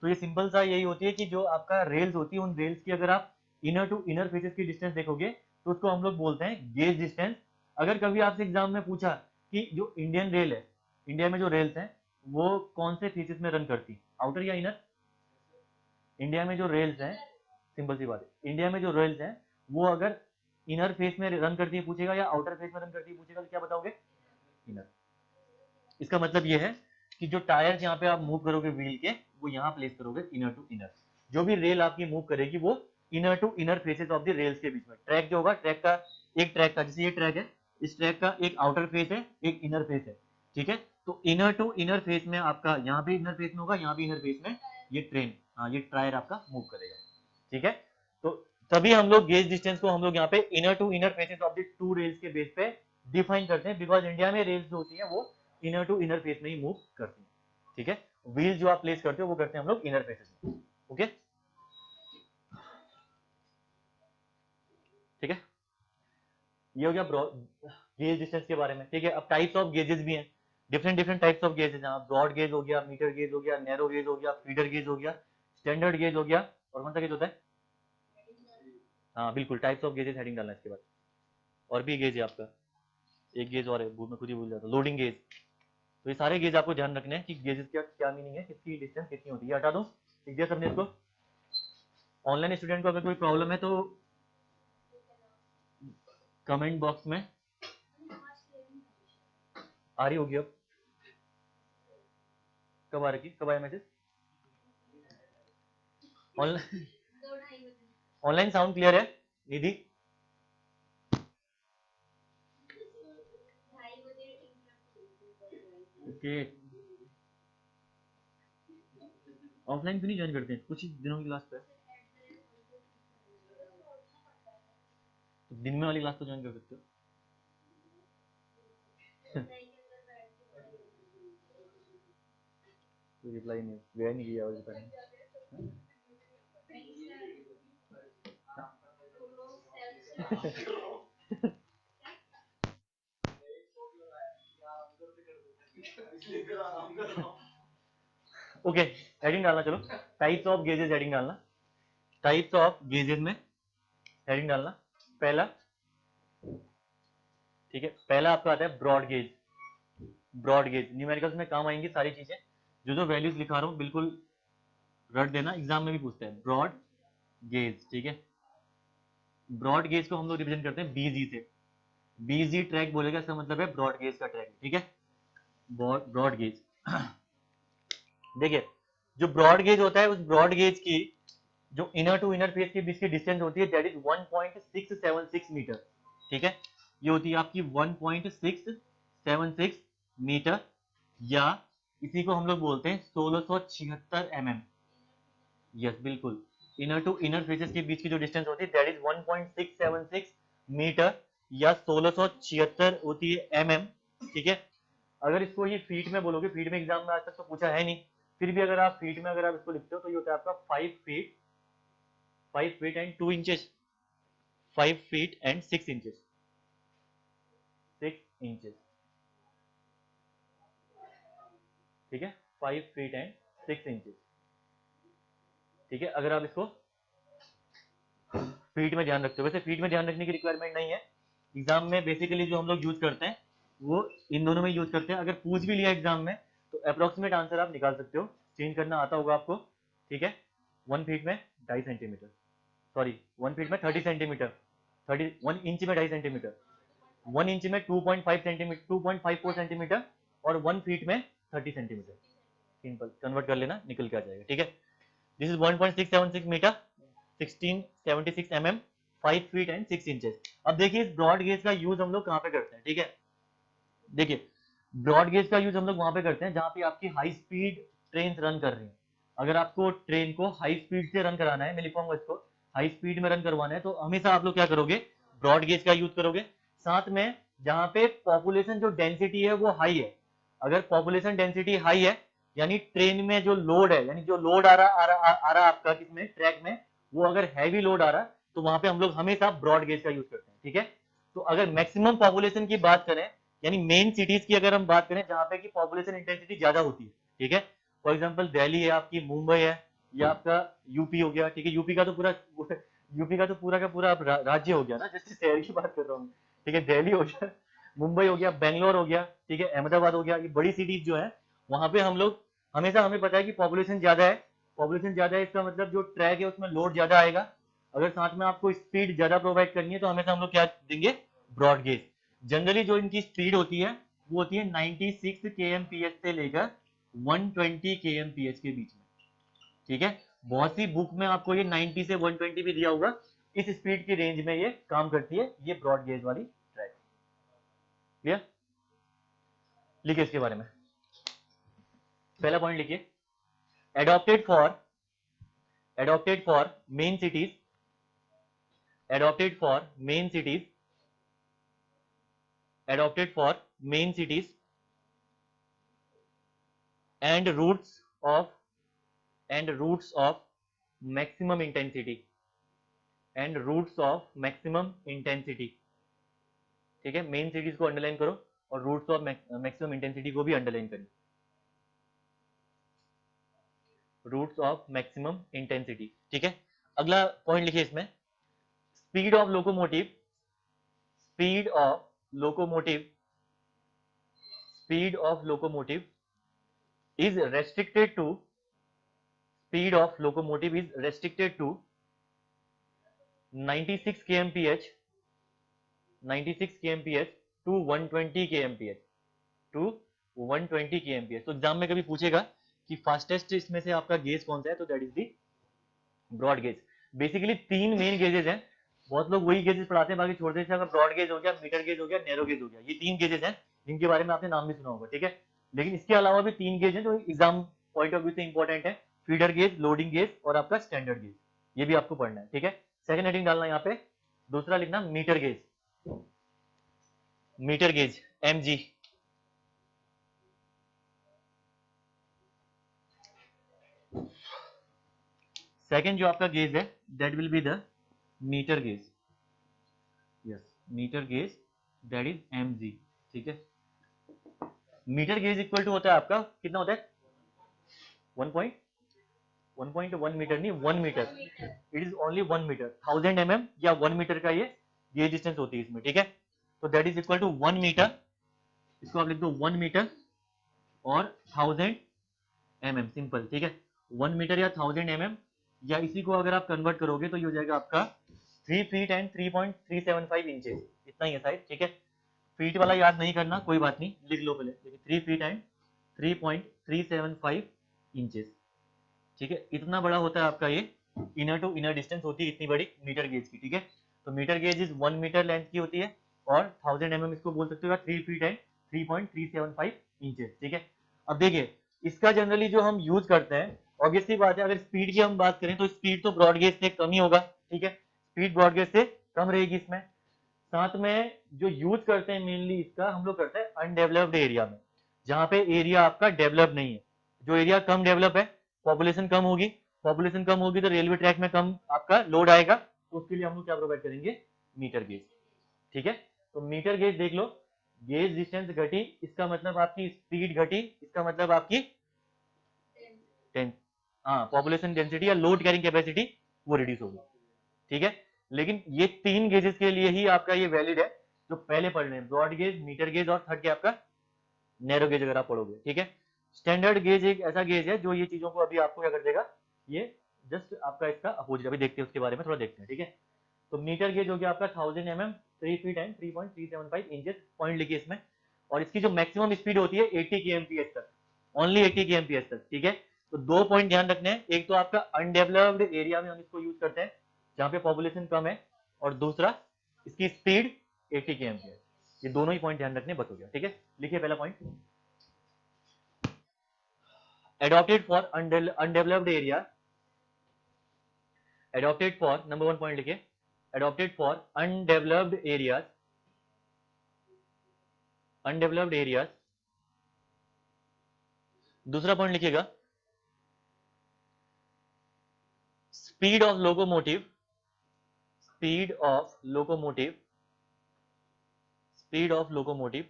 तो ये सिंपल सा यही होती है कि जो आपका रेल्स होती है, उन रेल्स की अगर आप इनर टू इनर फेसेस की डिस्टेंस देखोगे तो उसको हम लोग बोलते हैं गेज डिस्टेंस। अगर कभी आपसे एग्जाम में पूछा कि जो इंडियन रेल है, इंडिया में जो रेल्स हैं वो कौन से फेसेस में रन करती, आउटर या इनर? इंडिया में जो रेल्स हैं, सिंपल सी बात है, इंडिया में जो रेल्स हैं वो अगर इनर फेस में रन करती है पूछेगा या आउटर फेस में रन करती है पूछेगा, तो क्या बताओगे? इनर। इसका मतलब ये है कि जो टायर यहाँ पे आप मूव करोगे व्हील के, वो यहाँ प्लेस करोगे इनर टू इनर। जो भी रेल आपकी मूव करेगी वो inner to inner faces of the rails के बीच में। ट्रैक जो होगा, ट्रैक का एक ट्रैक का, जैसे ये ट्रैक है, इस ट्रैक का एक आउटर फेस है, एक इनर फेस है, ठीक है। तो इनर टू इनर फेस में आपका यहाँ भी इनर फेस में होगा, यहाँ भी इनर फेस में ये ट्रेन, हाँ ये टायर आपका मूव करेगा, ठीक है। तो तभी हम लोग गेज डिस्टेंस को हम लोग यहाँ पे inner to inner faces of the two rails के बेस पे डिफाइन करते हैं, बिकॉज इंडिया में रेल्स जो होती है वो इनर टू इनर फेस में ही मूव करती है, ठीक है। व्हील जो आप प्लेस करते हो वो करते हैं हम लोग इनर फेसेस में, ओके, ठीक है। ये हो गया गेज डिस्टेंस के बारे में, ठीक है। अब टाइप्स ऑफ गेजेस भी हैं, different different types of gauge है, जहाँ ब्रॉड गेज हो गया, मीटर गेज हो गया, नैरो गेज हो गया, फीडर गेज हो गया, स्टैंडर्ड गेज हो गया, और कौन सा गेज होता है? हाँ बिल्कुल, टाइप्स ऑफ गेजेस हेडिंग डालना इसके बाद। और भी गेज है आपका, एक गेज और है, मैं खुद ही भूल जाता, लोडिंग गेज। तो ये सारे गेज आपको ध्यान रखने हैं कि गेजेस का क्या मीनिंग है, किसकी डिस्टेंस कितनी होती है। हटा दो, ठीक दिया सबने इसको। ऑनलाइन स्टूडेंट को अगर कोई प्रॉब्लम है तो कमेंट बॉक्स में आ रही होगी। अब कब आ रही, कब आया मैसेज? ऑनलाइन साउंड क्लियर है निधि? शिट, ऑफलाइन क्यों नहीं ज्वाइन करते हैं? कुछ ही दिनों की क्लास पे, तो दिन में वाली क्लास तो ज्वाइन कर सकते हो। कोई रिप्लाई नहीं, गया नहीं किया और पता नहीं। ओके, हेडिंग डालना, चलो टाइप्स ऑफ गेजेस हेडिंग डालना। टाइप्स ऑफ गेजेस में हेडिंग डालना पहला, ठीक है। पहला आपका आता है broad gauge. Broad gauge numericals में काम आएंगी सारी चीजें, जो जो वैल्यूज लिखा रहा हूँ बिल्कुल रट देना, एग्जाम में भी पूछते हैं ब्रॉड गेज, ठीक है। ब्रॉड गेज को हम लोग रिप्रेजेंट करते हैं बीजी से। बीजी ट्रैक बोलेगा, इसका मतलब है ब्रॉड गेज का ट्रैक, ठीक है। ब्रॉड गेज देखिए, जो ब्रॉड गेज होता है उस ब्रॉड गेज की जो इनर टू इनर फेस के बीच की डिस्टेंस होती है दैट इज 1.676 मीटर, ठीक है। ये होती है आपकी 1.676 मीटर, या इसी को हम लोग बोलते हैं 1676 mm। यस बिल्कुल, इनर टू इनर फेसेस के बीच की जो डिस्टेंस होती है दैट इज 1.676 मीटर या 1676 होती है mm, ठीक है। अगर इसको ये फीट में बोलोगे, फीट में एग्जाम में आज तक तो पूछा है नहीं, फिर भी अगर आप फीट में अगर आप इसको लिखते हो तो ये होता है आपका 5 feet and 2 inches, 5 feet and 6 inches, 6 inches, ठीक है। 5 फीट एंड 6 इंचेस, ठीक है। अगर आप इसको फीट में ध्यान रखते हो, वैसे फीट में ध्यान रखने की रिक्वायरमेंट नहीं है, एग्जाम में बेसिकली जो हम लोग यूज करते हैं वो इन दोनों में यूज करते हैं। अगर पूछ भी लिया एग्जाम में तो अप्रोक्सीमेट आंसर आप निकाल सकते हो, चेंज करना आता होगा आपको, ठीक है। 1 फीट में 2.5 सेंटीमीटर, सॉरी 1 फीट में 30 सेंटीमीटर, 1 इंच में 2.5 सेंटीमीटर, 1 इंच में 2.5 सेंटीमीटर, 2.54 सेंटीमीटर, और 1 फीट में 30 सेंटीमीटर। सिंपल कन्वर्ट कर लेना, निकल के आ जाएगा, ठीक है। This is 1.676 metre, 1676 mm, 5 feet and 6 inches. अब देखिए इस ब्रॉड गेज का यूज हम लोग कहाँ पे करते हैं, ठीक है। देखिए ब्रॉड गेज का यूज हम लोग वहां पे करते हैं जहां पे आपकी हाई स्पीड ट्रेन रन कर रही है। अगर आपको ट्रेन को हाई स्पीड से रन कराना है, मैं लिखूंगा इसको, हाई स्पीड में रन करवाना है, तो हमेशा आप लोग क्या करोगे, ब्रॉड गेज का यूज करोगे। साथ में जहां पे पॉपुलेशन जो डेंसिटी है वो हाई है, अगर पॉपुलेशन डेंसिटी हाई है यानी ट्रेन में जो लोड है, यानी जो लोड आ रहा आपका किसमें, ट्रैक में, वो अगर हैवी लोड आ रहा है तो वहां पे हम लोग हमेशा ब्रॉड गेज का यूज करते हैं, ठीक है। तो अगर मैक्सिमम पॉपुलेशन की बात करें, यानी मेन सिटीज की अगर हम बात करें जहां पे की पॉपुलेशन इंटेंसिटी ज्यादा होती है, ठीक है। फॉर एग्जांपल दिल्ली है आपकी, मुंबई है, या आपका यूपी हो गया, ठीक है। यूपी का तो पूरा का पूरा राज्य हो गया ना, जैसे शहर की बात कर रहा हूँ, ठीक है। दिल्ली हो गया, मुंबई हो गया, बेंगलोर हो गया, ठीक है, अहमदाबाद हो गया, ये बड़ी सिटीज जो है वहां पे हम लोग हमेशा, हमें पता है कि पॉपुलेशन ज्यादा है, पॉपुलेशन ज्यादा है इसका मतलब जो ट्रैक है उसमें लोड ज्यादा आएगा। अगर साथ में आपको स्पीड ज्यादा प्रोवाइड करनी है तो हमेशा हम लोग क्या देंगे, ब्रॉड गेज। जनरली जो इनकी स्पीड होती है वो होती है 96 kmph से लेकर 120 kmph के बीच में, ठीक है। बहुत सी बुक में आपको ये 90 से 120 भी दिया होगा, इस स्पीड की रेंज में ये काम करती है, ये ब्रॉड गेज वाली ट्रैक। क्लियर, लिखिए इसके बारे में। पहला पॉइंट लिखिए, adopted for main cities, adopted for main cities, adopted for main cities and routes of maximum intensity, and routes of maximum intensity, ठीक है। मेन सिटीज को अंडरलाइन करो और रूट्स ऑफ मैक्सिमम इंटेंसिटी को भी अंडरलाइन करिए, roots of maximum intensity, ठीक है। अगला पॉइंट लिखिए इसमें, speed of locomotive, speed of locomotive, speed of locomotive is restricted to, speed of locomotive is restricted to 96 kmph, 96 kmph to 120 kmph, to 120 kmph। तो exam में कभी पूछेगा कि फास्टेस्ट इसमें से आपका गेज कौन सा है, तो that is the broad gauge. Basically 3 main gauges हैं, बहुत लोग वही गेजेस पढ़ाते हैं, बाकी छोड़ते हैं। अगर ब्रॉड गेज हो गया, मीटर गेज हो गया, नैरो गेज हो गया, ये 3 गेजेस हैं जिनके बारे में आपने नाम भी सुना होगा, ठीक है। लेकिन इसके अलावा भी 3 गेज हैं जो एग्जाम पॉइंट ऑफ व्यू से इंपॉर्टेंट है, फीडर गेज, लोडिंग गेज और आपका स्टैंडर्ड गेज, ये भी आपको पढ़ना है, ठीक है। सेकंड हेडिंग डालना यहाँ पे, दूसरा लिखना metre gauge, metre gauge mg। Second जो आपका गेज है that will be the metre gauge, yes metre gauge that is mg, ठीक है। मीटर गेज इक्वल टू होता है आपका कितना होता है 1.1 मीटर, नहीं 1 metre, it is only 1 metre, 1000 mm या 1 मीटर का ये गेज डिस्टेंस होती है इसमें, ठीक है। तो that is equal to 1 metre, इसको आप लिख दो 1 मीटर और 1000 mm, सिंपल, ठीक है। 1 मीटर या 1000 mm, या इसी को अगर आप कन्वर्ट करोगे तो ये हो जाएगा आपका 3 फीट एंड 3.375 इंचेस, इतना ही है शायद, ठीक है। फीट वाला याद नहीं करना, कोई बात नहीं, लिख लो पहले, 3 फीट एंड 3.375 इंचेस, ठीक है। इतना बड़ा होता है आपका ये इनर टू इनर डिस्टेंस होती है इतनी बड़ी मीटर गेज की, ठीक है। तो metre gauge is 1 metre length की होती है और 1000 mm इसको बोल सकते हो, 3 फीट एंड 3.375 इंचेस, ठीक है। अब देखिए इसका जनरली जो हम यूज करते हैं, ऑब्वियसली बात है, अगर स्पीड की हम बात करें तो स्पीड तो ब्रॉड गेज से कम ही होगा, ठीक है, स्पीड ब्रॉड गेज से कम रहेगी इसमें। साथ में जो यूज करते हैं मेनली इसका हम लोग करते हैं अनडेवलप्ड एरिया में, जहां पे एरिया आपका डेवलप नहीं है, जो एरिया कम डेवलप है, पॉपुलेशन कम होगी, पॉपुलेशन कम होगी तो रेलवे ट्रैक में कम आपका लोड आएगा, तो उसके लिए हम लोग क्या प्रोवाइड करेंगे, मीटर गेज, ठीक है। तो मीटर गेज देख लो, गेज डिस्टेंस घटी इसका मतलब आपकी स्पीड घटी, इसका मतलब आपकी हाँ पॉपुलेशन डेंसिटी या लोड कैरिंग कैपेसिटी वो रिड्यूस होगी, ठीक है। लेकिन ये 3 गेजेस के लिए ही आपका ये वैलिड है जो पहले पढ़ रहे हैं, ब्रॉड गेज, मीटर गेज और थर्ड के आपका नैरो गेज अगर आप पढ़ोगे, ठीक है। स्टैंडर्ड गेज एक ऐसा गेज है जो ये चीजों को अभी आपको क्या कर देगा, ये जस्ट आपका इसका अपोजिट, अभी देखते हैं उसके बारे में, थोड़ा देखते हैं, ठीक है। तो मीटर गेज हो गया आपका 1000 mm, 3 feet and 3.375 inches, point लिखिए इसमें, और इसकी जो मैक्सिमम स्पीड होती है 80 kmph तक, ओनली 80 kmph तक, ठीक है। तो 2 पॉइंट ध्यान रखने हैं, एक तो आपका अनडेवलप्ड एरिया में हम इसको यूज करते हैं जहां पे पॉपुलेशन कम है, और दूसरा इसकी स्पीड 80 kmph, ये दोनों ही पॉइंट ध्यान रखने, बस हो गया, ठीक है। लिखिए पहला point, adopted for undeveloped area, adopted for number 1 point लिखिए, adopted for undeveloped areas। दूसरा पॉइंट लिखिएगा, speed of locomotive, speed of locomotive, speed of locomotive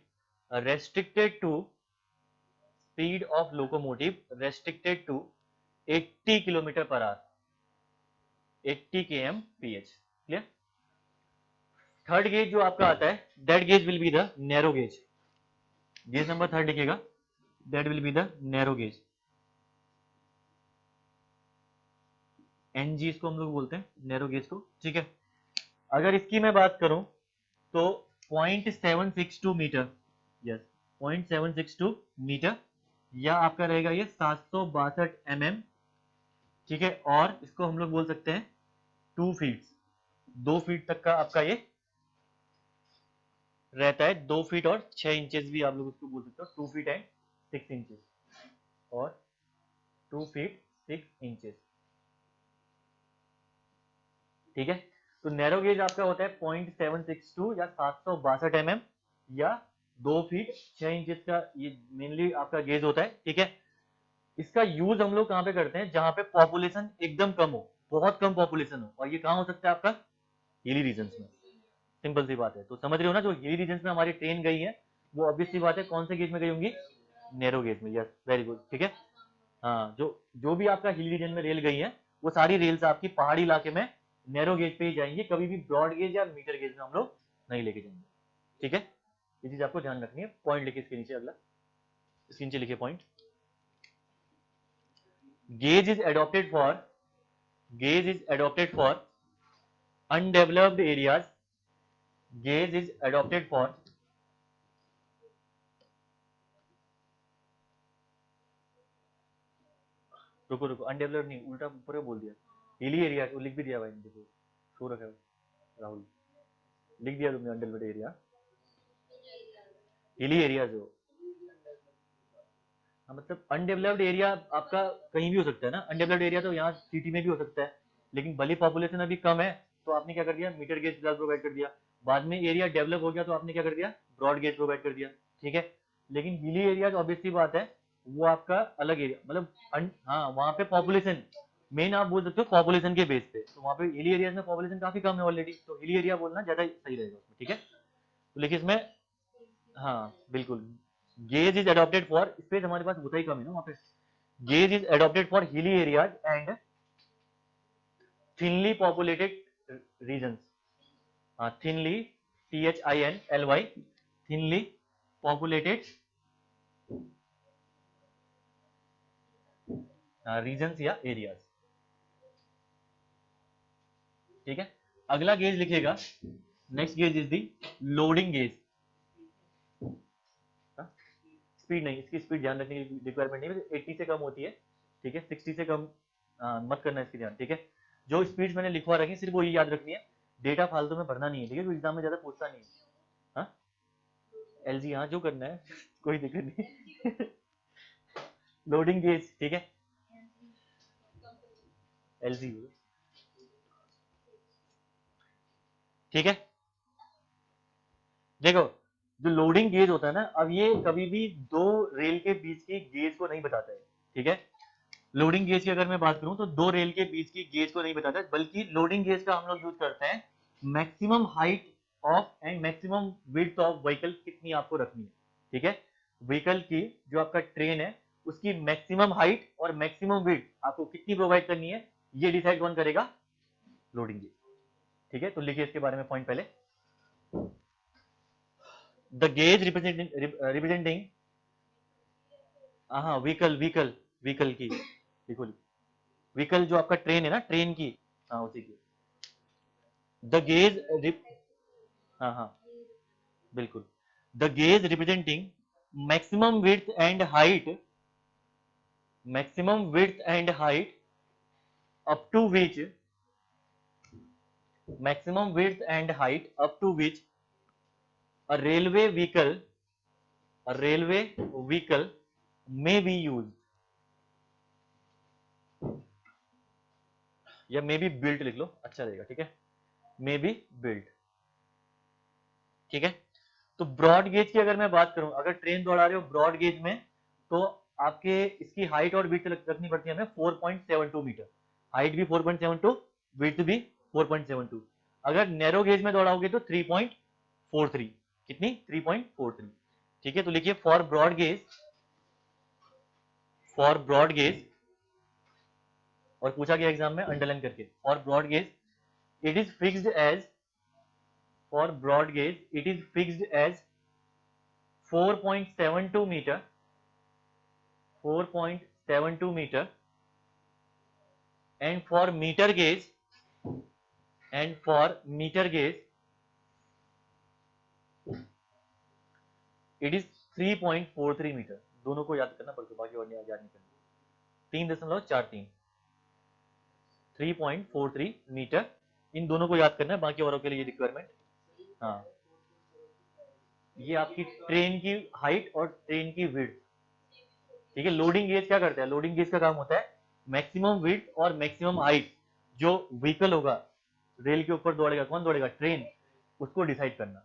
restricted to, speed of locomotive restricted to 80 kilometre per hour, 80 kmph, clear. Third gauge जो आपका आता है that gauge will be the narrow gauge, gauge number third लिखिएगा, that will be the narrow gauge, NG इसको हम लोग बोलते हैं, नैरो गेज को, ठीक है। अगर इसकी मैं बात करूं तो 0.762 मीटर, यस 0.762 मीटर, या आपका रहेगा ये 762 mm, ठीक है। और इसको हम लोग बोल सकते हैं 2 फीट, 2 फीट तक का आपका ये रहता है, 2 फीट और 6 इंचेस भी आप लोग उसको बोल सकते हो, 2 फीट एंड 6 इंचेस और 2 फीट 6 इंचेस, ठीक है। तो नैरो गेज आपका होता है 0.762 या 762 mm या 2 फीट 6 इंचेस का, ये मेनली आपका गेज होता है, ठीक है। इसका यूज हम लोग कहां पे करते हैं, जहां पे पॉपुलेशन एकदम कम हो, बहुत कम पॉपुलेशन हो, और ये कहां हो सकता है आपका, हिली रीजन में, सिंपल सी बात है। तो समझ रहे हो ना, जो हिली रीजन में हमारी ट्रेन गई है वो ऑब्वियस सी बात है कौन से गेज में गई होंगी, नैरो गेज में, यस वेरी गुड, ठीक है। हाँ जो जो भी आपका हिली रीजन में रेल गई है वो सारी रेल्स आपकी पहाड़ी इलाके में नैरो गेज पे ही जाएंगे, कभी भी ब्रॉड गेज या मीटर गेज में हम लोग नहीं लेके जाएंगे, ठीक है। ये चीज आपको ध्यान रखनी है, पॉइंट लिखिए इसके नीचे, अगला इसके नीचे लिखिए point, gauge is adopted for, gauge is adopted for undeveloped areas, gauge is adopted for रुको रुको, अनडेवलप्ड नहीं, उल्टा ऊपर बोल दिया, हिली एरिया को लिख भी दिया भाई, देखो शो रखा है राहुल, लिख दिया तुमने अनडेवलप्ड एरिया, हिली एरिया जो हाँ, मतलब अनडेवलप्ड एरिया आपका कहीं भी हो सकता है ना, अनडेवलप्ड एरिया तो यहाँ सिटी में भी हो सकता है, लेकिन भले पॉपुलेशन अभी कम है तो आपने क्या कर दिया, मीटर गेज प्रोवाइड कर दिया। बाद में एरिया डेवलप हो गया तो आपने क्या कर दिया, ब्रॉड गेज प्रोवाइड कर दिया। ठीक है, लेकिन हिली एरिया ऑब्वियसली बात है, वो आपका अलग एरिया, मतलब हाँ वहाँ पे पॉपुलेशन मेन आप बोल सकते हो पॉपुलेशन के बेस पे, तो वहाँ पे हिली एरिया में पॉपुलेशन काफी कम है ऑलरेडी, तो हिली एरिया बोलना ज्यादा सही रहेगा उसमें। ठीक है, तो लिखिए इसमें, हाँ बिल्कुल, gauge is adopted for, space हमारे पास होता ही कम है ना वहाँ पे, gauge is adopted for hilly areas and thinly populated regions. हाँ thinly, THINLY, thinly populated regions या एरियाज। ठीक है, अगला गेज लिखिएगा, next gauge is the loading gauge. Speed नहीं, इसकी स्पीड ध्यान रखने की रिक्वायरमेंट नहीं है, 80 से कम होती है। ठीक है, 60 से कम मत करना इसकी ध्यान। ठीक है, जो स्पीड मैंने लिखवा रखी है सिर्फ वो ये याद रखनी है, डेटा फालतू में भरना नहीं है। ठीक है, एग्जाम में ज्यादा पूछता नहीं है। हाँ LG, हाँ जो करना है कोई दिक्कत नहीं लोडिंग गेज, ठीक है, LG, ठीक है। देखो, जो लोडिंग गेज होता है ना, अब ये कभी भी दो रेल के बीच की गेज को नहीं बताता है। ठीक है, लोडिंग गेज की अगर मैं बात करूं तो दो रेल के बीच की गेज को नहीं बताता है, बल्कि लोडिंग गेज का हम लोग यूज करते हैं maximum height of and maximum width of vehicle कितनी आपको रखनी है। ठीक है, व्हीकल की जो आपका ट्रेन है उसकी मैक्सिमम हाइट और मैक्सिमम विड्थ आपको कितनी प्रोवाइड करनी है, ये डिसाइड कौन करेगा, लोडिंग गेज। ठीक है, तो लिखिए इसके बारे में पॉइंट पहले, द गेज रिप्रेजेंटिंग, हाँ व्हीकल व्हीकल व्हीकल की, बिल्कुल व्हीकल जो आपका ट्रेन है ना, ट्रेन की, हाँ उसी की, द गेज, हाँ हाँ बिल्कुल, the gauge representing maximum width and height, maximum width and height up to which, maximum width and height up to which a railway vehicle, a railway vehicle may be used, या may be built लिख लो, अच्छा रहेगा। ठीक है, may be built. ठीक है, तो broad gauge की अगर मैं बात करूं, अगर ट्रेन दौड़ा रहे हो ब्रॉड गेज में, तो आपके इसकी हाइट और विड्थ रखनी पड़ती है हमें 4.72 मीटर, हाइट भी 4.72, विड्थ भी 4.72। अगर नैरो गेज में दौड़ाओगे तो 3.43, कितनी, 3.43। ठीक है, तो लिखिए for broad gauge, for broad gauge, और पूछा गया एग्जाम में अंडरलाइन करके, for broad gauge it is fixed as, for broad gauge it is fixed as 4.72 meter, 4.72 meter, and for meter gauge, and for meter gauge it is 3.43 metre. दोनों को याद करना पड़ता, बाकी और याद नहीं करना। 3.43, 3.43 मीटर, इन दोनों को याद करना है, बाकी औरों के लिए रिक्वायरमेंट। हाँ, ये आपकी ट्रेन की हाइट और ट्रेन की विड्थ। ठीक है, लोडिंग गेज क्या करता है, लोडिंग गेज का काम होता है मैक्सिमम विड्थ और मैक्सिमम हाइट जो व्हीकल होगा, रेल के ऊपर दौड़ेगा, कौन दौड़ेगा, ट्रेन, उसको डिसाइड करना,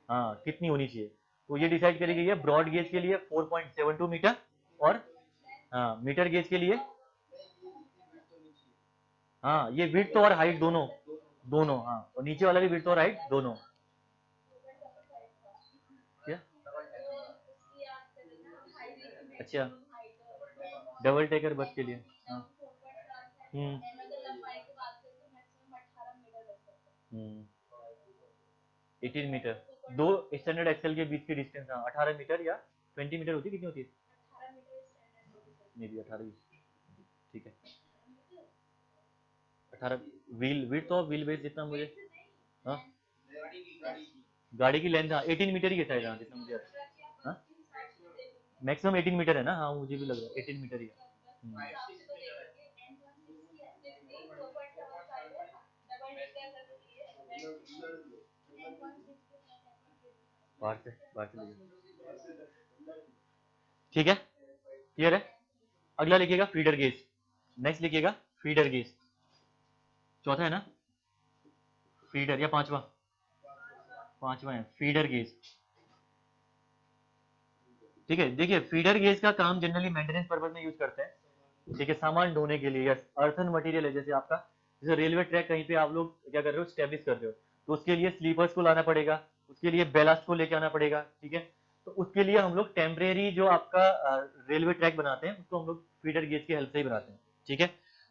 हाँ कितनी होनी चाहिए। तो ये डिसाइड करेगी ये ब्रॉड गेज के लिए 4.72 मीटर, और हाँ मीटर गेज के लिए, हाँ ये विड्थ और हाइट दोनों, दोनों, हाँ और नीचे वाला भी विड्थ और हाइट दोनों। क्या, अच्छा, डबल टेकर बस के लिए, हाँ, हम्म, 18 मीटर, दो स्टैंडर्ड एक्सेल के बीच की डिस्टेंस, हाँ 18 मीटर या 20 मीटर होती है, कितनी होती है, मे बी 18, ठीक है 18, व्हील विड्थ और व्हील बेस जितना मुझे, हाँ गाड़ी की लेंथ, हाँ 18 मीटर ही है शायद, हाँ जितना मुझे, हाँ मैक्सिमम 18 मीटर है ना, हाँ मुझे भी लग रहा है 18 मीटर ही है। बाहर से लीजिए। ठीक है, क्लियर है? अगला लिखिएगा फीडर गेज, नेक्स्ट लिखिएगा फीडर गेज, चौथा है ना फीडर, या पांचवा? पांचवा है फीडर गेज। ठीक है, देखिए फीडर गेज का काम जनरली मेंटेनेंस पर्पज में यूज करते हैं, ठीक है, सामान ढोने के लिए, या अर्थन मटेरियल है जैसे आपका, जैसे रेलवे ट्रैक कहीं पे आप लोग क्या कर रहे हो, स्टेब्लिश कर रहे हो, तो उसके लिए स्लीपर्स को लाना पड़ेगा, उसके लिए बेलास्ट को लेके आना पड़ेगा, ठीक है, तो उसके लिए हम लोग टेम्परेरी जो आपका रेलवे ट्रैक बनाते हैं उसको हम लोग फीडर गेज की हेल्प से ही बनाते हैं, ठीक है।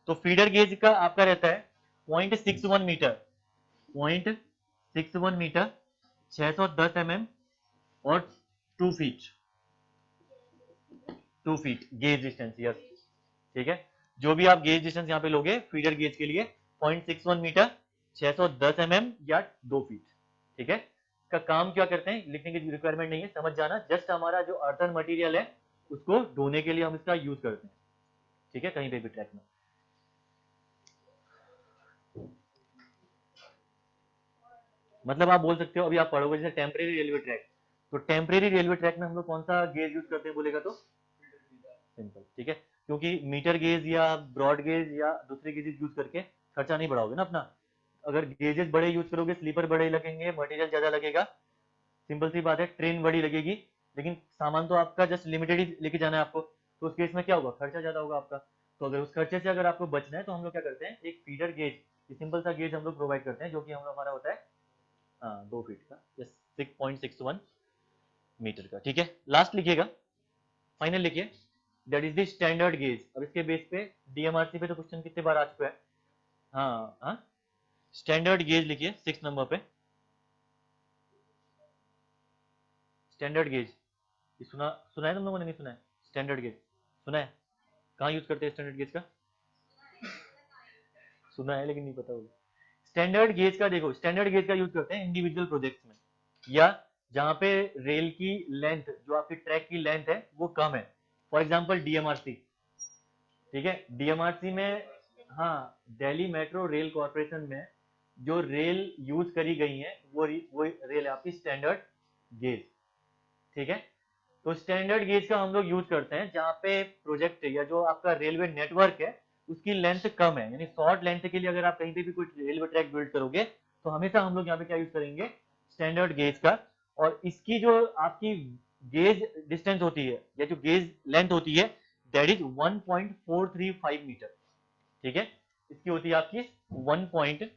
तो फीडर गेज का आपका रहता है 0.61 मीटर, 0.61 मीटर, 610 mm और 2 feet, 2 feet gauge distance, yes, ठीक है। जो भी आप गेज डिस्टेंस यहाँ पे लोगे फीडर गेज के लिए 0.61 मीटर, 610 या 2 फीट, ठीक है। इसका काम क्या करते हैं लिखने की रिक्वायरमेंट नहीं है, समझ जाना, जस्ट हमारा जो अर्थन मटेरियल है उसको ढोने के लिए हम इसका यूज करते हैं, ठीक है, कहीं पे भी ट्रैक में। मतलब आप बोल सकते हो, अभी आप पढ़ोगे जैसे टेम्परेरी रेलवे ट्रैक, तो टेम्परेरी रेलवे ट्रैक में हम लोग कौन सा गेज यूज करते हैं बोलेगा तो सिंपल, ठीक है, क्योंकि मीटर गेज या ब्रॉड गेज या दूसरे गेजेस यूज करके खर्चा नहीं बढ़ाओगे ना अपना, अगर गेजेस बड़े यूज करोगे स्लीपर बड़े लगेंगे, मटेरियल ज्यादा लगेगा, सिंपल सी बात है, ट्रेन बड़ी लगेगी, लेकिन सामान तो आपका जस्ट लिमिटेड ही लेके जाना है आपको, तो उस केस में क्या होगा, खर्चा ज्यादा होगा आपका। तो अगर उस खर्चे से अगर आपको बचना है तो हम लोग क्या करते हैं, एक फीडर गेज, सिंपल सा गेज हम लोग प्रोवाइड करते हैं, जो कि हम लोग हमारा होता है 2 फीट का, 6.61 मीटर का, ठीक है। लास्ट लिखिएगा, फाइनल लिखिए, that is the standard gauge. अब इसके बेस पे डीएमआरसी पे तो क्वेश्चन कितने बार आ चुका है, हाँ हाँ, स्टैंडर्ड गेज लिखिए 6 नंबर पे, स्टैंडर्ड गेज, सुना सुना है तुम लोगों ने, नहीं सुना है स्टैंडर्ड गेज, सुना है, कहाँ यूज करते हैं स्टैंडर्ड गेज का, सुना है लेकिन नहीं पता होगा। स्टैंडर्ड गेज का देखो, स्टैंडर्ड गेज का यूज करते हैं इंडिविजुअल प्रोजेक्ट्स में, या जहां पे रेल की लेंथ, जो आपकी ट्रैक की लेंथ है वो कम है, फॉर एग्जांपल डीएमआरसी, ठीक है, डीएमआरसी में, हाँ, दिल्ली मेट्रो रेल कॉर्पोरेशन में जो रेल यूज करी गई है वो रेल है आपकी स्टैंडर्ड गेज, ठीक है। तो स्टैंडर्ड गेज का हम लोग यूज करते हैं जहाँ पे प्रोजेक्ट या जो आपका रेलवे नेटवर्क है उसकी लेंथ कम है, यानी शॉर्ट लेंथ के लिए अगर आप कहीं पे भी कोई रेलवे ट्रैक बिल्ड करोगे तो हमेशा हम लोग यहाँ पे क्या यूज करेंगे, स्टैंडर्ड गेज का। और इसकी जो आपकी गेज डिस्टेंस होती है या जो गेज लेंथ होती है दैट इज 1.435 मीटर, ठीक है, इसकी होती है आपकी 1 पॉइंट,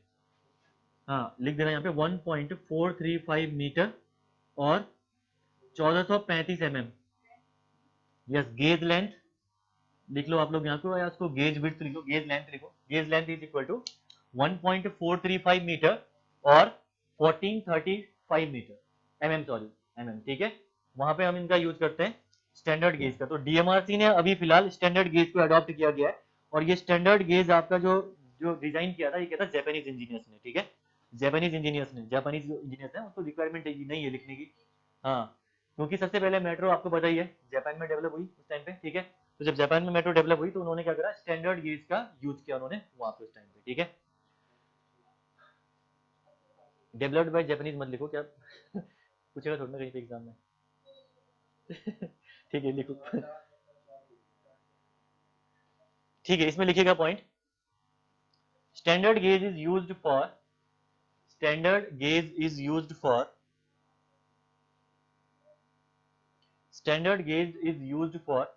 हाँ लिख देना यहाँ पे 1.435 मीटर और 1435 mm, यस, गेज लेंथ लिख लो आप लोग यहाँ पे, या उसको गेज विड्थ लिखो, गेज लेंथ लिखो, gauge length is equal to 1.435 metre और 1435 मीटर mm, सॉरी mm, ठीक है, वहां पे हम इनका यूज करते हैं स्टैंडर्ड गेज का। तो डीएमआरसी ने अभी फिलहाल स्टैंडर्ड गेज को अडॉप्ट किया गया है, और ये स्टैंडर्ड गेज आपका जो जो डिजाइन किया था ये क्या था, जापानीज इंजीनियर्स ने, ठीक है, जापानीज इंजीनियर्स ने, जापानीज जो इंजीनियर्स हैं उनको रिक्वायरमेंट नहीं है लिखने की, हाँ, क्योंकि सबसे पहले मेट्रो आपको पता ही है जापान में डेवलप हुई उस टाइम पे, ठीक है, तो जब जापान में मेट्रो डेवलप हुई तो उन्होंने क्या करा, स्टैंडर्ड गेज का यूज किया उन्होंने वहां पे उस टाइम पे, ठीक है, डेवलप्ड बाय जापानीज मत लिखो, क्या पूछेगा थोड़ा ना कहीं पे एग्जाम में ठीक है लिखो, ठीक है, इसमें लिखिएगा point, standard gauge is used for, standard gauge is used for, standard gauge is used for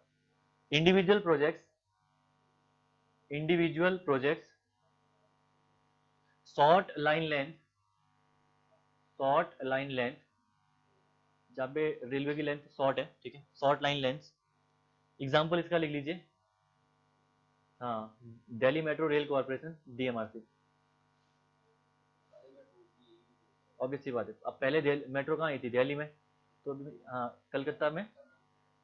individual projects, individual projects, short line length, short line length, जहाँ पे रेलवे की लेंथ शॉर्ट है, ठीक है, शॉर्ट लाइन लेंथ, एग्जाम्पल इसका लिख लीजिए, हाँ, Delhi metro rail corporation DMRC, obvious सी बात है, अब पहले मेट्रो कहाँ आई थी, दिल्ली में, तो हाँ कलकत्ता में,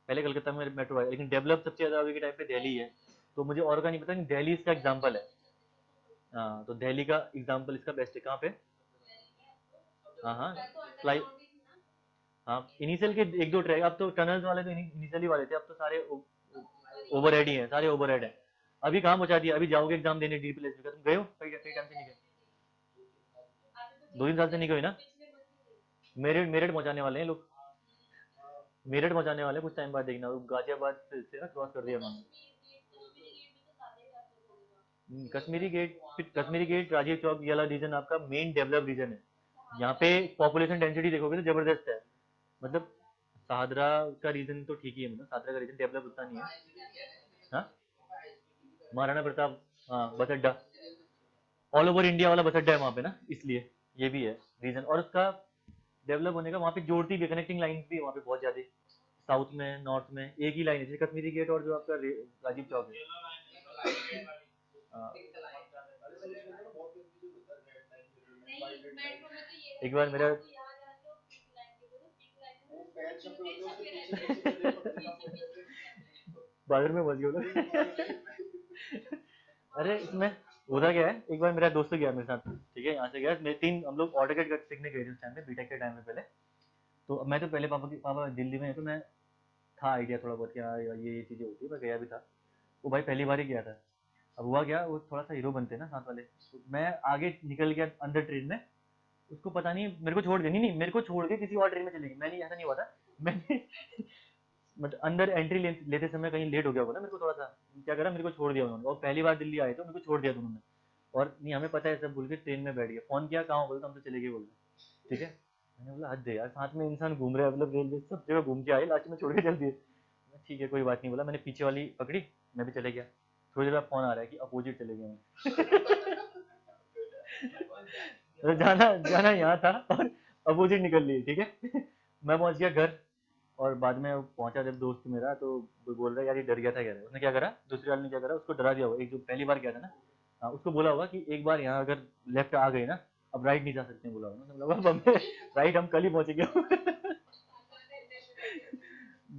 पहले कलकत्ता में मेट्रो आई, लेकिन डेवलप सबसे ज्यादा अभी के टाइम पे दिल्ली है, तो मुझे और का नहीं पता, दिल्ली इसका एग्जाम्पल है, हाँ, तो दिल्ली का एग्जाम्पल इसका बेस्ट है, कहाँ पे, हाँ हाँ, फ्लाई, हाँ, इनिशियल के एक दो ट्रैक, अब तो टनल्स वाले तो इनिशियली वाले थे, अब तो सारे ओवरहेड ही हैं, सारे ओवरहेड हैं, अभी कहाँ पहुंचा दिया, अभी जाओगे एग्जाम देने डी प्लेस में, तुम गए हो कई टाइम से नहीं गए, 2-3 साल से नहीं गए ना, मेरिट मेरिट पहुंचाने वाले हैं लोग, मेरठ पहुंचाने वाले कुछ टाइम बाद, देखना, वो गाजियाबाद से ना क्रॉस कर दिया उन्होंने। कश्मीरी गेट राजीव चौक ये वाला रीजन आपका मेन डेवलप रीजन है। यहाँ पे पॉपुलेशन डेंसिटी देखोगे तो जबरदस्त है। मतलब शाहदरा का रीजन तो ठीक ही है, मतलब शाहदरा का रीजन डेवलप उतना नहीं है। हाँ, महाराणा प्रताप, हाँ बस अड्डा, ऑल ओवर इंडिया वाला बस अड्डा है वहाँ पे ना, इसलिए ये भी है रीजन। और उसका डेवलप होने का वहाँ पे जोड़ती भी, कनेक्टिंग लाइन भी है वहाँ पे बहुत ज्यादा। साउथ में, नॉर्थ में एक ही लाइन है, जैसे कश्मीरी गेट और जो आपका राजीव चौक है। हाँ। एक बार मेरा बाजार में बच गया। अरे इसमें होता क्या है, एक बार मेरा दोस्त गया मेरे साथ, ठीक है, यहाँ से गया, मेरे तीन हम लोग ऑटो कैड सीखने गए थे उस टाइम पे, बीटेक के टाइम में पहले। तो मैं तो पहले पापा दिल्ली में है, तो मैं था आइडिया थोड़ा बहुत क्या ये चीजें होती है, मैं गया भी था। वो भाई पहली बार ही गया था। अब हुआ क्या, वो थोड़ा सा हीरो बनते हैं ना साथ वाले, तो मैं आगे निकल गया अंदर ट्रेन में, उसको पता नहीं मेरे को छोड़ के, नहीं नहीं मेरे को छोड़ के किसी और ट्रेन में चली गई, मैंने, ऐसा नहीं हुआ था। मैंने मतलब अंदर एंट्री लेते समय कहीं लेट हो गया होगा ना, मेरे को थोड़ा सा, क्या करा, मेरे को छोड़ दिया उन्होंने, और पहली बार दिल्ली आए तो मेरे को छोड़ दिया उन्होंने। और नहीं हमें पता है सब भूल के ट्रेन में बैठ गया, फोन किया कहाँ हो, बोलते हम तो चले गए, बोल रहे ठीक है। मैंने बोला हद है यार, साथ में इंसान घूम रहा है, मतलब रेलवे सब जगह घूम के आए, लास्ट में छोड़ के चल दिए। ठीक है कोई बात नहीं, बोला, मैंने पीछे वाली पकड़ी, मैं भी चले गया। थोड़ी देर बाद फोन आ रहा है कि अपोजिट चले गए हम। तो जाना जाना यहाँ था और अपोजिट निकल लिए, ठीक है। मैं पहुंच गया घर, और बाद में पहुंचा जब दोस्त मेरा, तो वो बोल रहा है यार ये डर गया था, कह रहा है उसने क्या करा, दूसरे वाले ने क्या करा, उसको डरा दिया होगा, एक जो पहली बार गया था ना, हाँ, उसको बोला होगा कि एक बार यहाँ अगर लेफ्ट आ गए ना, अब राइट नहीं जा सकते, बोला होगा। राइट हम कल ही पहुंचे गए।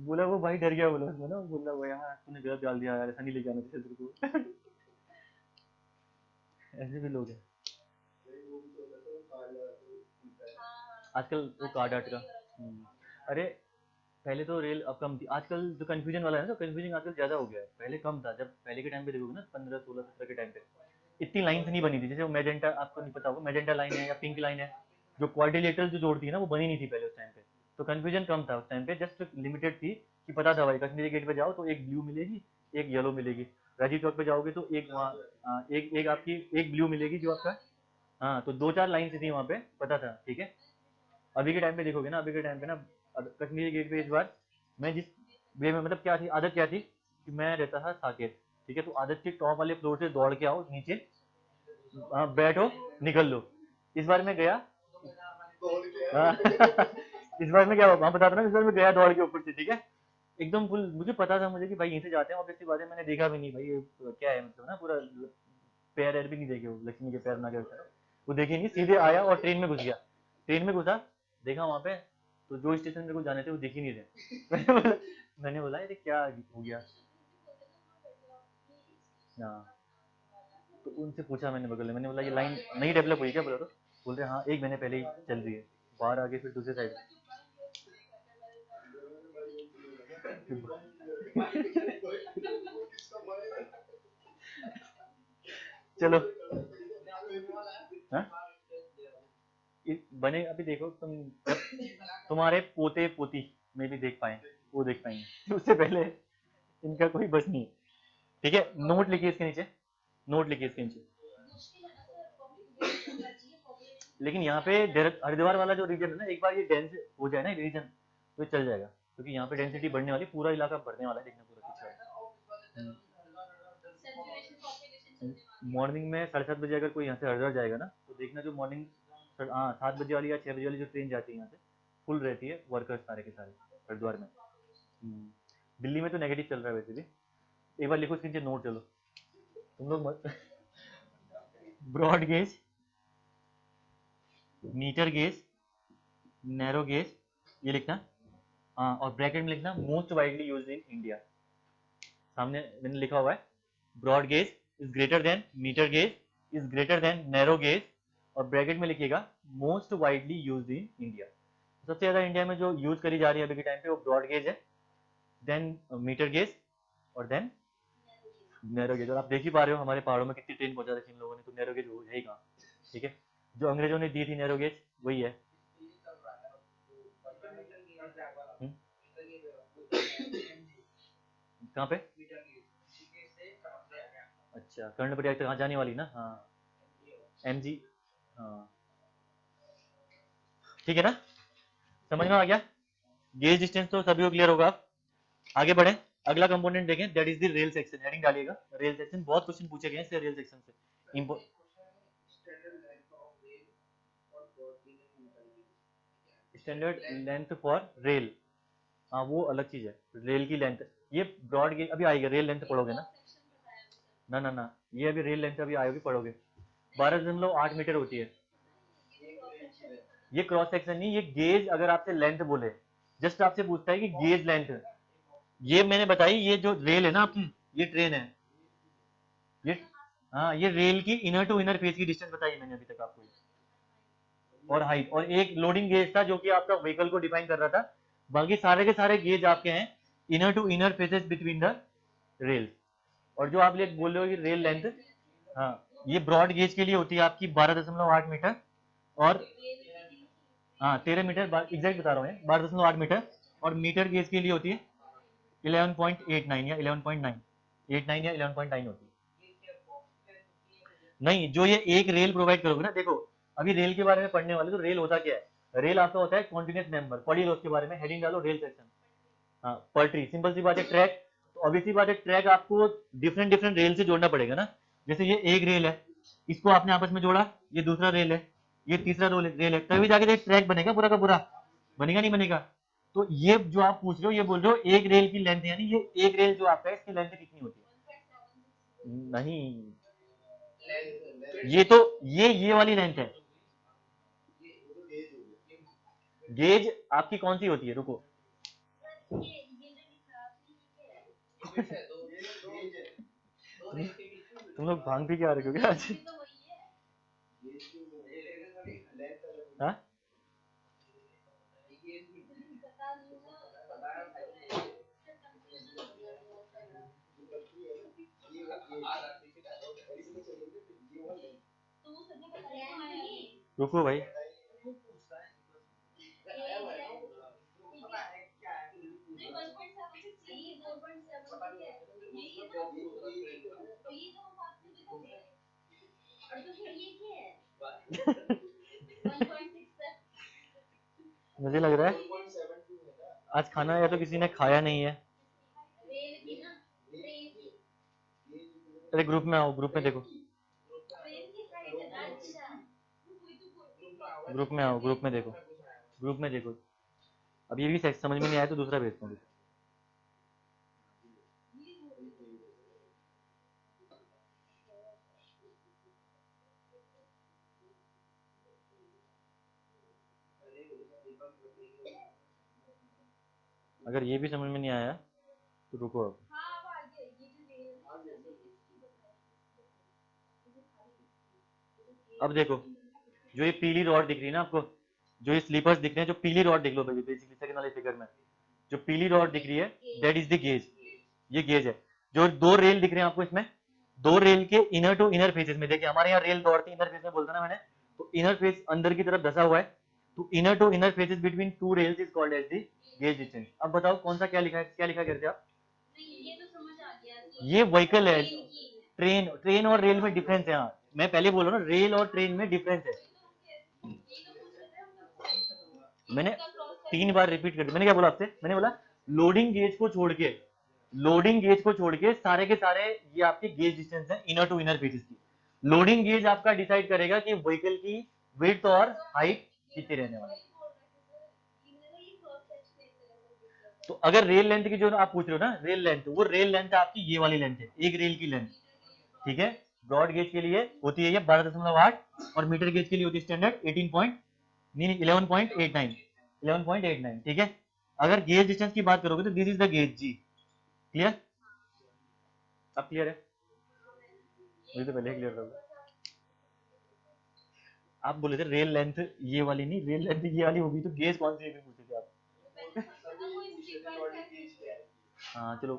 बोला वो भाई डर गया, बोला उसमें ना, बोला वो यार तूने गलत डाल दिया यार, ऐसा नहीं लेके आना चाहिए तेरे को। ऐसे भी लोग हैं आजकल, वो कार्ड आर्ट का। अरे पहले तो रेल अब कम थी, आजकल जो कंफ्यूजन वाला है ना, तो कंफ्यूजन आजकल ज्यादा हो गया है, पहले कम था, जब पहले के टाइम पे देखोगे ना, 15 16 17 के टाइम पे इतनी लाइन्स नहीं बनी थी, जैसे वो मैजेंटा, आपको नहीं पता होगा, मैजेंटा लाइन है या पिंक लाइन है, जो क्वाड्रिलेटरल जो जोड़ती है ना, वो बनी नहीं थी पहले उस टाइम पे। तो कंफ्यूजन कम था उस टाइम पे, जस्ट लिमिटेड थी कि पता था भाई कश्मीरी गेट पे जाओ तो एक ब्लू मिलेगी, एक येलो मिलेगी, राजीव चौक पे जाओगे तो एक वहाँ एक एक आपकी एक ब्लू मिलेगी जो आपका, हाँ, तो दो चार लाइन थी वहाँ पे, पता था, ठीक है। अभी के टाइम पे देखोगे ना, अभी के टाइम पे ना, कश्मीरी गेट पे इस बार मैं जिस वे में, मतलब क्या थी आदत, क्या थी कि मैं रहता था साकेत, ठीक है, तो आदत थी टॉप वाले फ्लोर से दौड़ के आओ नीचे, बैठो, निकल लो। इस बार मैं गया, हाँ, इस बार मैं क्या वहाँ बताता ना, इस बार मैं गया दौड़ के ऊपर से, ठीक है, एकदम फुल, मुझे पता था मुझे कि भाई यहीं से जाते हैं, ऑब्वियसली बात है, मैंने देखा भी नहीं भाई ये क्या है, मतलब ना पूरा पैर ऐर भी नहीं देखे, वो लक्ष्मी के पैर ना के, वो देखे नहीं, सीधे आया और ट्रेन में घुस गया। ट्रेन में घुसा, देखा वहां पे, तो जो स्टेशन मेरे को जाने थे वो दिख ही नहीं रहे। मैंने बोला ये क्या हो गया। हाँ, तो उनसे पूछा मैंने बगल में, मैंने बोला ये लाइन नहीं डेवलप हुई क्या, बोला, तो बोल रहे हाँ एक महीने पहले ही चल रही है, बाहर आगे फिर दूसरे साइड। चलो, हाँ? बने अभी देखो तुम, जब तुम्हारे पोते पोती में भी देख पाए, वो देख पाएंगे, उससे पहले इनका कोई बस नहीं है, ठीक है। नोट लिखिए इसके नीचे, नोट लिखिए इसके नीचे। लेकिन यहाँ पे हरिद्वार वाला जो रीजन है ना, एक बार ये डेंस हो जाए ना रीजन, तो ये चल जाएगा, क्योंकि यहाँ पे डेंसिटी बढ़ने वाली, पूरा इलाका भरने वाला है, देखना पूरा पीछे। मॉर्निंग में 7:30 बजे अगर कोई यहाँ से हरिद्वार जाएगा ना, तो देखना जो मॉर्निंग, हाँ 7 बजे वाली या 6 बजे वाली जो ट्रेन जाती है यहाँ से, फुल रहती है, वर्कर्स सारे के सारे हरिद्वार में। दिल्ली में तो नेगेटिव चल रहा है वैसे भी। एक बार लिखो इसके नीचे नोट, चलो तुम लोग मत। Broad gauge, metre gauge, narrow gauge, ये लिखना, हाँ, और ब्रैकेट में लिखना most widely used in India, सामने मैंने लिखा हुआ है, broad gauge is greater than metre gauge is greater than narrow gauge, और ब्रैकेट में लिखिएगा most widely used in India. सबसे ज्यादा इंडिया में जो यूज करी जा रही है अभी के टाइम पे वो ब्रॉड गेज है, देन मीटर गेज, और देन नैरो गेज। और आप देख ही पा रहे हो हमारे पहाड़ों में कितनी ट्रेन पहुंचा रखी इन लोगों ने, तो नैरो गेज है ही कहाँ, ठीक है, जो अंग्रेजों ने दी थी नैरो गेज वही है। कहाँ पे? अच्छा, कर्णपट्टी तक कहाँ जाने वाली ना? हाँ, MG, हाँ ठीक है ना, समझ में आ गया? गेज डिस्टेंस तो सभी को क्लियर होगा। आप आगे बढ़े, अगला कंपोनेंट देखें, that is the rail section. Heading डालिएगा रेल सेक्शन, बहुत क्वेश्चन पूछे गए हैं इससे रेल सेक्शन से। स्टैंडर्ड लेंथ फॉर रेल, हाँ वो अलग चीज है, रेल की लेंथ। ये ब्रॉड गेज अभी आएगा, रेल लेंथ पढ़ोगे ना? ना ना ना, ये अभी रेल लेंथ अभी आएगी, पढ़ोगे। 12.8 मीटर होती है। ये क्रॉस सेक्शन नहीं, ये गेज। अगर आपसे लेंथ बोले, जस्ट आपसे पूछता है कि गेज लेंथ, ये मैंने बताई, ये जो रेल है ना आपकी, ये ट्रेन है, ये हाँ, ये रेल की इनर टू इनर फेस की डिस्टेंस बताई मैंने अभी तक आपको, और हाइट, और एक लोडिंग गेज था जो कि आपका व्हीकल को डिफाइन कर रहा था। बाकी सारे के सारे गेज आपके हैं inner to inner faces between the rail. और जो आप बोल रहे हो कि रेल लेंथ, हाँ, ये ब्रॉड गेज के लिए होती है आपकी 12.8 मीटर, और हाँ 13 मीटर, एग्जैक्ट बता रहा हूँ, 12.8 मीटर। और मीटर गेज के लिए होती है 11.89 या 11.9 या 11.9 होती है। नहीं, जो ये एक रेल प्रोवाइड करोगे ना, देखो अभी रेल के बारे में पढ़ने वाले, तो रेल होता क्या है? रेल आपका होता है कॉन्टिन्यूस मेंबर। पढ़ी लो उसके बारे में, हेडिंग डालो रेल सेक्शन। हाँ, पटरी, सिंपल सी बात है। ट्रैक, तो अभी सी बात है, ट्रैक आपको डिफरेंट डिफरेंट रेल से जोड़ना पड़ेगा ना। जैसे ये एक रेल है, इसको आपने आपस में जोड़ा, ये दूसरा रेल है, ये तीसरा रेल है, तभी जाके एक ट्रैक बनेगा पूरा का पूरा, बनेगा नहीं बनेगा? तो ये जो आप पूछ रहे हो, ये बोल रहे हो एक रेल की लेंथ, यानी ये एक रेल जो आपका है, इसकी लेंथ कितनी होती है? नहीं, ये तो ये वाली लेंथ है। गेज आपकी कौन सी होती है? रुको, तुम लोग भांग पी के आ रहे हो क्या आज? हाँ? रुको भाई, मुझे लग रहा है आज खाना या तो किसी ने खाया नहीं है। अरे ग्रुप में आओ, ग्रुप में देखो, ग्रुप में आओ, ग्रुप में देखो, ग्रुप में देखो। अब ये भी समझ में नहीं आया तो दूसरा भेजता हूँ। अगर ये भी समझ में नहीं आया तो रुको। अब देखो, जो ये पीली रॉड दिख रही है ना आपको, जो ये स्लीपर्स दिख रहे हैं, जो पीली रॉड दिख लो भाई, बेसिकली सेकंड वाले फिगर में जो पीली रॉड दिख रही है, दैट इज द गेज। ये गेज है। जो दो रेल दिख रहे हैं आपको इसमें, दो रेल के इनर टू इनर फेसेस में, देखिए हमारे यहाँ रेल दौड़ती इनर फेस में बोलता ना मैंने, तो इनर फेस अंदर की तरफ धसा हुआ है, तो inner to inner faces between two rails is called as the gauge distance. अब बताओ कौन सा क्या लिखा है, क्या लिखा करते आप? ये व्हीकल है, ट्रेन, ट्रेन और रेल में डिफरेंस है। हाँ, मैं पहले बोल रहा हूँ रेल और ट्रेन में डिफरेंस है। मैंने 3 बार रिपीट कर दिया। मैंने क्या बोला आपसे? मैंने बोला लोडिंग गेज को छोड़ के, लोडिंग गेज को छोड़ के सारे के सारे ये आपके गेज डिस्टेंस है इनर टू इनर फेसेस की। लोडिंग गेज आपका डिसाइड करेगा कि व्हीकल की विड्थ और हाइट कितनी रहने वाली। तो अगर रेल लेंथ की जो आप पूछ रहे हो ना, रेल लेंथ, वो रेल लेंथ आपकी ये वाली लेंथ है, एक रेल की लेंथ, ठीक है। ब्रॉड गेज के लिए होती है ये 12.8, और मीटर गेज के लिए होती है स्टैंडर्ड 18 पॉइंट, नहीं 11.89, 11.89, ठीक है। अगर गेज डिस्टेंस की बात करोगे तो दिस इज द गेज जी। क्लियर? अब क्लियर है? मुझे तो पहले क्लियर था। आप बोले थे रेल लेंथ ये वाली, नहीं रेल लेंथ ये वाली होगी, तो गेज कौन सी पूछे थे आप? हाँ चलो,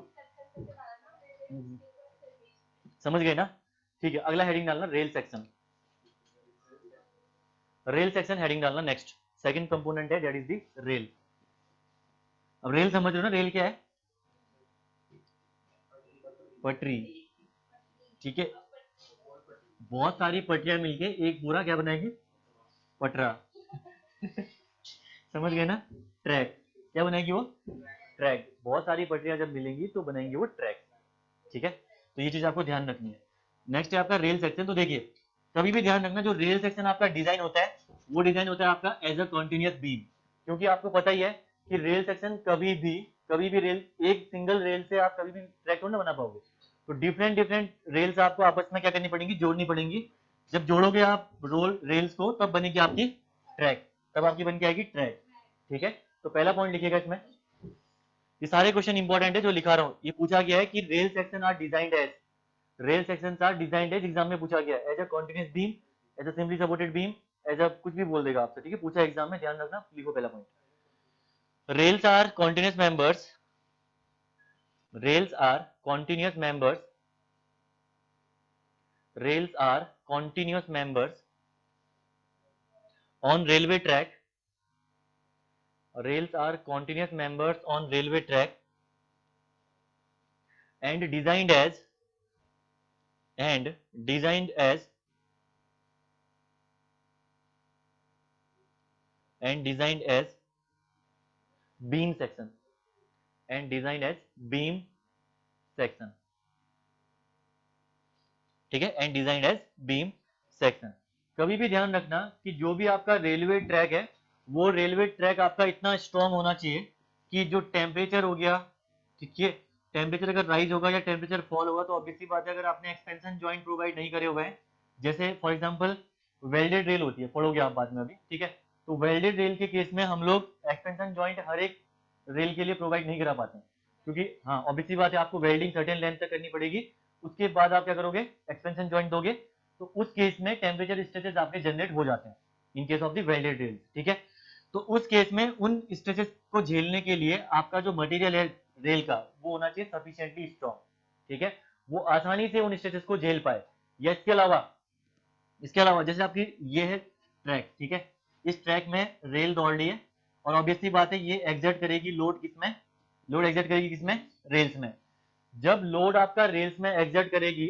समझ गए ना? ठीक है, अगला हेडिंग डालना rail section. Rail section heading डालना नेक्स्ट। सेकंड कंपोनेंट है दैट इज द रेल। अब रेल समझ रहे हो ना, रेल क्या है? पटरी, ठीक है, बहुत सारी पटरियां मिलके एक पूरा क्या बनाएगी, पटरा। समझ गए ना, ट्रैक क्या बनाएगी वो, ट्रैक। बहुत सारी पटरियां जब मिलेंगी तो बनाएंगे वो ट्रैक, ठीक है। तो ये चीज आपको ध्यान रखनी है। नेक्स्ट है आपका रेल सेक्शन। तो देखिए कभी भी ध्यान रखना, जो रेल सेक्शन आपका डिजाइन होता है वो डिजाइन होता है आपका एज अ कॉन्टिन्यूस बीम, क्योंकि आपको पता ही है कि रेल सेक्शन कभी भी रेल, एक सिंगल रेल से आप कभी भी ट्रैक थोड़ा ना बना पाओगे। तो डिफरेंट डिफरेंट रेल्स आपको आपस में क्या करनी पड़ेंगी, जोड़नी पड़ेंगी। जब जोड़ोगे आप रोल रेल्स को तब बनेगी आपकी ट्रैक, तब आपकी बन के आएगी ट्रैक, ठीक है। तो पहला पॉइंट लिखिएगा इसमें, ये सारे क्वेश्चन इंपॉर्टेंट है जो लिखा रहा हूं। ये पूछा गया है कि rail section are designed as, rail sections are designed as, exam में पूछा गया as a continuous beam, as a simply supported beam, as a कुछ भी बोल देगा आपसे, ठीक है, पूछा एग्जाम में, ध्यान रखना। लिखो पहला point, rails are continuous members, rails are continuous members, rails are continuous members on railway track, rails are continuous members on railway track and designed as and designed as and designed as beam section and designed as beam section, ठीक है, and designed as beam section. कभी भी ध्यान रखना कि जो भी आपका रेलवे ट्रैक है वो रेलवे ट्रैक आपका इतना स्ट्रांग होना चाहिए कि जो टेम्परेचर हो गया, ठीक है, टेम्परेचर अगर राइज होगा या टेम्परेचर फॉल होगा तो ऑब्वियसली बात है, अगर आपने एक्सपेंशन जॉइंट प्रोवाइड नहीं करे हुए हैं, जैसे फॉर एग्जांपल वेल्डेड रेल होती है, पढ़ोगे आप बाद में अभी, ठीक है। तो वेल्डेड रेल के केस में हम लोग एक्सपेंशन जॉइंट हर एक रेल के लिए प्रोवाइड नहीं करा पाते हैं, क्योंकि हाँ ऑब्वियसली बात है आपको वेल्डिंग सर्टेन लेंथ तक करनी पड़ेगी, उसके बाद आप क्या करोगे, एक्सपेंशन जॉइंट दोगे, तो उस केस में टेम्परेचर स्ट्रेचेस आपके जनरेट हो जाते हैं in case of the welded rail, ठीक है। तो उस केस में उन स्ट्रेचेस को झेलने के लिए आपका जो मटेरियल है रेल का वो होना चाहिए सफिशिएंटली स्ट्रॉन्ग, ठीक है, वो आसानी से उन स्ट्रेचेस को झेल पाए। या इसके अलावा जैसे आपकी ये है ट्रैक, ठीक है, इस ट्रैक में रेल दौड़ रही है और ऑब्वियसली बात है ये एग्जर्ट करेगी लोड किसमें, लोड एग्जर्ट करेगी किसमें, रेल्स में। जब लोड आपका रेल्स में एग्जर्ट करेगी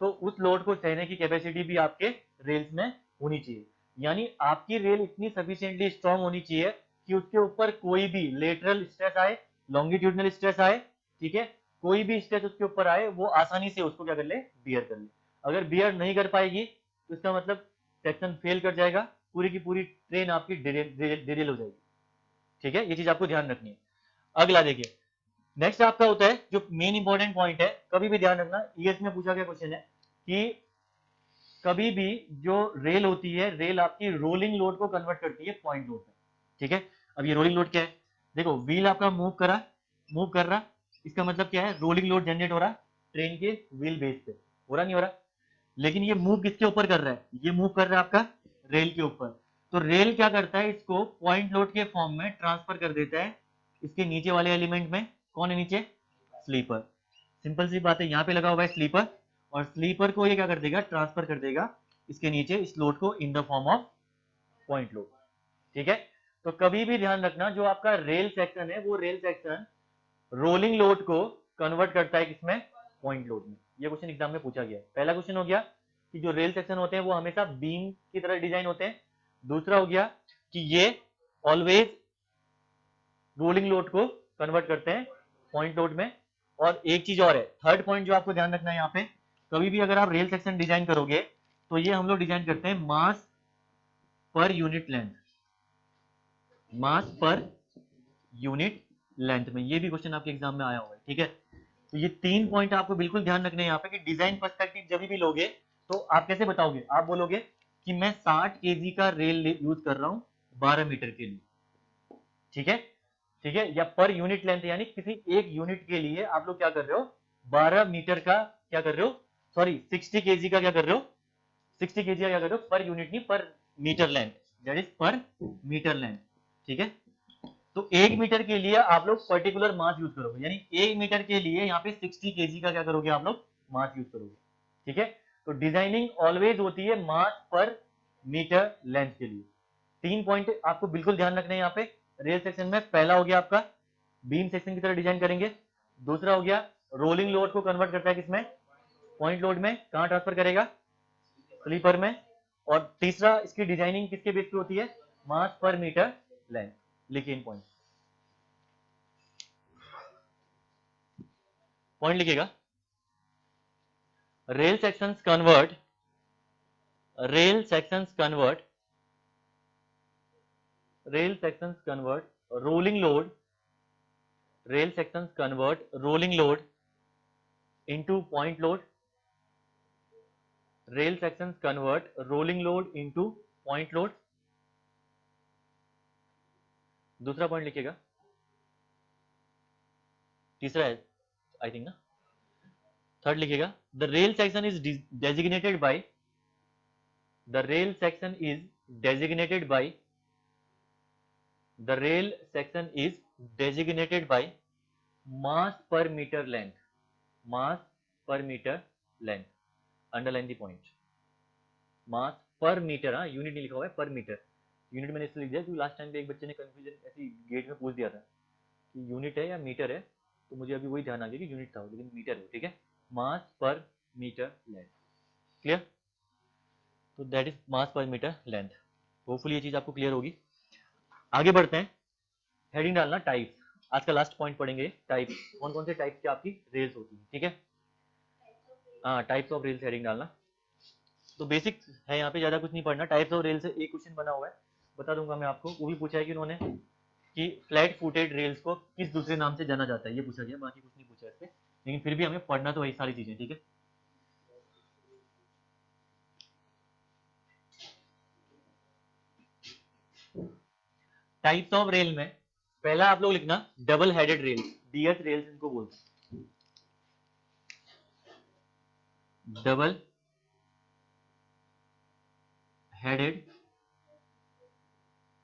तो उस लोड को सहने की कैपेसिटी भी आपके रेल्स में होनी चाहिए, यानी आपकी रेल इतनी सफिशिएंटली स्ट्रांग होनी चाहिए कि उसके ऊपर कोई भी लेटरल स्ट्रेस आए, लॉन्गिट्यूडनल स्ट्रेस आए, ठीक है, कोई भी स्ट्रेस उसके ऊपर आए वो आसानी से उसको क्या कर ले, बियर कर ले। अगर बियर नहीं कर पाएगी तो इसका मतलब सेक्शन फेल कर जाएगा, पूरी की पूरी ट्रेन आपकी डिरेल हो जाएगी, ठीक है, ये चीज आपको ध्यान रखनी है। अगला देखिए, नेक्स्ट आपका होता है जो मेन इंपॉर्टेंट पॉइंट है, कभी भी ध्यान रखना, ईएस में पूछा गया क्वेश्चन है कि कभी भी जो रेल होती है, रेल आपकी रोलिंग लोड को कन्वर्ट करती है पॉइंट लोड में, ठीक है। अब ये रोलिंग लोड क्या है, देखो व्हील आपका मूव कर रहा, इसका मतलब क्या है, रोलिंग लोड जनरेट हो रहा ट्रेन के व्हील बेस पे, हो रहा नहीं हो रहा, लेकिन ये मूव किसके ऊपर कर रहा है, ये मूव कर रहा है आपका रेल के ऊपर। तो रेल क्या करता है, इसको पॉइंट लोड के फॉर्म में ट्रांसफर कर देता है इसके नीचे वाले एलिमेंट में। कौन है नीचे, स्लीपर। सिंपल सी बात है, यहाँ पे लगा हुआ है स्लीपर, और स्लीपर को ये क्या कर देगा, ट्रांसफर कर देगा इसके नीचे इस लोड को in the form of point load, ठीक है। तो कभी भी ध्यान रखना जो आपका रेल सेक्शन है वो रेल सेक्शन रोलिंग लोड को कन्वर्ट करता है किसमें, पॉइंट लोड में। ये क्वेश्चन एग्जाम में पूछा गया। पहला क्वेश्चन हो गया कि जो रेल सेक्शन होते हैं वो हमेशा बीम की तरह डिजाइन होते हैं। दूसरा हो गया कि ये ऑलवेज रोलिंग लोड को कन्वर्ट करते हैं पॉइंट लोड में। और एक चीज और है, थर्ड पॉइंट जो आपको ध्यान रखना है यहाँ पे, कभी भी अगर आप रेल सेक्शन डिजाइन करोगे तो ये हम लोग डिजाइन करते हैं मास per unit length, mass per unit length में। ये भी क्वेश्चन आपके एग्जाम में आया हुआ है, ठीक है। तो ये 3 पॉइंट आपको बिल्कुल ध्यान रखने हैं यहाँ पे कि डिजाइन पर्सपेक्टिव जब भी लोगे तो आप कैसे बताओगे, आप बोलोगे कि मैं 60 केजी का रेल यूज कर रहा हूं 12 मीटर के लिए, ठीक है, ठीक है, या पर यूनिट लेंथ यानी किसी एक यूनिट के लिए आप लोग क्या कर रहे हो, 12 मीटर का क्या कर रहे हो, सॉरी 60 केजी का क्या कर रहे हो, 60 केजी का क्या कर रहे हो, पर यूनिट नहीं पर मीटर लेंथ, दैट इज पर मीटर लेंथ, ठीक है। तो 1 मीटर के लिए आप लोग पर्टिकुलर मास यूज करोगे, यानी 1 मीटर के लिए यहाँ पे 60 केजी का क्या करोगे आप लोग, मास यूज करोगे, ठीक है। तो डिजाइनिंग ऑलवेज होती है मास पर मीटर लेंथ के लिए। 3 पॉइंट आपको बिल्कुल ध्यान रखने हैं यहाँ पे रेल सेक्शन में। पहला हो गया आपका बीम सेक्शन की तरह डिजाइन करेंगे, दूसरा हो गया रोलिंग लोड को कन्वर्ट करता है किसमें, पॉइंट लोड में। कहां ट्रांसफर करेगा, स्लीपर में। और तीसरा इसकी डिजाइनिंग किसके बेस पे होती है, मास पर मीटर लेंथ। लिखिए इन पॉइंट, पॉइंट लिखिएगा। Rail sections convert, rail sections convert, rail sections convert rolling load, rail sections convert rolling load into point load, rail sections convert rolling load into point load। दूसरा point लिखिएगा, तीसरा है I think ना, third लिखिएगा। The rail section is designated by, the rail section is designated by, the rail section is designated by mass per metre length, mass per metre length. Underline the point, mass per metre, हाँ unit नहीं लिखा हुआ है, पर metre. Unit मैंने इसलिए लिख दिया क्योंकि लास्ट टाइम पे एक बच्चे ने कंफ्यूजन ऐसी गेट में पूछ दिया था कि यूनिट है या मीटर है, तो मुझे अभी वही ध्यान आ गया कि यूनिट था लेकिन मीटर है, ठीक है। मास पर मीटर लेंथ, क्लियर। तो that is mass per metre length. Hopefully ये चीज आपको क्लियर होगी। आगे बढ़ते हैं, हेडिंग डालना टाइप्स। आज का लास्ट पॉइंट पढ़ेंगे टाइप्स, कौन कौन से टाइप्स की आपकी रेल्स होती है, ठीक है। हाँ, टाइप्स ऑफ रेल्स हेडिंग डालना। तो बेसिक है, यहाँ पे ज्यादा कुछ नहीं पढ़ना। टाइप्स ऑफ रेल से एक क्वेश्चन बना हुआ है, बता दूंगा मैं आपको। वो भी पूछा है कि उन्होंने कि फ्लैट फुटेड रेल्स को किस दूसरे नाम से जाना जाता है, ये पूछा गया, बाकी कुछ नहीं पूछा इससे। लेकिन फिर भी हमें पढ़ना तो वही सारी चीजें, ठीक है। टाइप्स ऑफ रेल में पहला आप लोग लिखना double headed rail, DH rails इनको बोलते हैं, डबल हेडेड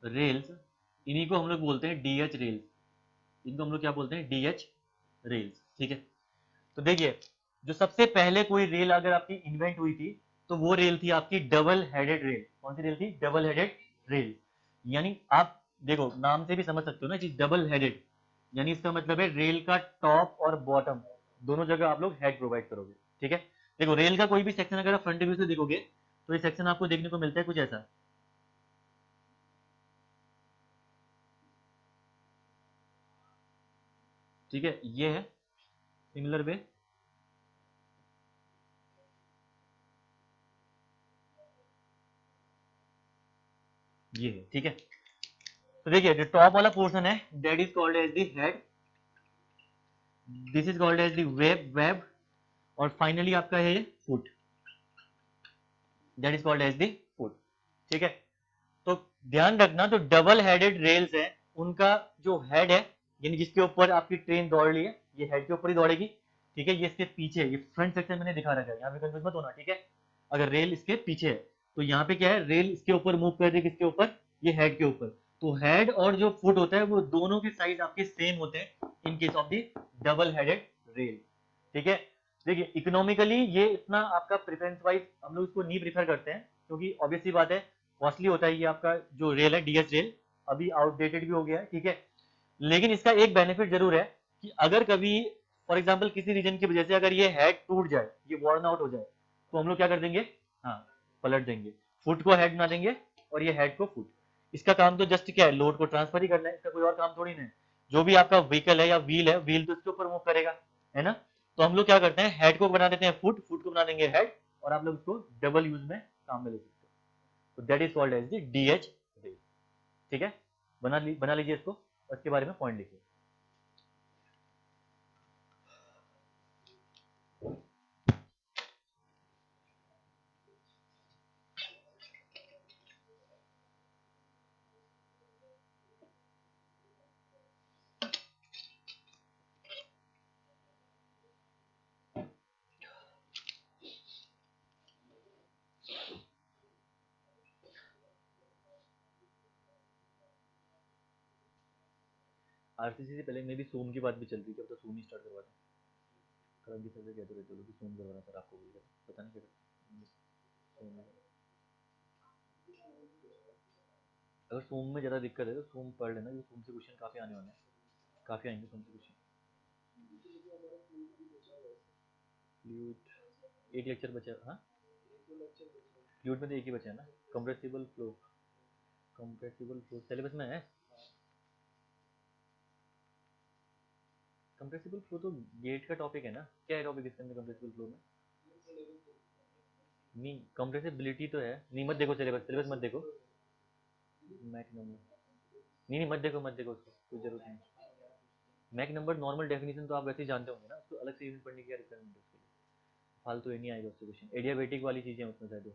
रेल्स। इन्हीं को हम लोग बोलते हैं डीएच रेल्स, इनको हम लोग क्या बोलते हैं, डीएच रेल्स, ठीक है। तो देखिए, जो सबसे पहले कोई रेल अगर आपकी इन्वेंट हुई थी तो वो रेल थी आपकी डबल हेडेड रेल। कौन सी रेल थी, डबल हेडेड रेल। यानी आप देखो नाम से भी समझ सकते हो ना कि डबल हेडेड, यानी इसका मतलब है रेल का टॉप और बॉटम दोनों जगह आप लोग हेड प्रोवाइड करोगे, ठीक है। देखो रेल का कोई भी सेक्शन अगर आप फ्रंट व्यू से देखोगे तो ये सेक्शन आपको देखने को मिलता है कुछ ऐसा, ठीक है। ये है सिमिलर वे, ये है, ठीक है। तो देखिए जो टॉप वाला पोर्शन है that is called as the head, this is called as the web, web. और फाइनली आपका है ये foot, that is called as the foot, ठीक है। तो ध्यान रखना, जो डबल हेडेड रेल्स है उनका जो हेड है, यानी जिसके ऊपर आपकी ट्रेन दौड़ रही है, ये हेड के ऊपर ही दौड़ेगी, ठीक है। ये इसके पीछे, ये फ्रंट सेक्शन मैंने दिखा रखा है, यहाँ पे कंफ्यूज मत होना, ठीक है। अगर रेल इसके पीछे है तो यहाँ पे क्या है, रेल इसके ऊपर मूव कर रही है, किसके ऊपर, ये हेड के ऊपर। तो हेड और जो फुट होता है वो दोनों के साइज आपके सेम होते हैं in case of the double headed rail, ठीक है। देखिए इकोनॉमिकली ये इतना आपका प्रेफरेंस वाइज हम लोग इसको नहीं प्रीफर करते हैं, क्योंकि ऑब्वियस सी बात है कॉस्टली होता है ये आपका जो रेल है, डीएच रेल अभी आउटडेटेड भी हो गया है, ठीक है। लेकिन इसका एक बेनिफिट जरूर है कि अगर कभी फॉर एग्जांपल किसी रीजन की वजह से अगर ये हेड टूट जाए, ये वॉर्न आउट हो जाए, तो हम लोग क्या कर देंगे, हाँ पलट देंगे, फुट को हेड बना देंगे और ये हेड को फुट। इसका काम तो जस्ट क्या है, लोड को ट्रांसफर ही करना है, इसका कोई और काम थोड़ी नहीं। जो भी आपका व्हीकल है या व्हील है, व्हील तो इसके ऊपर मूव करेगा, है ना। तो हम लोग क्या करते हैं, हेड को बना देते हैं फुट, फुट को बना देंगे हेड, और आप लोग इसको डबल यूज में काम में ले सकते हो। तो that is called as the DH rail, ठीक है। बना लीजिए इसको और इसके बारे में पॉइंट लिखिए। आरसीसी से पहले मे भी सोम की बात भी चल रही थी, अब तो सोम ही स्टार्ट करवा दें। कल भी सर से कहते रहते हो कि सोम करवाना सर, आपको बोल पता नहीं क्या सोम। अगर सोम में ज़्यादा दिक्कत है तो सोम पढ़ लेना, क्योंकि सोम से क्वेश्चन काफ़ी आने वाले हैं, काफ़ी आएंगे सोम से क्वेश्चन। फ्लूइड एक लेक्चर बचा, हाँ फ्लूइड में तो एक ही बचा है ना, compressible flow, compressible flow syllabus में है। कंप्रेसिबल फ्लो तो गेट का टॉपिक है ना, क्या है टॉपिक इसके अंदर कंप्रेसिबल फ्लो में? नहीं कंप्रेसिबिलिटी तो है, नहीं मत देखो सिलेबस, सिलेबस मत देखो, मैक नंबर नहीं नहीं मत देखो मत देखो, उसको कोई जरूरत नहीं। मैक नंबर नॉर्मल डेफिनेशन तो आप वैसे ही जानते होंगे ना, उसको अलग से यूनिट पढ़ने की क्या रिक्वायरमेंट है उसके लिए, फालतू ये नहीं आएगा उससे क्वेश्चन, एडियाबेटिक वाली चीजें उसमें शायद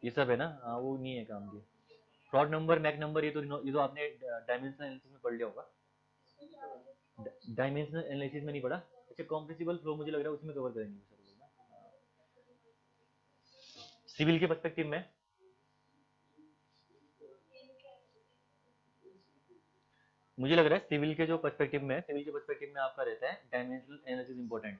ये सब है ना, हाँ वो नहीं है काम की। फ्रॉड नंबर मैक नंबर ये तो आपने डायमेंशनल एनालिसिस में पढ़ लिया होगा, डायमेंशनल एनालिसिस में नहीं पढ़ा। अच्छा कॉम्प्रेसिबल फ्लो मुझे लग रहा है उसमें कवर करेंगे सर लोग ना, सिविल के पर्सपेक्टिव में। मुझे लग रहा है सिविल के जो पर्सपेक्टिव में, सिविल के पर्सपेक्टिव में आपका रहता है डायमेंशनल एनालिसिस इंपॉर्टेंट।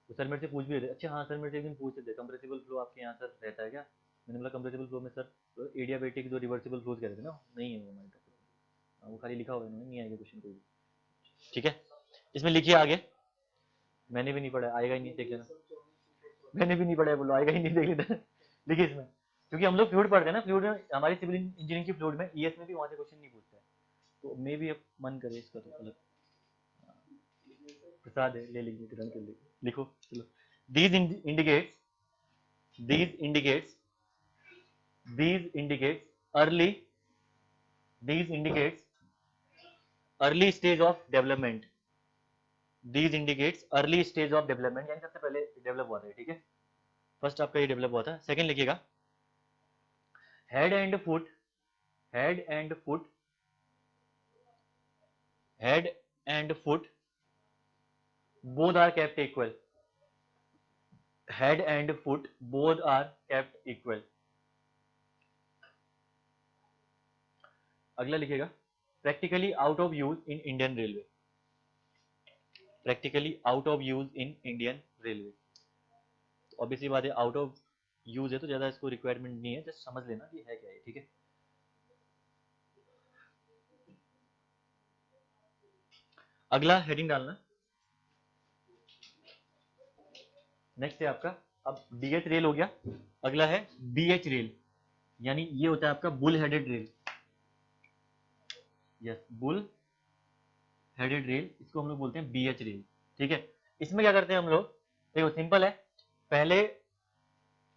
तो सर मेरे से पूछ भी रहे थे, अच्छा हाँ सर मेरे से एक दिन पूछते थे कंप्रेसिबल फ्लो आपके यहाँ सर रहता है क्या, मैंने बोला कंप्रेसिबल फ्लो में सर तो एडियाबेटिक जो रिवर्सिबल फ्लोज कह रहे थे ना, नहीं है वो हमारे टॉपिक में, वो खाली लिखा हुआ है उन्होंने, नहीं आएगा क्वेश्चन कोई भी। ठीक है इसमें लिखिए आगे, मैंने भी नहीं पढ़ा, आएगा ही नहीं, देख लेना। मैंने भी नहीं पढ़ा है, बोलो आएगा ही नहीं, देख लेना। लिखिए इसमें, क्योंकि हम लोग फ्लूइड पढ़ते हैं ना, फ्लूइड में हमारी सिविल इंजीनियरिंग की फ्लूइड में ईएस में भी वहां से क्वेश्चन नहीं पूछता है, तो मे भी अब मन करे इसका तो अलग प्रसाद है, ले लीजिए रन कर लीजिए, लिखो चलो। these indicates these indicates these indicates early these indicates early stage of development, these indicates early stage of development, यानी सबसे पहले डेवलप हुआ था, ठीक है फर्स्ट आपका ये डेवलप हुआ था। सेकंड लिखिएगा head and foot, head and foot, head and foot both are kept equal, head and foot both are kept equal। अगला लिखिएगा practically out of use in Indian railway, practically out of use in Indian railway, obviously बात है out of use है तो ज्यादा इसको requirement नहीं है, जस्ट समझ लेना कि है क्या है, ठीक है। अगला हेडिंग डालना, नेक्स्ट है आपका, अब डीएच रेल हो गया, अगला है बीएच रेल, यानी ये होता है आपका bull headed rail, yes bull headed rail, इसको हम लोग बोलते हैं बीएच रेल, ठीक है। इसमें क्या करते हैं हम लोग, देखो सिंपल है, पहले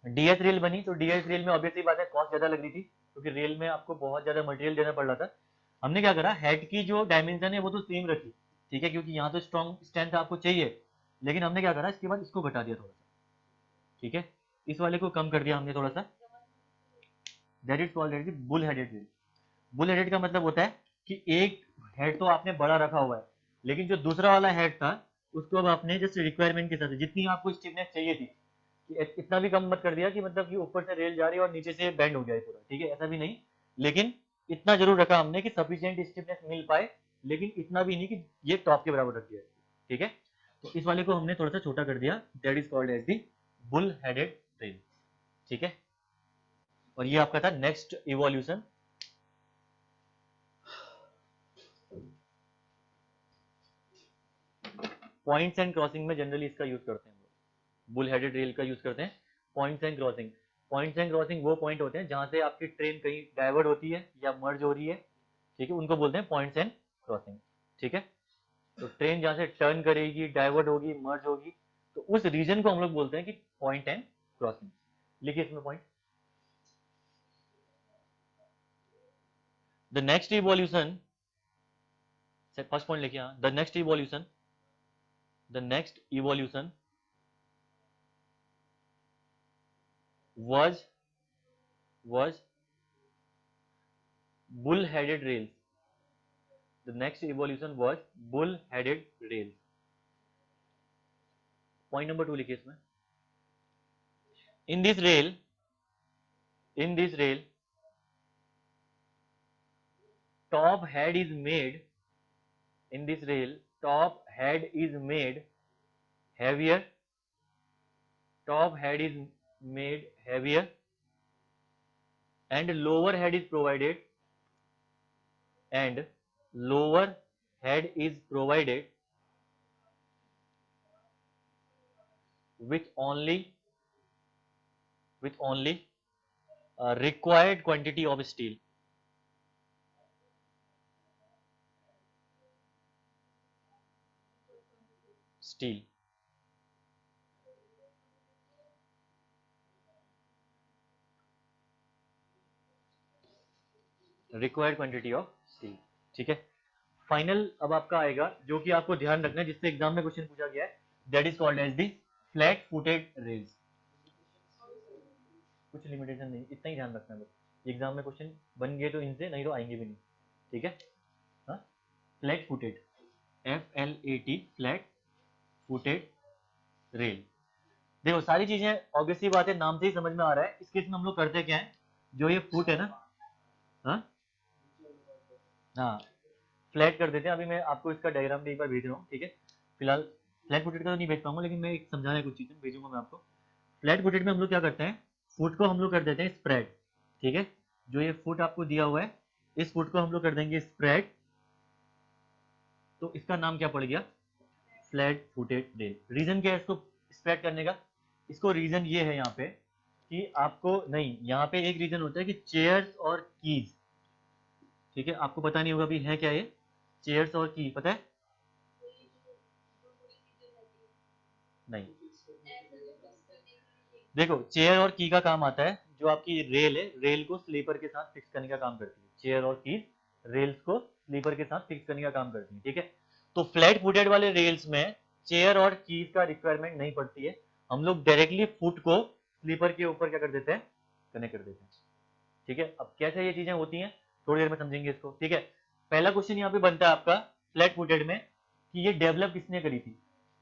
डीएच रेल बनी तो डीएच रेल में ऑब्वियसली बात है कॉस्ट ज्यादा लग रही थी, क्योंकि रेल में आपको बहुत ज्यादा मटेरियल देना पड़ रहा था। हमने क्या करा, हेड की जो डायमेंशन है वो तो सेम रखी, ठीक है, क्योंकि यहाँ तो स्ट्रॉन्ग स्ट्रेंथ आपको चाहिए, लेकिन हमने क्या करा इसके बाद इसको घटा दिया थोड़ा सा, ठीक है, इस वाले को कम कर दिया हमने थोड़ा सा, that is called bull headed rail. Bull headed का मतलब होता है कि एक हेड तो आपने बड़ा रखा हुआ है, लेकिन जो दूसरा वाला हेड था उसको अब आपने जस्ट रिक्वायरमेंट के साथ जितनी आपको स्टिफनेस चाहिए थी, कि इतना भी कम मत कर दिया कि मतलब कि ऊपर से रेल जा रही है और नीचे से बेंड हो गया है पूरा, ठीक है ऐसा भी नहीं, लेकिन इतना जरूर रखा हमने कि सफिशिएंट स्टिफनेस मिल पाए, लेकिन इतना भी नहीं कि ये टॉप के बराबर रख दिया, ठीक है। तो इस वाले को हमने थोड़ा सा छोटा कर दिया, that is called as the bull headed rail, ठीक है। और ये आपका था next evolution. Points and crossing में जनरली इसका यूज करते हैं, बुल हेडेड रेल का यूज करते हैं। Points and crossing, points and crossing वो पॉइंट होते हैं जहां से आपकी ट्रेन कहीं डाइवर्ट होती है या मर्ज हो रही है, ठीक है, उनको बोलते हैं पॉइंट्स एंड क्रॉसिंग, ठीक है। तो ट्रेन जहां से टर्न करेगी, डाइवर्ट होगी, मर्ज होगी, तो उस रीजन को हम लोग बोलते हैं कि पॉइंट एंड क्रॉसिंग। लिखिए इसमें point, the next evolution, first point लिखिए, the next evolution, the next evolution was bull headed rails, the next evolution was bull headed rails। point number 2 लिखिए इसमें, in this rail, in this rail top head is made, in this rail top head is made heavier, top head is made heavier and lower head is provided, and lower head is provided with only required quantity of steel. Required quantity of steel. ठीक है, final अब आपका आएगा जो कि आपको ध्यान रखना है, जिससे एग्जाम में क्वेश्चन पूछा गया है, that is called as the flat footed rails. कुछ लिमिटेशन नहीं, इतना ही ध्यान रखना है बस। एग्जाम में क्वेश्चन बन गए तो इनसे, नहीं तो आएंगे भी नहीं। ठीक है, हाँ, flat footed, FLAT, flat footed rail. देखो सारी चीजें ऑब्वियसली बात है, नाम से ही समझ में आ रहा है। इस केस में हम लोग करते क्या है, जो ये फुट है ना, हाँ हाँ, फ्लैट कर देते हैं। अभी मैं आपको इसका डायग्राम भी एक बार भेज रहा हूँ। ठीक है, फिलहाल फ्लैट फुटेड का तो नहीं भेज पाऊंगा, लेकिन मैं एक समझाना है, कुछ चीजें भेजूंगा मैं आपको। फ्लैट फुटेड में हम लोग क्या करते हैं, फुट को हम लोग कर देते हैं स्प्रेड। ठीक है, जो ये फुट आपको दिया हुआ है, इस फुट को हम लोग कर देंगे स्प्रेड, तो इसका नाम क्या पड़ गया, फ्लैट फुटेड रेल। रीजन क्या है इसको स्प्रेड करने का, इसको रीजन ये है यहाँ पे कि आपको नहीं, यहाँ पे एक रीजन होता है कि चेयर्स और कीज। ठीक है, आपको पता नहीं होगा अभी है क्या ये चेयर्स और की, पता है? नहीं, देखो चेयर और की का काम आता है, जो आपकी रेल है, रेल को स्लीपर के साथ फिक्स करने का काम करती है। चेयर और की रेल्स को स्लीपर के साथ फिक्स करने का काम करती है। ठीक है, तो फ्लैट फुटेड वाले रेल्स में चेयर और कीज का रिक्वायरमेंट नहीं पड़ती है। हम लोग डायरेक्टली फुट को स्लीपर के ऊपर क्या कर देते हैं, कनेक्ट कर देते हैं। ठीक है, अब कैसे ये चीजें होती हैं थोड़ी देर में समझेंगे इसको। ठीक है, पहला क्वेश्चन यहाँ पे बनता है आपका फ्लैट फुटेड में कि ये डेवलप किसने करी थी।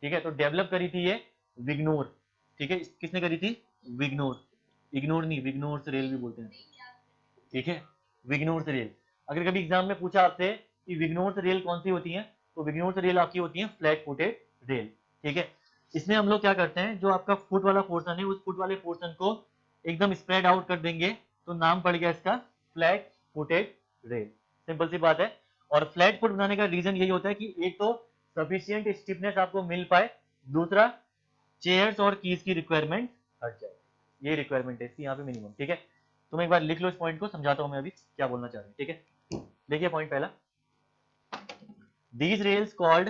ठीक है, तो डेवलप करी थी ये विग्नोर। ठीक है, किसने करी थी, विग्नोर, इग्नोर नहीं, विग्नोर से रेल भी बोलते हैं। ठीक है, विग्नोर से रेल। अगर कभी एग्जाम में पूछा आपसे कि विग्नोर से रेल कौन सी होती है, तो विग्नोर से रेल आपकी होती है फ्लैट फुटेड रेल। ठीक है, इसमें हम लोग क्या करते हैं, जो आपका फुट वाला पोर्शन है, उस फुट वाले पोर्शन को एकदम स्प्रेड आउट कर देंगे, तो नाम पड़ गया इसका फ्लैट फुटेड रेल। सिंपल सी बात है। और फ्लैट फुट बनाने का रीजन यही होता है कि एक तो सफिशियंट स्टिफनेस आपको मिल पाए, दूसरा चेयर्स और कीज की रिक्वायरमेंट हट जाए। ये रिक्वायरमेंट है इसकी यहाँ पे मिनिमम। ठीक है, तुम एक बार लिख लो इस पॉइंट को, समझाता हूं मैं अभी क्या बोलना चाह रहे हैं। ठीक है, देखिए पॉइंट पहला, these rails called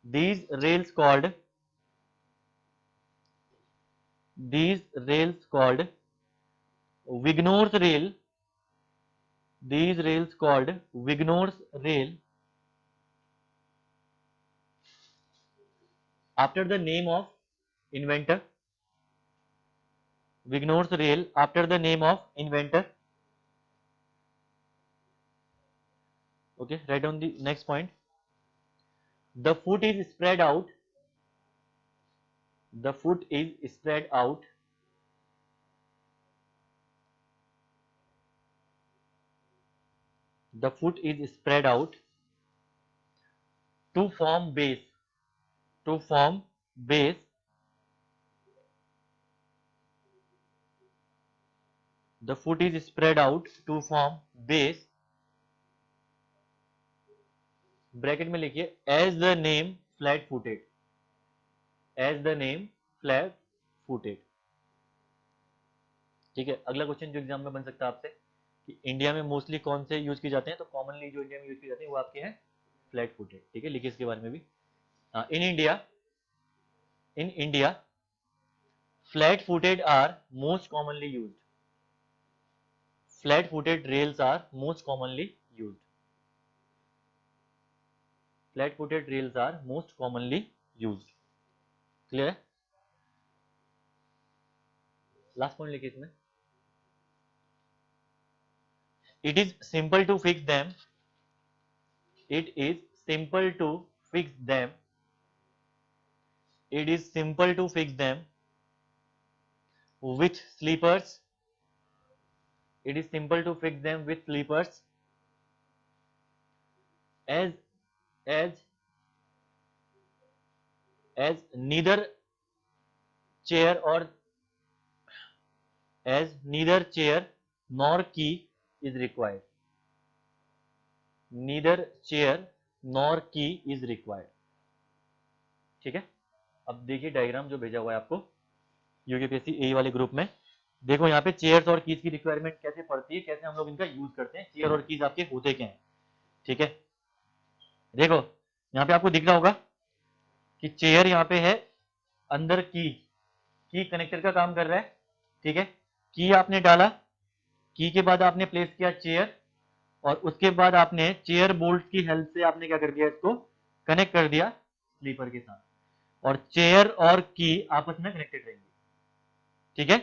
these rails called these rails called Wignor's rail, these rails called Wignor's rail after the name of inventor, Wignor's rail after the name of inventor. Okay, write down the next point. The foot is spread out, the foot is spread out the foot is spread out to form base, to form base, the foot is spread out to form base, bracket में लिखिए as the name flat footed, as the name flat footed. ठीक है, अगला question जो exam में बन सकता है आपसे कि इंडिया में मोस्टली कौन से यूज किए जाते हैं, तो कॉमनली जो इंडिया में यूज किए जाते हैं वो आपके हैं फ्लैट फुटेड। ठीक है, लिखिए इसके बारे में भी। In India flat footed are most commonly used, flat footed rails are most commonly used, flat footed rails are most commonly used. Clear है? लास्ट पॉइंट लिखिए इसमें, it is simple to fix them, it is simple to fix them, it is simple to fix them with sleepers, it is simple to fix them with sleepers as as as neither chair or as neither chair nor key is required, neither chair nor key is required। ठीक है, अब देखिए diagram जो भेजा हुआ है आपको UKPSC ए वाले ग्रुप में, देखो यहाँ पे चेयर्स और कीज की रिक्वायरमेंट कैसे पड़ती है, कैसे हम लोग इनका यूज करते हैं, चेयर और कीज आपके होते क्या हैं। ठीक है, देखो यहाँ पे आपको दिख रहा होगा कि चेयर यहाँ पे है, अंदर की कनेक्टर का काम कर रहा है। ठीक है, की आपने डाला, की के बाद आपने प्लेस किया चेयर, और उसके बाद आपने चेयर बोल्ट की हेल्प से आपने क्या कर दिया, इसको कनेक्ट कर दिया स्लीपर के साथ, और चेयर और की आपस में कनेक्टेड रहेंगी। ठीक है,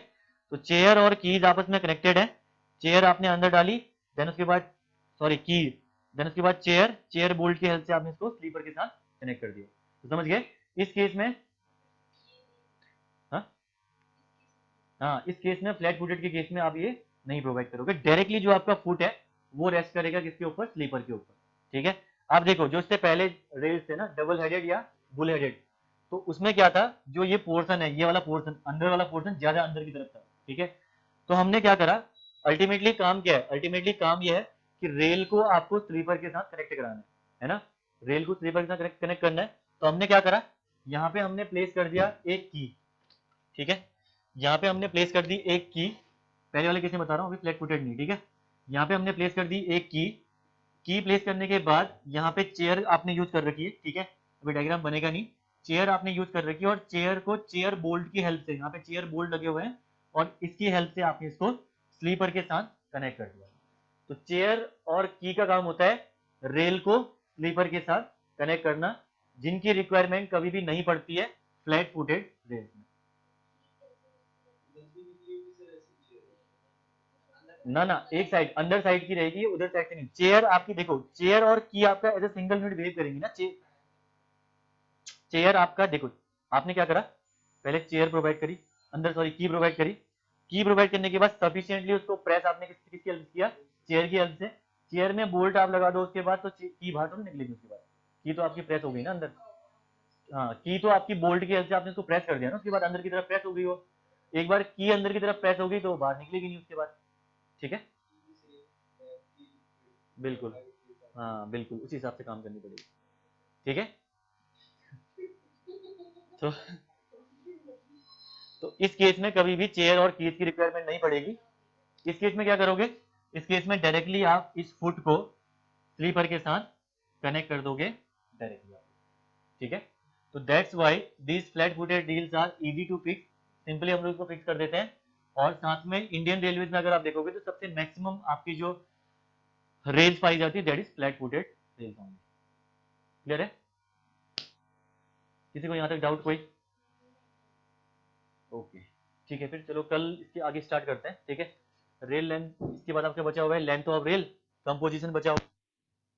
तो चेयर और कीज आपस में कनेक्टेड है, चेयर आपने अंदर डाली, देन उसके बाद सॉरी की, देन उसके बाद चेयर बोल्ट की हेल्प से आपने इसको स्लीपर के साथ कनेक्ट कर दिया। तो समझ गए इस केस में। हाँ हाँ, इस केस में फ्लैट फुटेड के केस में आप ये नहीं प्रोवाइड करोगे, डायरेक्टली जो आपका फुट है वो रेस्ट करेगा किसके ऊपर, स्लीपर के ऊपर। ठीक है, आप देखो जो इससे पहले रेल्स थे ना, डबल हेडेड या बुल हेडेड, तो उसमें क्या था, जो ये पोर्शन है, ये वाला पोर्शन, अंदर वाला पोर्शन ज्यादा अंदर की तरफ था। ठीक है, तो हमने क्या करा, अल्टीमेटली काम क्या है, अल्टीमेटली काम ये है कि रेल को आपको स्लीपर के साथ कनेक्ट कराना है ना, रेल को स्लीपर के साथ कनेक्ट करना है। तो हमने क्या करा, यहाँ पे हमने प्लेस कर दिया एक की। ठीक है, यहाँ पे हमने प्लेस कर दी एक की, पहले वाले केस में बता रहा हूँ, अभी फ्लैट फुटेड नहीं। ठीक है, यहाँ पे हमने प्लेस कर दी एक की प्लेस करने के बाद यहाँ पे चेयर आपने यूज कर रखी है। ठीक है, अभी डायग्राम बनेगा नहीं, चेयर आपने यूज कर रखी है, और चेयर को चेयर बोल्ट की हेल्प से, यहाँ पे चेयर बोल्ट लगे हुए हैं, और इसकी हेल्प से आपने इसको स्लीपर के साथ कनेक्ट कर दिया। तो चेयर और की का काम होता है रेल को स्लीपर के साथ कनेक्ट करना, जिनकी रिक्वायरमेंट कभी भी नहीं पड़ती है फ्लैट फुटेड रेल में। ना ना, एक साइड अंदर साइड की रहेगी, उधर साइड से नहीं। चेयर आपकी देखो, चेयर और की आपका as a single unit behave करेंगी ना। चेयर आपका देखो, आपने क्या करा, पहले चेयर प्रोवाइड करी, अंदर सॉरी की प्रोवाइड करी, की प्रोवाइड करने के बाद सफिशिएंटली उसको प्रेस आपने किसकी हेल्प किया, चेयर की हेल्प से। चेयर में बोल्ट आप लगा दो उसके बाद, तो की बाहर तो नहीं निकलेगी उसके बाद, की तो आपकी प्रेस हो गई ना अंदर। हाँ, की तो आपकी बोल्ट की हेल्प से आपने उसको प्रेस कर दिया ना, उसके बाद अंदर की तरफ प्रेस हो गई वो। एक बार की अंदर की तरफ प्रेस हो गई तो बाहर निकलेगी नहीं उसके बाद। ठीक है, बिल्कुल, हाँ बिल्कुल उसी हिसाब से काम करनी पड़ेगी। ठीक है, तो इस केस में कभी भी चेयर और कीज की रिक्वायरमेंट नहीं पड़ेगी। इस केस में क्या करोगे, इस केस में डायरेक्टली आप इस फुट को स्लीपर के साथ कनेक्ट कर दोगे डायरेक्टली। ठीक है, तो that's why these flat footed deals are easy to fix, simply हम लोग इसको फिक्स कर देते हैं। और साथ में इंडियन रेलवेज में अगर आप देखोगे तो सबसे मैक्सिमम आपकी जो रेल्स पाई जाती है that is flat footed rails only. Clear है, किसी को यहाँ तक डाउट कोई? ओके, ठीक है, फिर चलो कल इसके आगे स्टार्ट करते हैं। ठीक है, रेल लेंथ, इसके बाद आपका बचा हुआ है लेंथ ऑफ रेल, कंपोजिशन बचा हुआ